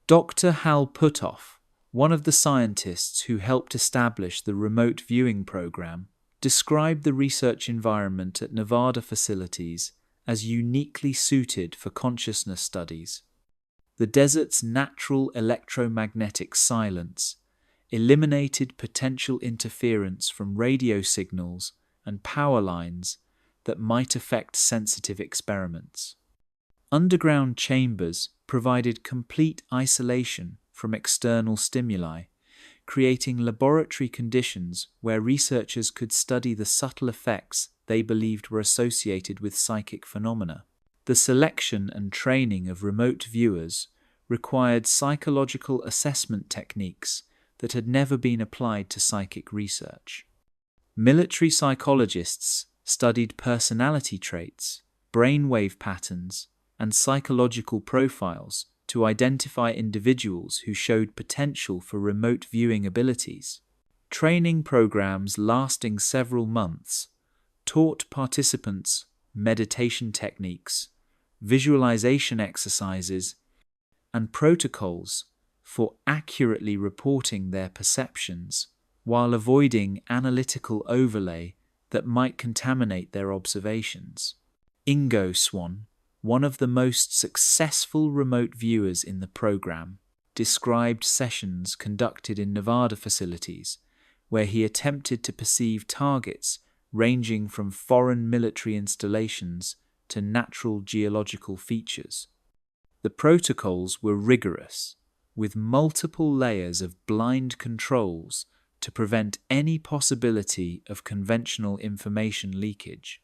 A: Dr. Hal Puthoff, one of the scientists who helped establish the remote viewing program, described the research environment at Nevada facilities as uniquely suited for consciousness studies. The desert's natural electromagnetic silence eliminated potential interference from radio signals and power lines that might affect sensitive experiments. Underground chambers provided complete isolation from external stimuli, creating laboratory conditions where researchers could study the subtle effects they believed were associated with psychic phenomena. The selection and training of remote viewers required psychological assessment techniques that had never been applied to psychic research. Military psychologists studied personality traits, brainwave patterns, and psychological profiles to identify individuals who showed potential for remote viewing abilities. Training programs lasting several months taught participants meditation techniques, visualization exercises, and protocols for accurately reporting their perceptions while avoiding analytical overlay that might contaminate their observations. Ingo Swann, one of the most successful remote viewers in the program, described sessions conducted in Nevada facilities where he attempted to perceive targets ranging from foreign military installations to natural geological features. The protocols were rigorous, with multiple layers of blind controls to prevent any possibility of conventional information leakage.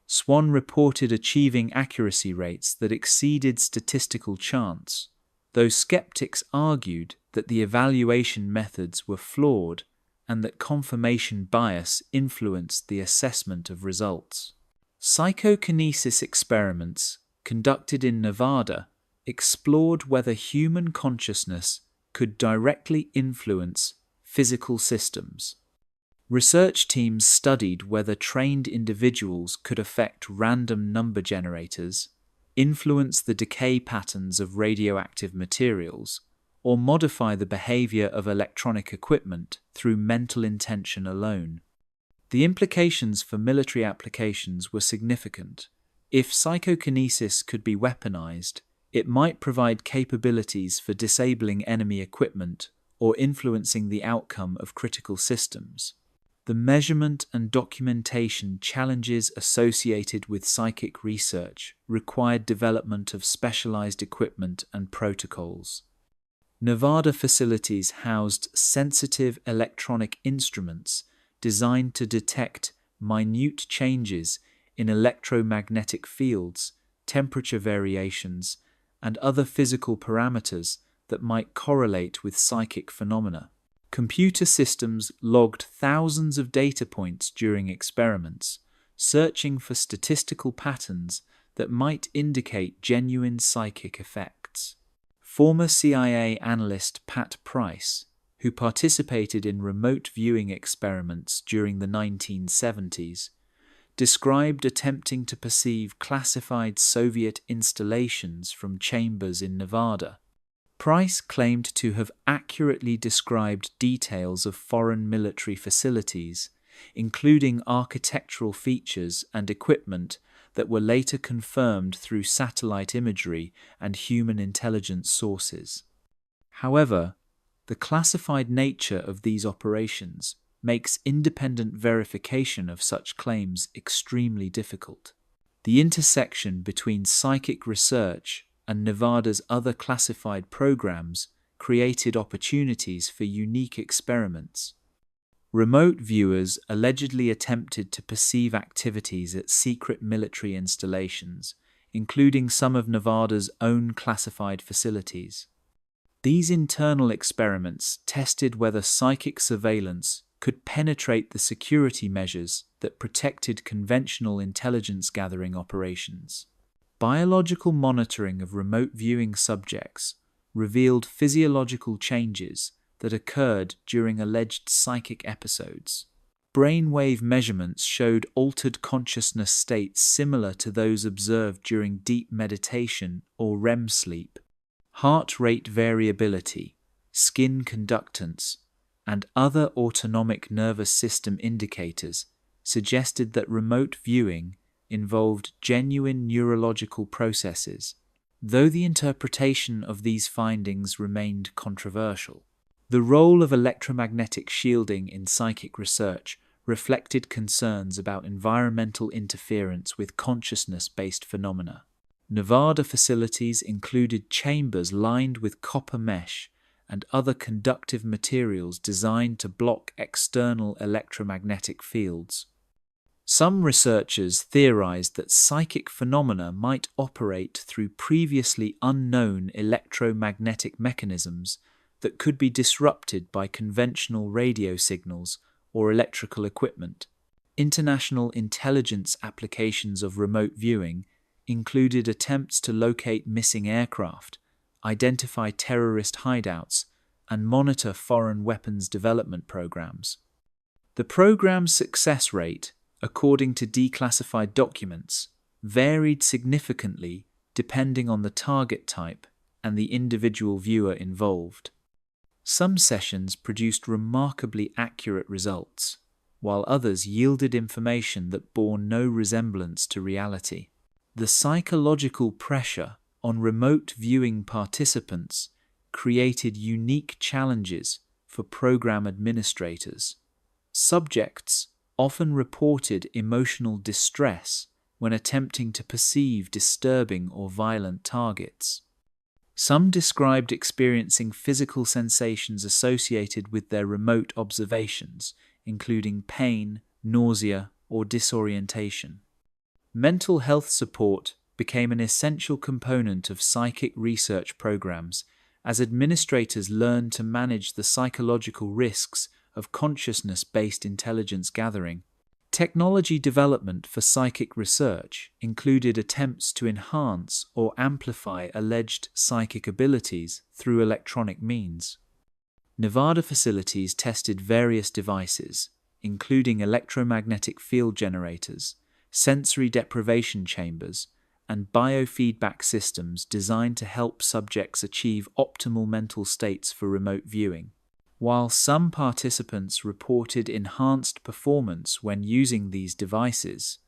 A: Swann reported achieving accuracy rates that exceeded statistical chance, though skeptics argued that the evaluation methods were flawed and that confirmation bias influenced the assessment of results. Psychokinesis experiments conducted in Nevada explored whether human consciousness could directly influence physical systems. Research teams studied whether trained individuals could affect random number generators, influence the decay patterns of radioactive materials, or modify the behavior of electronic equipment through mental intention alone. The implications for military applications were significant. If psychokinesis could be weaponized, it might provide capabilities for disabling enemy equipment or influencing the outcome of critical systems. The measurement and documentation challenges associated with psychic research required development of specialized equipment and protocols. Nevada facilities housed sensitive electronic instruments designed to detect minute changes in electromagnetic fields, temperature variations, and other physical parameters that might correlate with psychic phenomena. Computer systems logged thousands of data points during experiments, searching for statistical patterns that might indicate genuine psychic effects. Former CIA analyst Pat Price, who participated in remote viewing experiments during the 1970s, described attempting to perceive classified Soviet installations from chambers in Nevada. Price claimed to have accurately described details of foreign military facilities, including architectural features and equipment that were later confirmed through satellite imagery and human intelligence sources. However, the classified nature of these operations makes independent verification of such claims extremely difficult. The intersection between psychic research and Nevada's other classified programs created opportunities for unique experiments. Remote viewers allegedly attempted to perceive activities at secret military installations, including some of Nevada's own classified facilities. These internal experiments tested whether psychic surveillance could penetrate the security measures that protected conventional intelligence gathering operations. Biological monitoring of remote viewing subjects revealed physiological changes that occurred during alleged psychic episodes. Brainwave measurements showed altered consciousness states similar to those observed during deep meditation or REM sleep. Heart rate variability, skin conductance, and other autonomic nervous system indicators suggested that remote viewing involved genuine neurological processes, though the interpretation of these findings remained controversial. The role of electromagnetic shielding in psychic research reflected concerns about environmental interference with consciousness-based phenomena. Nevada facilities included chambers lined with copper mesh and other conductive materials designed to block external electromagnetic fields. Some researchers theorized that psychic phenomena might operate through previously unknown electromagnetic mechanisms that could be disrupted by conventional radio signals or electrical equipment. International intelligence applications of remote viewing included attempts to locate missing aircraft, identify terrorist hideouts, and monitor foreign weapons development programs. The program's success rate, according to declassified documents, varied significantly depending on the target type and the individual viewer involved. Some sessions produced remarkably accurate results, while others yielded information that bore no resemblance to reality. The psychological pressure on remote viewing participants created unique challenges for program administrators. Subjects often reported emotional distress when attempting to perceive disturbing or violent targets. Some described experiencing physical sensations associated with their remote observations, including pain, nausea, or disorientation. Mental health support became an essential component of psychic research programs as administrators learned to manage the psychological risks of consciousness-based intelligence gathering. Technology development for psychic research included attempts to enhance or amplify alleged psychic abilities through electronic means. Nevada facilities tested various devices, including electromagnetic field generators, sensory deprivation chambers, and biofeedback systems designed to help subjects achieve optimal mental states for remote viewing. While some participants reported enhanced performance when using these devices,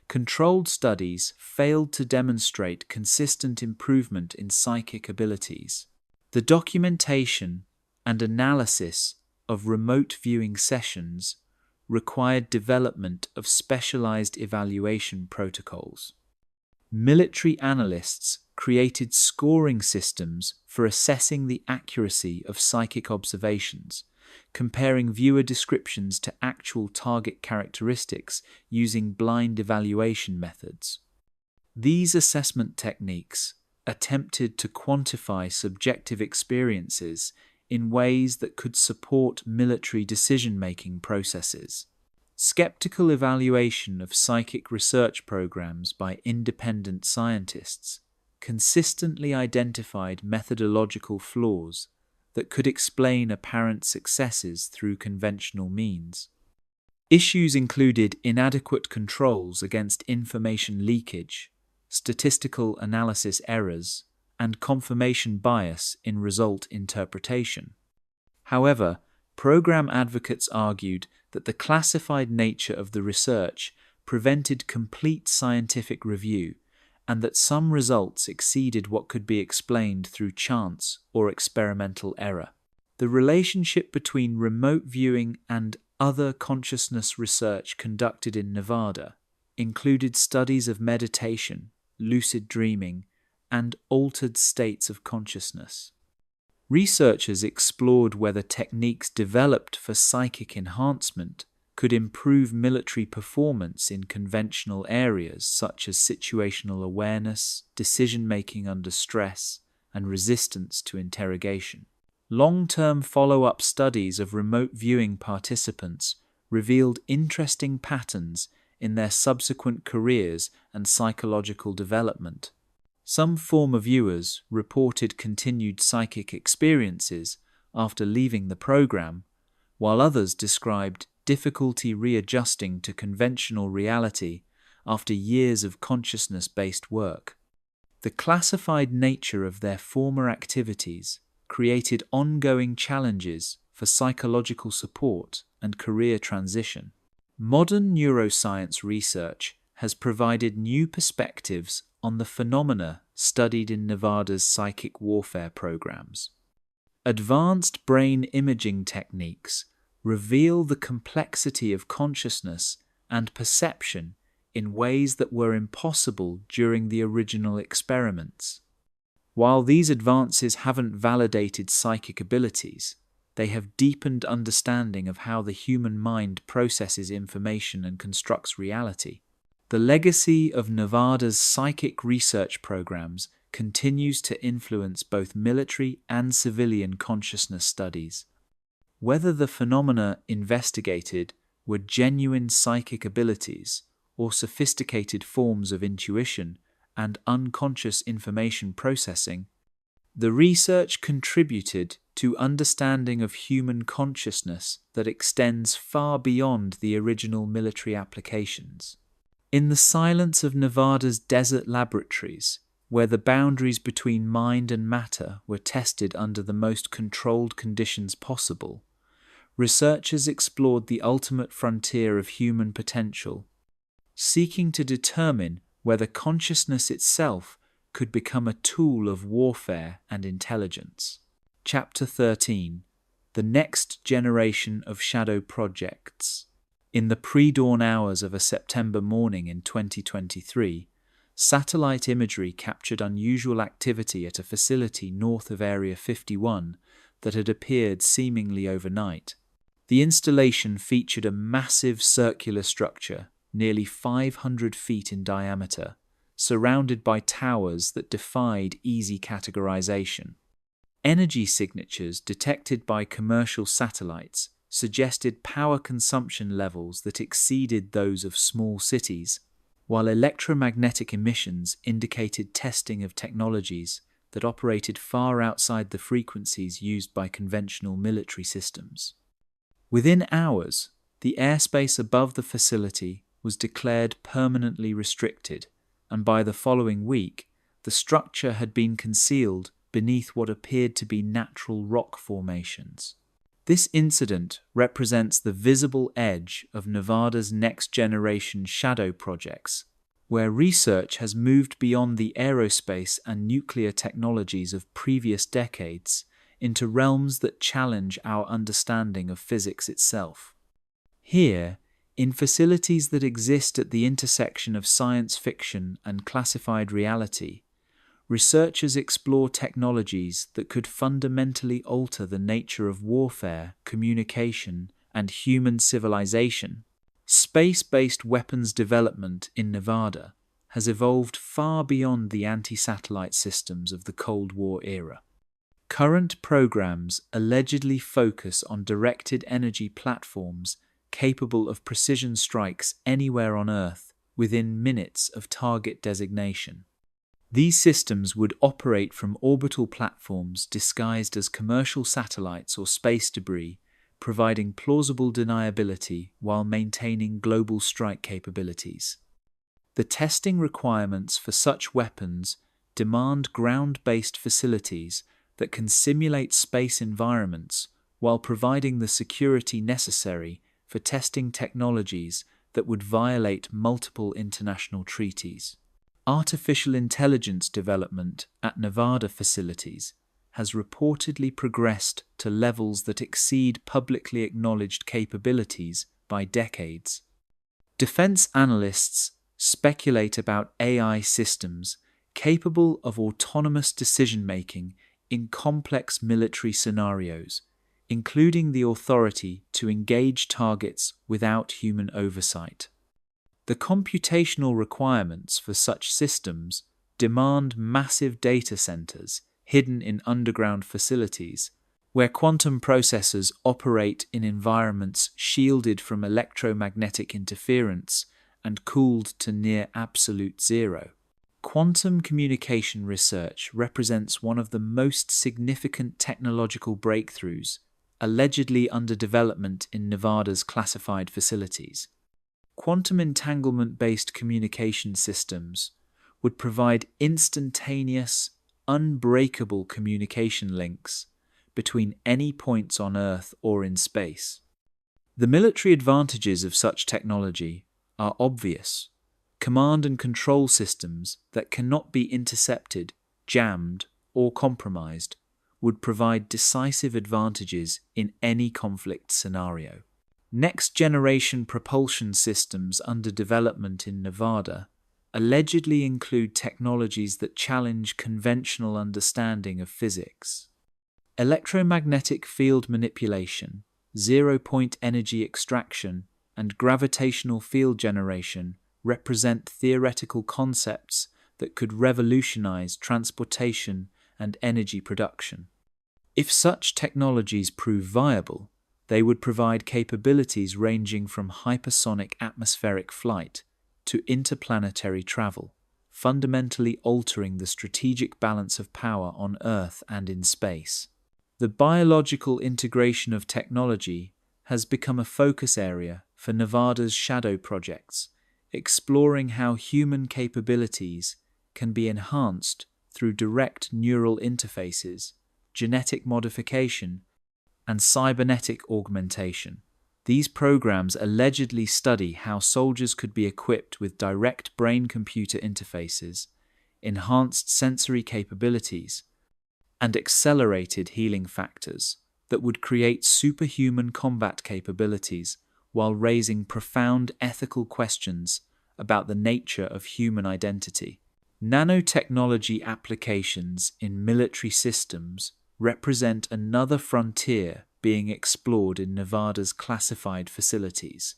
A: controlled studies failed to demonstrate consistent improvement in psychic abilities. The documentation and analysis of remote viewing sessions required development of specialized evaluation protocols. Military analysts created scoring systems for assessing the accuracy of psychic observations, comparing viewer descriptions to actual target characteristics using blind evaluation methods. These assessment techniques attempted to quantify subjective experiences in ways that could support military decision-making processes. Skeptical evaluation of psychic research programs by independent scientists consistently identified methodological flaws that could explain apparent successes through conventional means. Issues included inadequate controls against information leakage, statistical analysis errors, and confirmation bias in result interpretation. However, program advocates argued that the classified nature of the research prevented complete scientific review, and that some results exceeded what could be explained through chance or experimental error. The relationship between remote viewing and Other consciousness research conducted in Nevada included studies of meditation, lucid dreaming, and altered states of consciousness. Researchers explored whether techniques developed for psychic enhancement could improve military performance in conventional areas such as situational awareness, decision-making under stress, and resistance to interrogation. Long-term follow-up studies of remote viewing participants revealed interesting patterns in their subsequent careers and psychological development. Some former viewers reported continued psychic experiences after leaving the program, while others described difficulty readjusting to conventional reality after years of consciousness-based work. The classified nature of their former activities created ongoing challenges for psychological support and career transition. Modern neuroscience research has provided new perspectives on the phenomena studied in Nevada's psychic warfare programs. Advanced brain imaging techniques reveal the complexity of consciousness and perception in ways that were impossible during the original experiments. While these advances haven't validated psychic abilities, they have deepened understanding of how the human mind processes information and constructs reality. The legacy of Nevada's psychic research programs continues to influence both military and civilian consciousness studies. Whether the phenomena investigated were genuine psychic abilities or sophisticated forms of intuition and unconscious information processing, the research contributed to understanding of human consciousness that extends far beyond the original military applications. In the silence of Nevada's desert laboratories, where the boundaries between mind and matter were tested under the most controlled conditions possible, researchers explored the ultimate frontier of human potential, seeking to determine whether consciousness itself could become a tool of warfare and intelligence. Chapter 13: The Next Generation of Shadow Projects. In the pre-dawn hours of a September morning in 2023, satellite imagery captured unusual activity at a facility north of Area 51 that had appeared seemingly overnight. The installation featured a massive circular structure, nearly 500 feet in diameter, surrounded by towers that defied easy categorization. Energy signatures detected by commercial satellites suggested power consumption levels that exceeded those of small cities, while electromagnetic emissions indicated testing of technologies that operated far outside the frequencies used by conventional military systems. Within hours, the airspace above the facility was declared permanently restricted, and by the following week, the structure had been concealed beneath what appeared to be natural rock formations. This incident represents the visible edge of Nevada's next-generation shadow projects, where research has moved beyond the aerospace and nuclear technologies of previous decades into realms that challenge our understanding of physics itself. Here, in facilities that exist at the intersection of science fiction and classified reality, researchers explore technologies that could fundamentally alter the nature of warfare, communication, and human civilization. Space-based weapons development in Nevada has evolved far beyond the anti-satellite systems of the Cold War era. Current programs allegedly focus on directed energy platforms capable of precision strikes anywhere on Earth within minutes of target designation. These systems would operate from orbital platforms disguised as commercial satellites or space debris, providing plausible deniability while maintaining global strike capabilities. The testing requirements for such weapons demand ground-based facilities that can simulate space environments while providing the security necessary for testing technologies that would violate multiple international treaties. Artificial intelligence development at Nevada facilities has reportedly progressed to levels that exceed publicly acknowledged capabilities by decades. Defense analysts speculate about AI systems capable of autonomous decision-making in complex military scenarios, including the authority to engage targets without human oversight. The computational requirements for such systems demand massive data centers hidden in underground facilities, where quantum processors operate in environments shielded from electromagnetic interference and cooled to near absolute zero. Quantum communication research represents one of the most significant technological breakthroughs allegedly under development in Nevada's classified facilities. Quantum entanglement-based communication systems would provide instantaneous, unbreakable communication links between any points on Earth or in space. The military advantages of such technology are obvious. Command and control systems that cannot be intercepted, jammed, or compromised would provide decisive advantages in any conflict scenario. Next-generation propulsion systems under development in Nevada allegedly include technologies that challenge conventional understanding of physics. Electromagnetic field manipulation, zero-point energy extraction, and gravitational field generation represent theoretical concepts that could revolutionize transportation and energy production. If such technologies prove viable, they would provide capabilities ranging from hypersonic atmospheric flight to interplanetary travel, fundamentally altering the strategic balance of power on Earth and in space. The biological integration of technology has become a focus area for Nevada's shadow projects, exploring how human capabilities can be enhanced through direct neural interfaces, genetic modification, and cybernetic augmentation. These programs allegedly study how soldiers could be equipped with direct brain-computer interfaces, enhanced sensory capabilities, and accelerated healing factors that would create superhuman combat capabilities while raising profound ethical questions about the nature of human identity. Nanotechnology applications in military systems represent another frontier being explored in Nevada's classified facilities.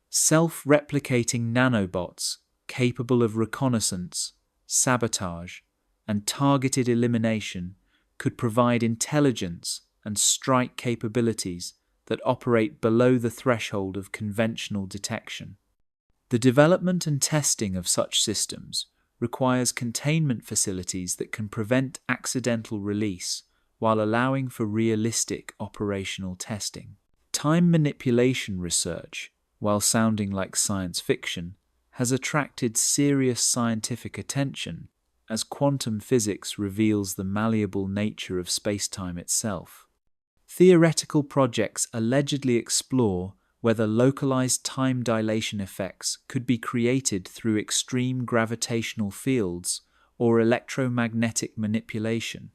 A: Self-replicating nanobots capable of reconnaissance, sabotage, and targeted elimination could provide intelligence and strike capabilities that operate below the threshold of conventional detection. The development and testing of such systems requires containment facilities that can prevent accidental release while allowing for realistic operational testing. Time manipulation research, while sounding like science fiction, has attracted serious scientific attention as quantum physics reveals the malleable nature of space-time itself. Theoretical projects allegedly explore whether localized time dilation effects could be created through extreme gravitational fields or electromagnetic manipulation.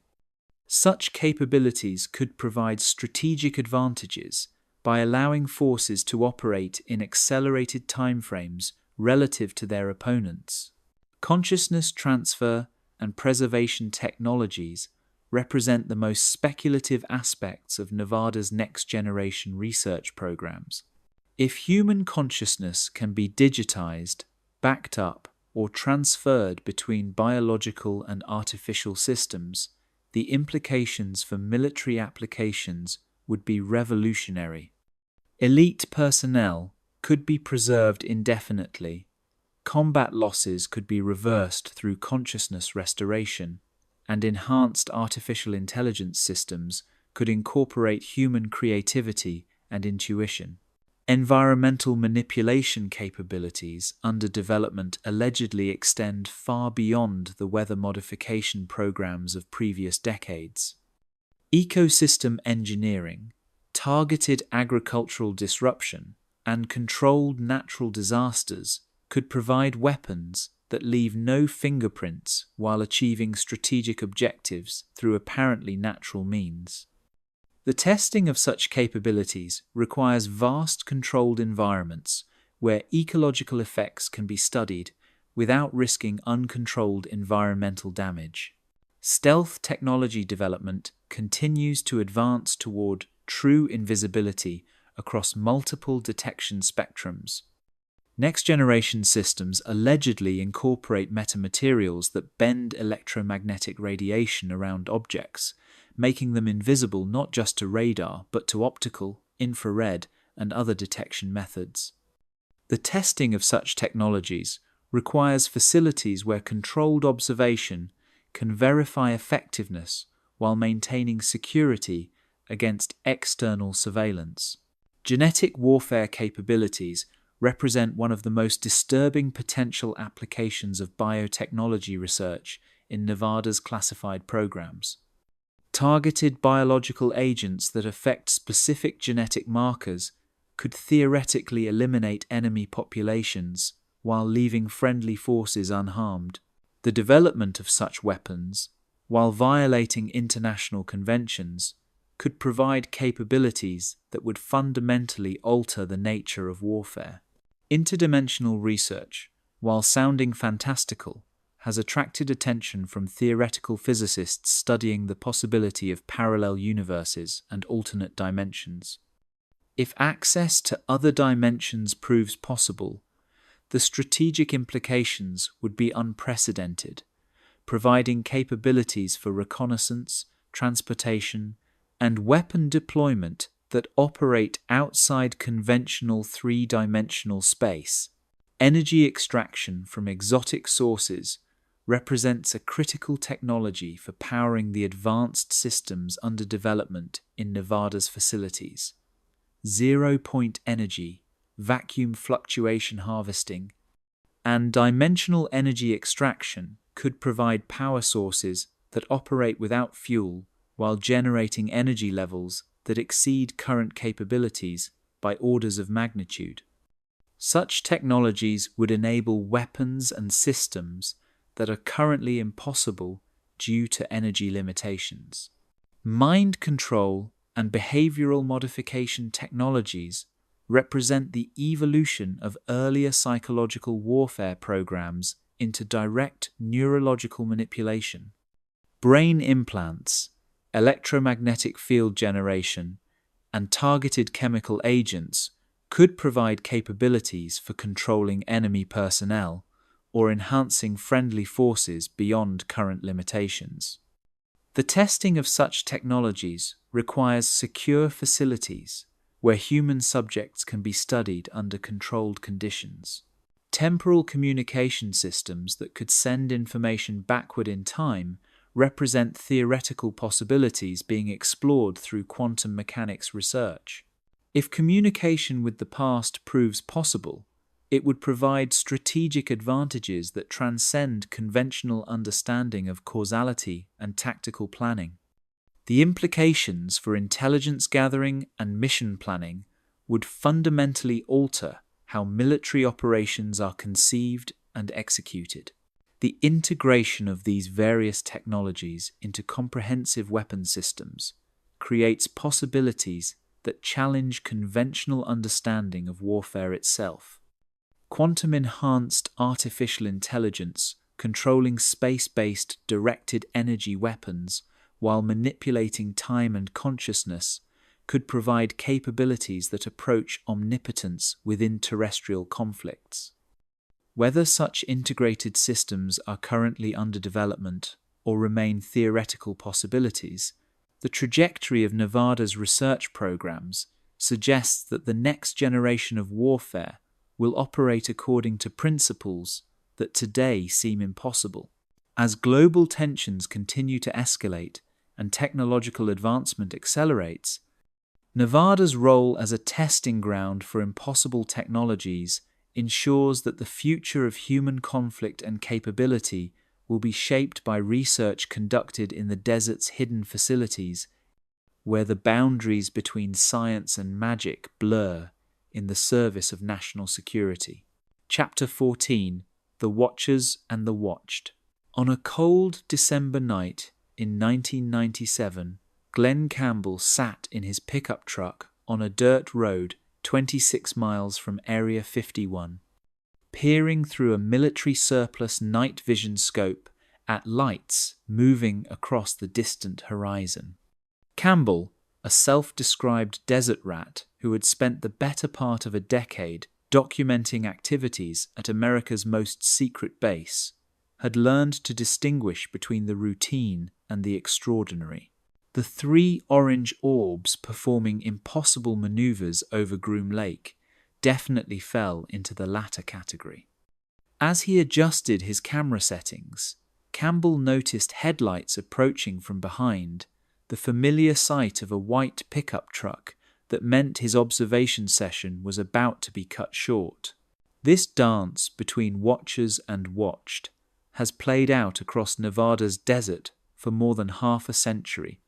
A: Such capabilities could provide strategic advantages by allowing forces to operate in accelerated timeframes relative to their opponents. Consciousness transfer and preservation technologies represent the most speculative aspects of Nevada's next-generation research programs. If human consciousness can be digitized, backed up, or transferred between biological and artificial systems, the implications for military applications would be revolutionary. Elite personnel could be preserved indefinitely, combat losses could be reversed through consciousness restoration, and enhanced artificial intelligence systems could incorporate human creativity and intuition. Environmental manipulation capabilities under development allegedly extend far beyond the weather modification programs of previous decades. Ecosystem engineering, targeted agricultural disruption, and controlled natural disasters could provide weapons that leave no fingerprints while achieving strategic objectives through apparently natural means. The testing of such capabilities requires vast controlled environments where ecological effects can be studied without risking uncontrolled environmental damage. Stealth technology development continues to advance toward true invisibility across multiple detection spectrums. Next-generation systems allegedly incorporate metamaterials that bend electromagnetic radiation around objects, making them invisible not just to radar but to optical, infrared, and other detection methods. The testing of such technologies requires facilities where controlled observation can verify effectiveness while maintaining security against external surveillance. Genetic warfare capabilities represent one of the most disturbing potential applications of biotechnology research in Nevada's classified programs. Targeted biological agents that affect specific genetic markers could theoretically eliminate enemy populations while leaving friendly forces unharmed. The development of such weapons, while violating international conventions, could provide capabilities that would fundamentally alter the nature of warfare. Interdimensional research, while sounding fantastical, has attracted attention from theoretical physicists studying the possibility of parallel universes and alternate dimensions. If access to other dimensions proves possible, the strategic implications would be unprecedented, providing capabilities for reconnaissance, transportation, and weapon deployment that operate outside conventional three-dimensional space. Energy extraction from exotic sources represents a critical technology for powering the advanced systems under development in Nevada's facilities. Zero-point energy, vacuum fluctuation harvesting, and dimensional energy extraction could provide power sources that operate without fuel while generating energy levels that exceed current capabilities by orders of magnitude. Such technologies would enable weapons and systems that are currently impossible due to energy limitations. Mind control and behavioral modification technologies represent the evolution of earlier psychological warfare programs into direct neurological manipulation. Brain implants, electromagnetic field generation, and targeted chemical agents could provide capabilities for controlling enemy personnel or enhancing friendly forces beyond current limitations. The testing of such technologies requires secure facilities where human subjects can be studied under controlled conditions. Temporal communication systems that could send information backward in time represent theoretical possibilities being explored through quantum mechanics research. If communication with the past proves possible, it would provide strategic advantages that transcend conventional understanding of causality and tactical planning. The implications for intelligence gathering and mission planning would fundamentally alter how military operations are conceived and executed. The integration of these various technologies into comprehensive weapon systems creates possibilities that challenge conventional understanding of warfare itself. Quantum-enhanced artificial intelligence controlling space-based directed energy weapons while manipulating time and consciousness could provide capabilities that approach omnipotence within terrestrial conflicts. Whether such integrated systems are currently under development or remain theoretical possibilities, the trajectory of Nevada's research programs suggests that the next generation of warfare will operate according to principles that today seem impossible. As global tensions continue to escalate and technological advancement accelerates, Nevada's role as a testing ground for impossible technologies ensures that the future of human conflict and capability will be shaped by research conducted in the desert's hidden facilities, where the boundaries between science and magic blur in the service of national security. Chapter 14: The Watchers and the Watched. On a cold December night in 1997, Glenn Campbell sat in his pickup truck on a dirt road 26 miles from Area 51, peering through a military surplus night vision scope at lights moving across the distant horizon. Campbell, a self-described desert rat who had spent the better part of a decade documenting activities at America's most secret base, had learned to distinguish between the routine and the extraordinary. The three orange orbs performing impossible maneuvers over Groom Lake definitely fell into the latter category. As he adjusted his camera settings, Campbell noticed headlights approaching from behind, the familiar sight of a white pickup truck that meant his observation session was about to be cut short. This dance between watchers and watched has played out across Nevada's desert for more than half a century,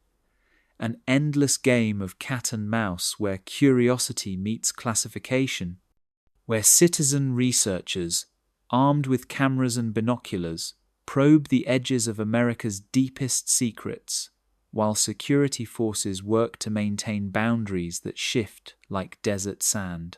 A: an endless game of cat and mouse where curiosity meets classification, where citizen researchers, armed with cameras and binoculars, probe the edges of America's deepest secrets, while security forces work to maintain boundaries that shift like desert sand.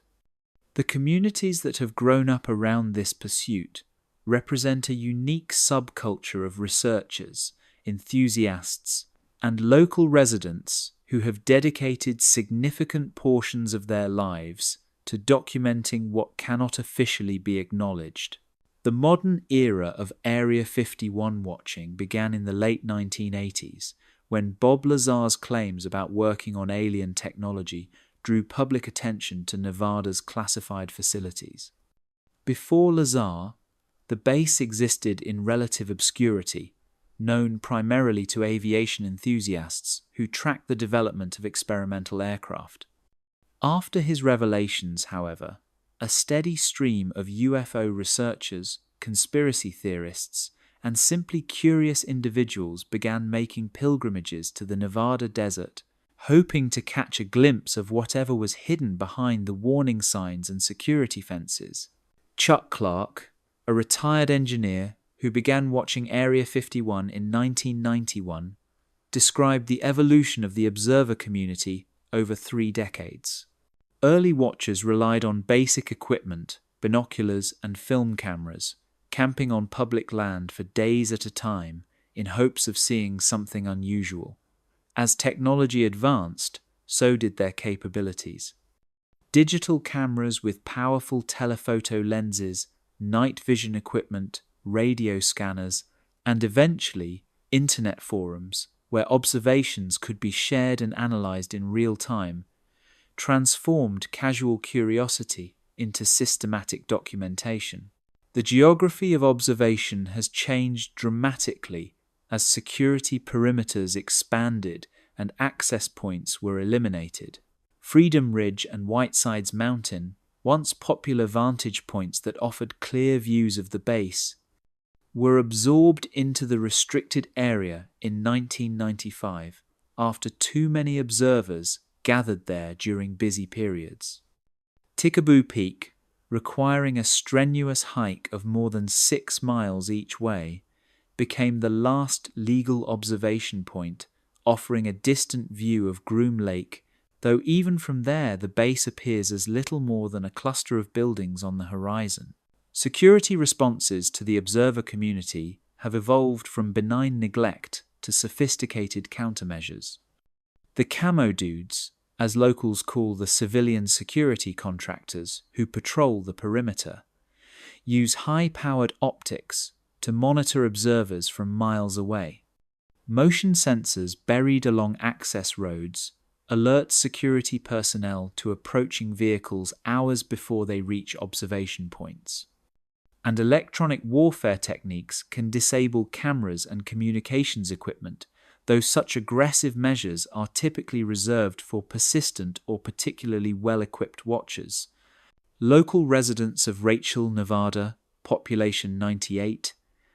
A: The communities that have grown up around this pursuit represent a unique subculture of researchers, enthusiasts, and local residents who have dedicated significant portions of their lives to documenting what cannot officially be acknowledged. The modern era of Area 51 watching began in the late 1980s, when Bob Lazar's claims about working on alien technology drew public attention to Nevada's classified facilities. Before Lazar, the base existed in relative obscurity, known primarily to aviation enthusiasts who tracked the development of experimental aircraft. After his revelations, however, a steady stream of UFO researchers, conspiracy theorists, and simply curious individuals began making pilgrimages to the Nevada desert, hoping to catch a glimpse of whatever was hidden behind the warning signs and security fences. Chuck Clark, a retired engineer who began watching Area 51 in 1991, described the evolution of the observer community over 3 decades. Early watchers relied on basic equipment, binoculars and film cameras, camping on public land for days at a time in hopes of seeing something unusual. As technology advanced, so did their capabilities. Digital cameras with powerful telephoto lenses, night vision equipment, radio scanners, and eventually internet forums where observations could be shared and analyzed in real time, transformed casual curiosity into systematic documentation. The geography of observation has changed dramatically as security perimeters expanded and access points were eliminated. Freedom Ridge and Whitesides Mountain, once popular vantage points that offered clear views of the base, were absorbed into the restricted area in 1995 after too many observers gathered there during busy periods. Tikaboo Peak, requiring a strenuous hike of more than 6 miles each way, became the last legal observation point, offering a distant view of Groom Lake, though even from there the base appears as little more than a cluster of buildings on the horizon. Security responses to the observer community have evolved from benign neglect to sophisticated countermeasures. The Camo Dudes, as locals call the civilian security contractors who patrol the perimeter, use high-powered optics to monitor observers from miles away. Motion sensors buried along access roads alert security personnel to approaching vehicles hours before they reach observation points. And electronic warfare techniques can disable cameras and communications equipment, though such aggressive measures are typically reserved for persistent or particularly well-equipped watchers. Local residents of Rachel, Nevada, population 98,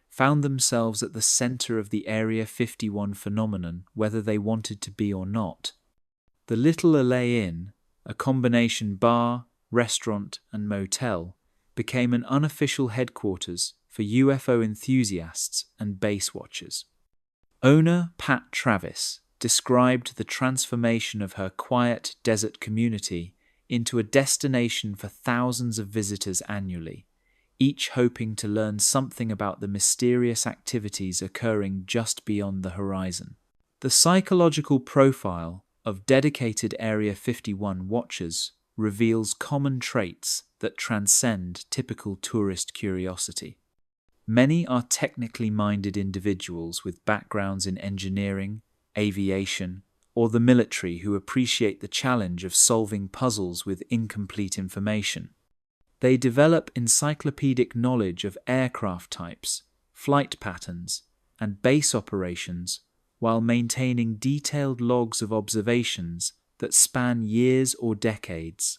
A: found themselves at the center of the Area 51 phenomenon, whether they wanted to be or not. The Little LA Inn, a combination bar, restaurant, and motel, became an unofficial headquarters for UFO enthusiasts and base watchers. Owner Pat Travis described the transformation of her quiet desert community into a destination for thousands of visitors annually, each hoping to learn something about the mysterious activities occurring just beyond the horizon. The psychological profile of dedicated Area 51 watchers reveals common traits that transcend typical tourist curiosity. Many are technically minded individuals with backgrounds in engineering, aviation, or the military who appreciate the challenge of solving puzzles with incomplete information. They develop encyclopedic knowledge of aircraft types, flight patterns, and base operations while maintaining detailed logs of observations that span years or decades.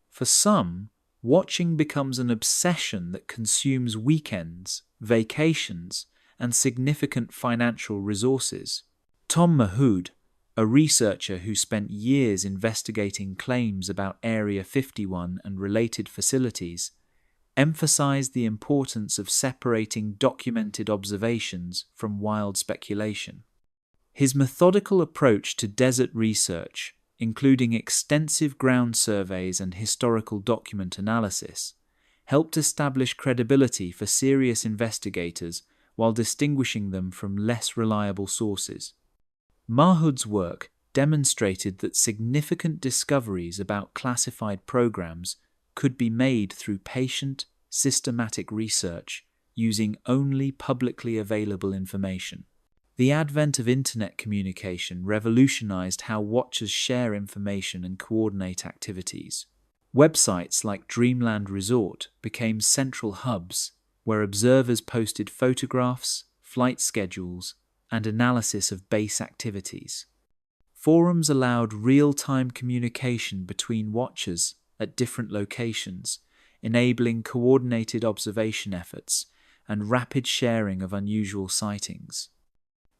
A: For some, watching becomes an obsession that consumes weekends, vacations, and significant financial resources. Tom Mahood, a researcher who spent years investigating claims about Area 51 and related facilities, emphasized the importance of separating documented observations from wild speculation. His methodical approach to desert research, including extensive ground surveys and historical document analysis, helped establish credibility for serious investigators while distinguishing them from less reliable sources. Mahood's work demonstrated that significant discoveries about classified programs could be made through patient, systematic research using only publicly available information. The advent of internet communication revolutionized how watchers share information and coordinate activities. Websites like Dreamland Resort became central hubs where observers posted photographs, flight schedules, and analysis of base activities. Forums allowed real-time communication between watchers at different locations, enabling coordinated observation efforts and rapid sharing of unusual sightings.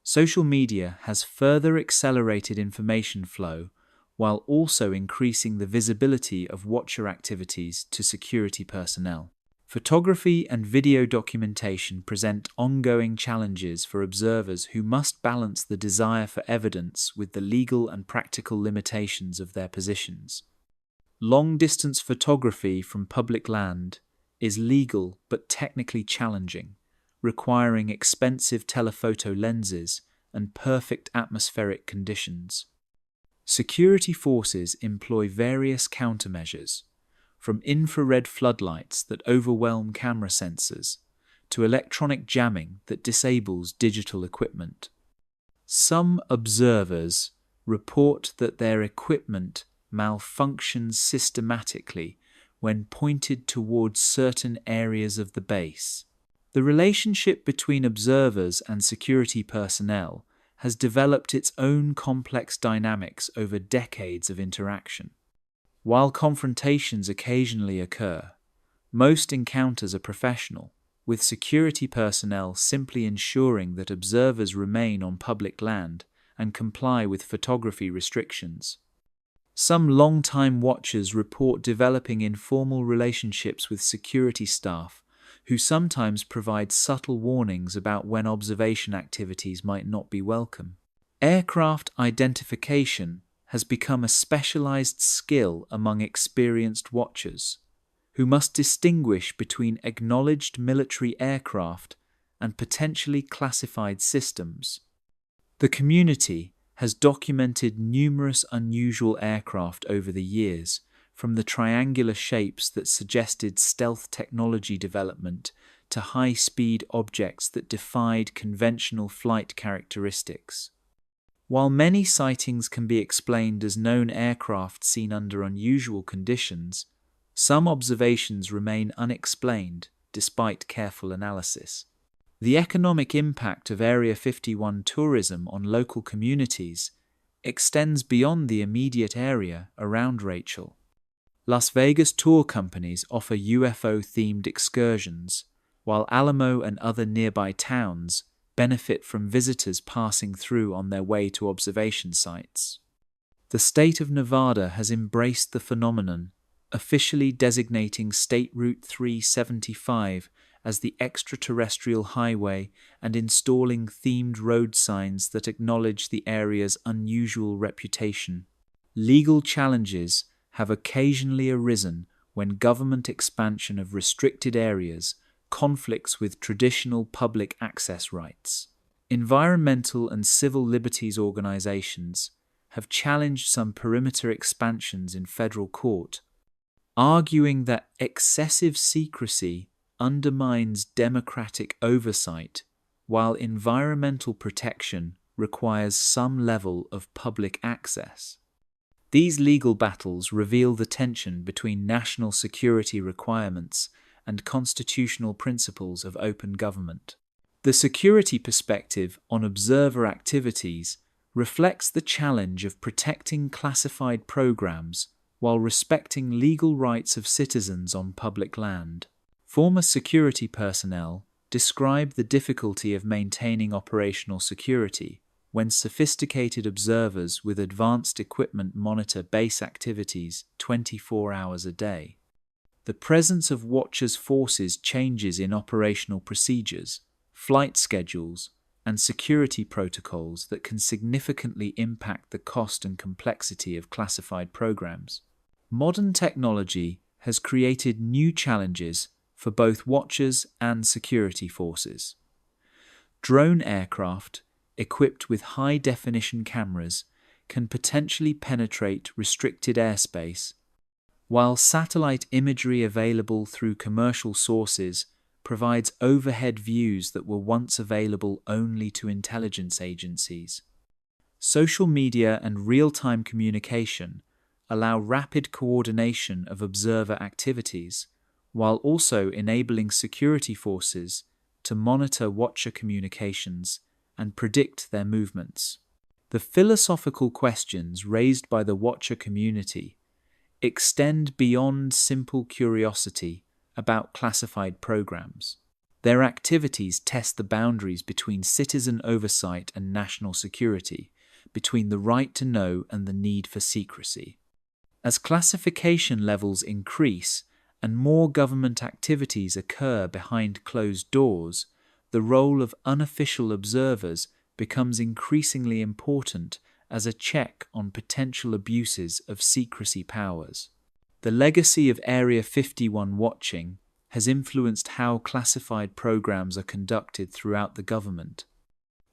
A: Social media has further accelerated information flow while also increasing the visibility of watcher activities to security personnel. Photography and video documentation present ongoing challenges for observers who must balance the desire for evidence with the legal and practical limitations of their positions. Long-distance photography from public land is legal but technically challenging, requiring expensive telephoto lenses and perfect atmospheric conditions. Security forces employ various countermeasures, from infrared floodlights that overwhelm camera sensors to electronic jamming that disables digital equipment. Some observers report that their equipment malfunctions systematically when pointed towards certain areas of the base. The relationship between observers and security personnel has developed its own complex dynamics over decades of interaction. While confrontations occasionally occur, most encounters are professional, with security personnel simply ensuring that observers remain on public land and comply with photography restrictions. Some long-time watchers report developing informal relationships with security staff who sometimes provide subtle warnings about when observation activities might not be welcome. Aircraft identification has become a specialized skill among experienced watchers, who must distinguish between acknowledged military aircraft and potentially classified systems. The community has documented numerous unusual aircraft over the years, from the triangular shapes that suggested stealth technology development to high-speed objects that defied conventional flight characteristics. While many sightings can be explained as known aircraft seen under unusual conditions, some observations remain unexplained despite careful analysis. The economic impact of Area 51 tourism on local communities extends beyond the immediate area around Rachel. Las Vegas tour companies offer UFO-themed excursions, while Alamo and other nearby towns benefit from visitors passing through on their way to observation sites. The state of Nevada has embraced the phenomenon, officially designating State Route 375 as the extraterrestrial highway and installing themed road signs that acknowledge the area's unusual reputation. Legal challenges have occasionally arisen when government expansion of restricted areas conflicts with traditional public access rights. Environmental and civil liberties organizations have challenged some perimeter expansions in federal court, arguing that excessive secrecy undermines democratic oversight, while environmental protection requires some level of public access. These legal battles reveal the tension between national security requirements and constitutional principles of open government. The security perspective on observer activities reflects the challenge of protecting classified programs while respecting legal rights of citizens on public land. Former security personnel describe the difficulty of maintaining operational security when sophisticated observers with advanced equipment monitor base activities 24 hours a day. The presence of Watchers' forces changes in operational procedures, flight schedules, and security protocols that can significantly impact the cost and complexity of classified programs. Modern technology has created new challenges for both Watchers and security forces. Drone aircraft, equipped with high-definition cameras, can potentially penetrate restricted airspace, while satellite imagery available through commercial sources provides overhead views that were once available only to intelligence agencies. Social media and real-time communication allow rapid coordination of observer activities, while also enabling security forces to monitor watcher communications and predict their movements. The philosophical questions raised by the watcher community extend beyond simple curiosity about classified programs. Their activities test the boundaries between citizen oversight and national security, between the right to know and the need for secrecy. As classification levels increase and more government activities occur behind closed doors, the role of unofficial observers becomes increasingly important as a check on potential abuses of secrecy powers. The legacy of Area 51 watching has influenced how classified programs are conducted throughout the government.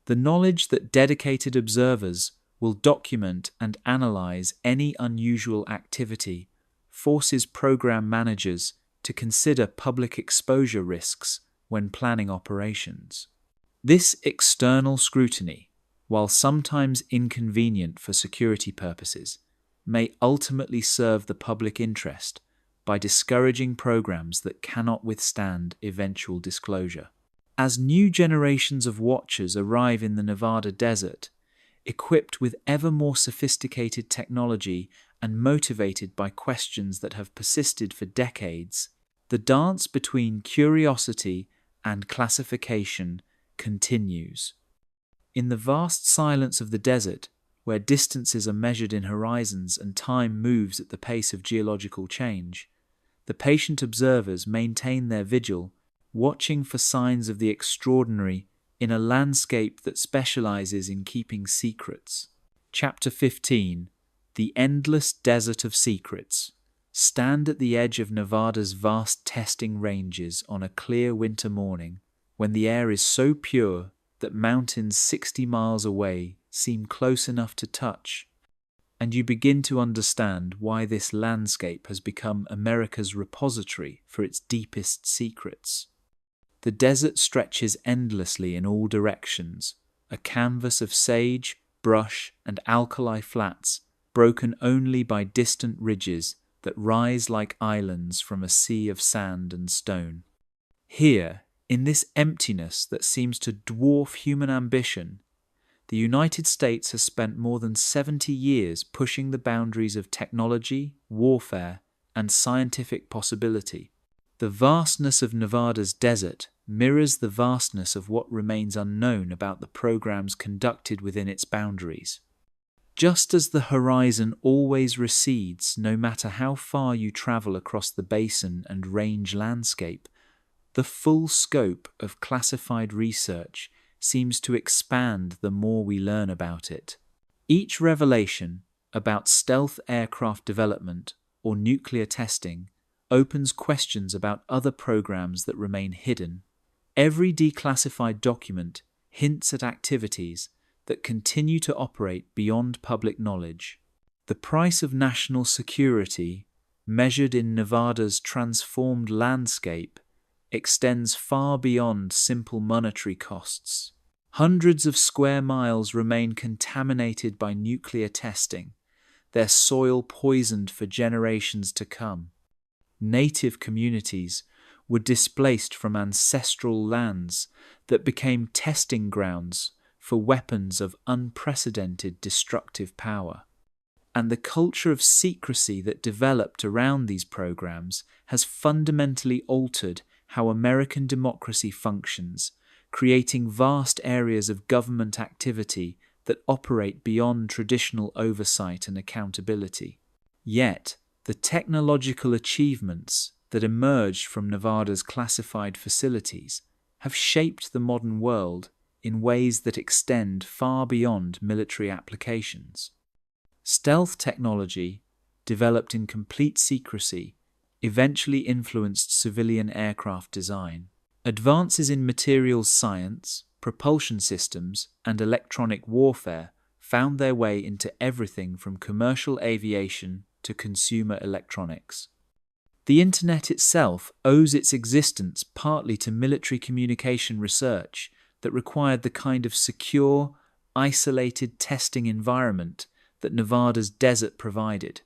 A: The knowledge that dedicated observers will document and analyze any unusual activity forces program managers to consider public exposure risks when planning operations. This external scrutiny, while sometimes inconvenient for security purposes, may ultimately serve the public interest by discouraging programs that cannot withstand eventual disclosure. As new generations of watchers arrive in the Nevada desert, equipped with ever more sophisticated technology and motivated by questions that have persisted for decades, the dance between curiosity and classification continues. In the vast silence of the desert, where distances are measured in horizons and time moves at the pace of geological change, the patient observers maintain their vigil, watching for signs of the extraordinary in a landscape that specializes in keeping secrets. Chapter 15: The Endless Desert of Secrets. Stand at the edge of Nevada's vast testing ranges on a clear winter morning, when the air is so pure that mountains 60 miles away seem close enough to touch, and you begin to understand why this landscape has become America's repository for its deepest secrets. The desert stretches endlessly in all directions, a canvas of sage, brush, and alkali flats, broken only by distant ridges that rise like islands from a sea of sand and stone. Here, in this emptiness that seems to dwarf human ambition, the United States has spent more than 70 years pushing the boundaries of technology, warfare, and scientific possibility. The vastness of Nevada's desert mirrors the vastness of what remains unknown about the programs conducted within its boundaries. Just as the horizon always recedes no matter how far you travel across the basin and range landscape, The full scope of classified research seems to expand the more we learn about it. Each revelation about stealth aircraft development or nuclear testing opens questions about other programs that remain hidden. Every declassified document hints at activities that continue to operate beyond public knowledge. The price of national security, measured in Nevada's transformed landscape, extends far beyond simple monetary costs. Hundreds of square miles remain contaminated by nuclear testing, their soil poisoned for generations to come. Native communities were displaced from ancestral lands that became testing grounds for weapons of unprecedented destructive power. And the culture of secrecy that developed around these programs has fundamentally altered how American democracy functions, creating vast areas of government activity that operate beyond traditional oversight and accountability. Yet, the technological achievements that emerged from Nevada's classified facilities have shaped the modern world in ways that extend far beyond military applications. Stealth technology, developed in complete secrecy, eventually influenced civilian aircraft design. Advances in materials science, propulsion systems, and electronic warfare found their way into everything from commercial aviation to consumer electronics. The Internet itself owes its existence partly to military communication research that required the kind of secure, isolated testing environment that Nevada's desert provided.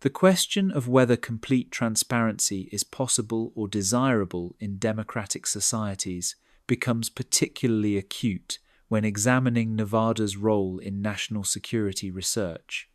A: The question of whether complete transparency is possible or desirable in democratic societies becomes particularly acute when examining Nevada's role in national security research.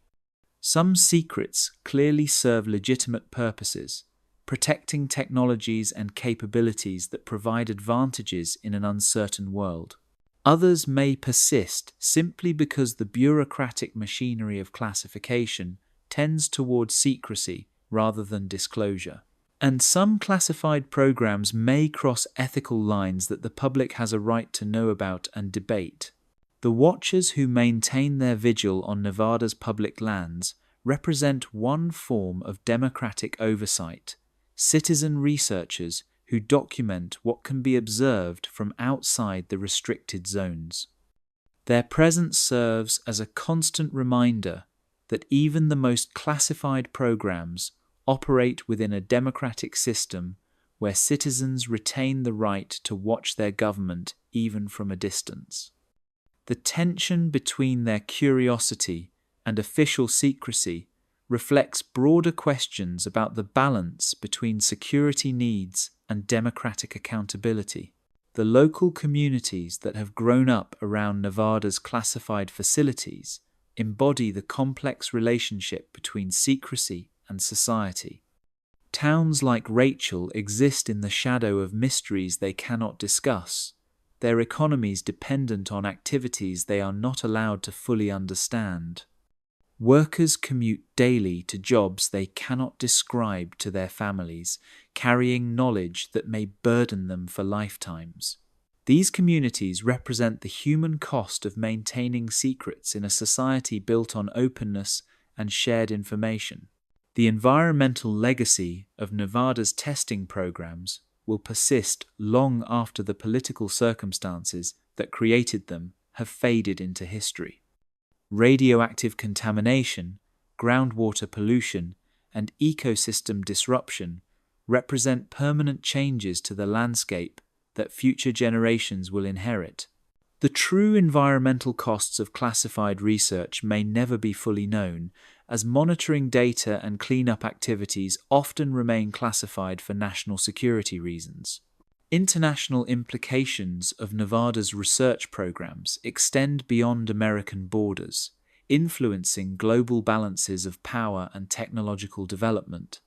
A: Some secrets clearly serve legitimate purposes, protecting technologies and capabilities that provide advantages in an uncertain world. Others may persist simply because the bureaucratic machinery of classification tends towards secrecy rather than disclosure. And some classified programs may cross ethical lines that the public has a right to know about and debate. The watchers who maintain their vigil on Nevada's public lands represent one form of democratic oversight, citizen researchers who document what can be observed from outside the restricted zones. Their presence serves as a constant reminder that even the most classified programs operate within a democratic system where citizens retain the right to watch their government even from a distance. The tension between their curiosity and official secrecy reflects broader questions about the balance between security needs and democratic accountability. The local communities that have grown up around Nevada's classified facilities embody the complex relationship between secrecy and society. Towns like Rachel exist in the shadow of mysteries they cannot discuss, their economies dependent on activities they are not allowed to fully understand. Workers commute daily to jobs they cannot describe to their families, carrying knowledge that may burden them for lifetimes. These communities represent the human cost of maintaining secrets in a society built on openness and shared information. The environmental legacy of Nevada's testing programs will persist long after the political circumstances that created them have faded into history. Radioactive contamination, groundwater pollution, and ecosystem disruption represent permanent changes to the landscape that future generations will inherit. The true environmental costs of classified research may never be fully known, as monitoring data and cleanup activities often remain classified for national security reasons. International implications of Nevada's research programs extend beyond American borders, influencing global balances of power and technological development.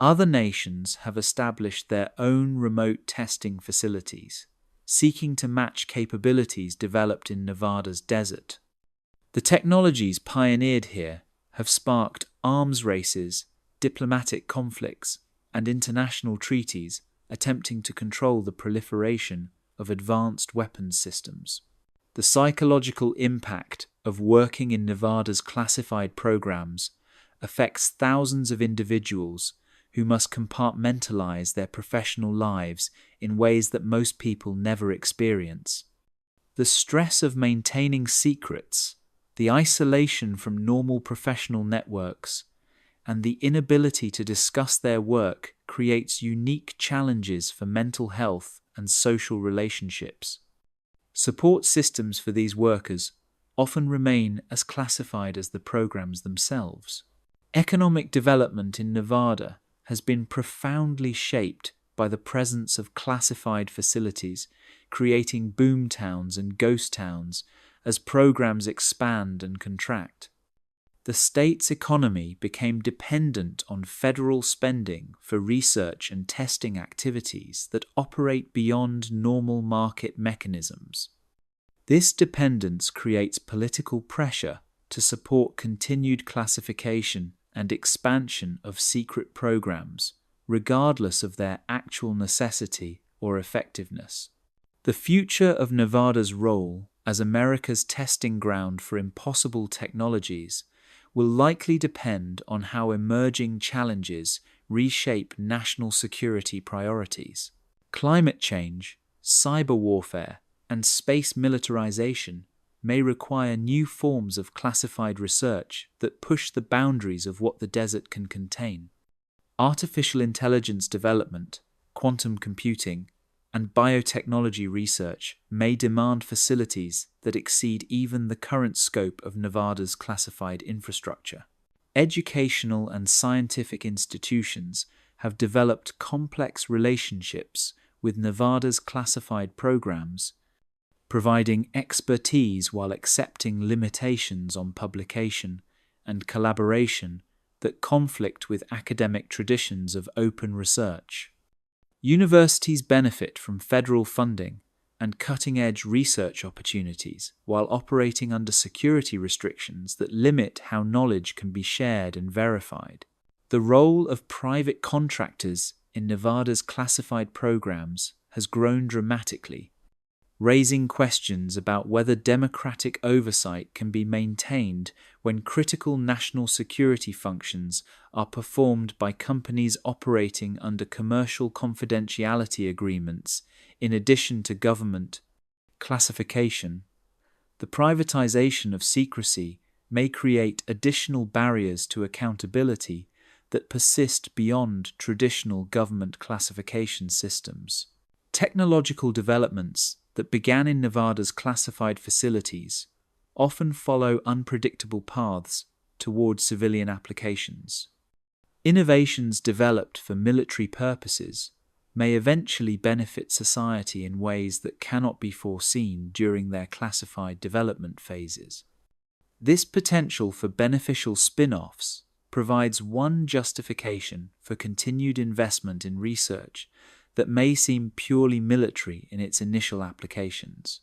A: Other nations have established their own remote testing facilities, seeking to match capabilities developed in Nevada's desert. The technologies pioneered here have sparked arms races, diplomatic conflicts, and international treaties attempting to control the proliferation of advanced weapons systems. The psychological impact of working in Nevada's classified programs affects thousands of individuals who must compartmentalize their professional lives in ways that most people never experience. The stress of maintaining secrets, the isolation from normal professional networks, and the inability to discuss their work creates unique challenges for mental health and social relationships. Support systems for these workers often remain as classified as the programs themselves. Economic development in Nevada has been profoundly shaped by the presence of classified facilities, creating boom towns and ghost towns as programs expand and contract. The state's economy became dependent on federal spending for research and testing activities that operate beyond normal market mechanisms. This dependence creates political pressure to support continued classification and expansion of secret programs, regardless of their actual necessity or effectiveness. The future of Nevada's role as America's testing ground for impossible technologies will likely depend on how emerging challenges reshape national security priorities. Climate change, cyber warfare, and space militarization may require new forms of classified research that push the boundaries of what the desert can contain. Artificial intelligence development, quantum computing, and biotechnology research may demand facilities that exceed even the current scope of Nevada's classified infrastructure. Educational and scientific institutions have developed complex relationships with Nevada's classified programs, providing expertise while accepting limitations on publication and collaboration that conflict with academic traditions of open research. Universities benefit from federal funding and cutting-edge research opportunities while operating under security restrictions that limit how knowledge can be shared and verified. The role of private contractors in Nevada's classified programs has grown dramatically, raising questions about whether democratic oversight can be maintained when critical national security functions are performed by companies operating under commercial confidentiality agreements in addition to government classification. The privatization of secrecy may create additional barriers to accountability that persist beyond traditional government classification systems. Technological developments that began in Nevada's classified facilities often follow unpredictable paths toward civilian applications. Innovations developed for military purposes may eventually benefit society in ways that cannot be foreseen during their classified development phases. This potential for beneficial spin-offs provides one justification for continued investment in research that may seem purely military in its initial applications.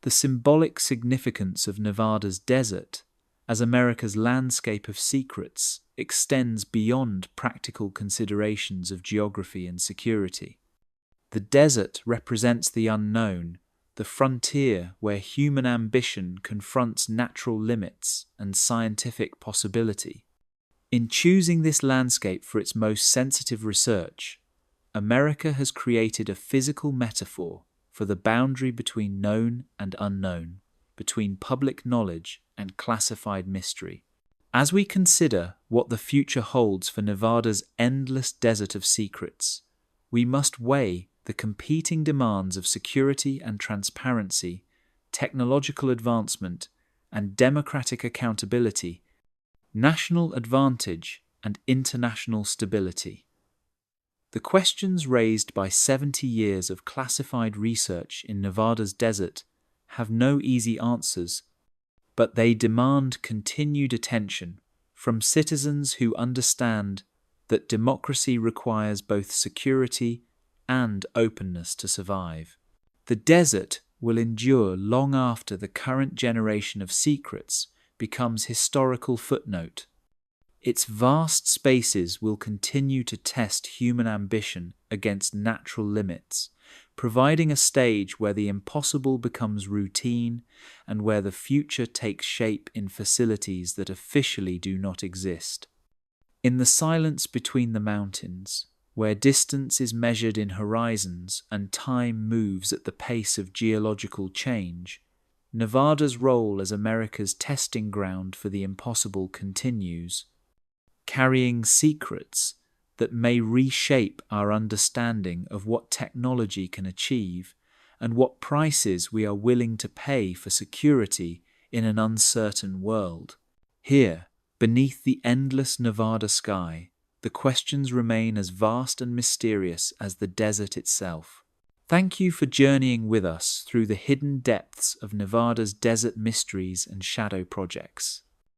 A: The symbolic significance of Nevada's desert as America's landscape of secrets extends beyond practical considerations of geography and security. The desert represents the unknown, the frontier where human ambition confronts natural limits and scientific possibility. In choosing this landscape for its most sensitive research, America has created a physical metaphor for the boundary between known and unknown, between public knowledge and classified mystery. As we consider what the future holds for Nevada's endless desert of secrets, we must weigh the competing demands of security and transparency, technological advancement, and democratic accountability, national advantage, and international stability. The questions raised by 70 years of classified research in Nevada's desert have no easy answers, but they demand continued attention from citizens who understand that democracy requires both security and openness to survive. The desert will endure long after the current generation of secrets becomes historical footnote. Its vast spaces will continue to test human ambition against natural limits, providing a stage where the impossible becomes routine and where the future takes shape in facilities that officially do not exist. In the silence between the mountains, where distance is measured in horizons and time moves at the pace of geological change, Nevada's role as America's testing ground for the impossible continues, carrying secrets that may reshape our understanding of what technology can achieve and what prices we are willing to pay for security in an uncertain world. Here, beneath the endless Nevada sky, the questions remain as vast and mysterious as the desert itself. Thank you for journeying with us through the hidden depths of Nevada's desert mysteries and shadow projects.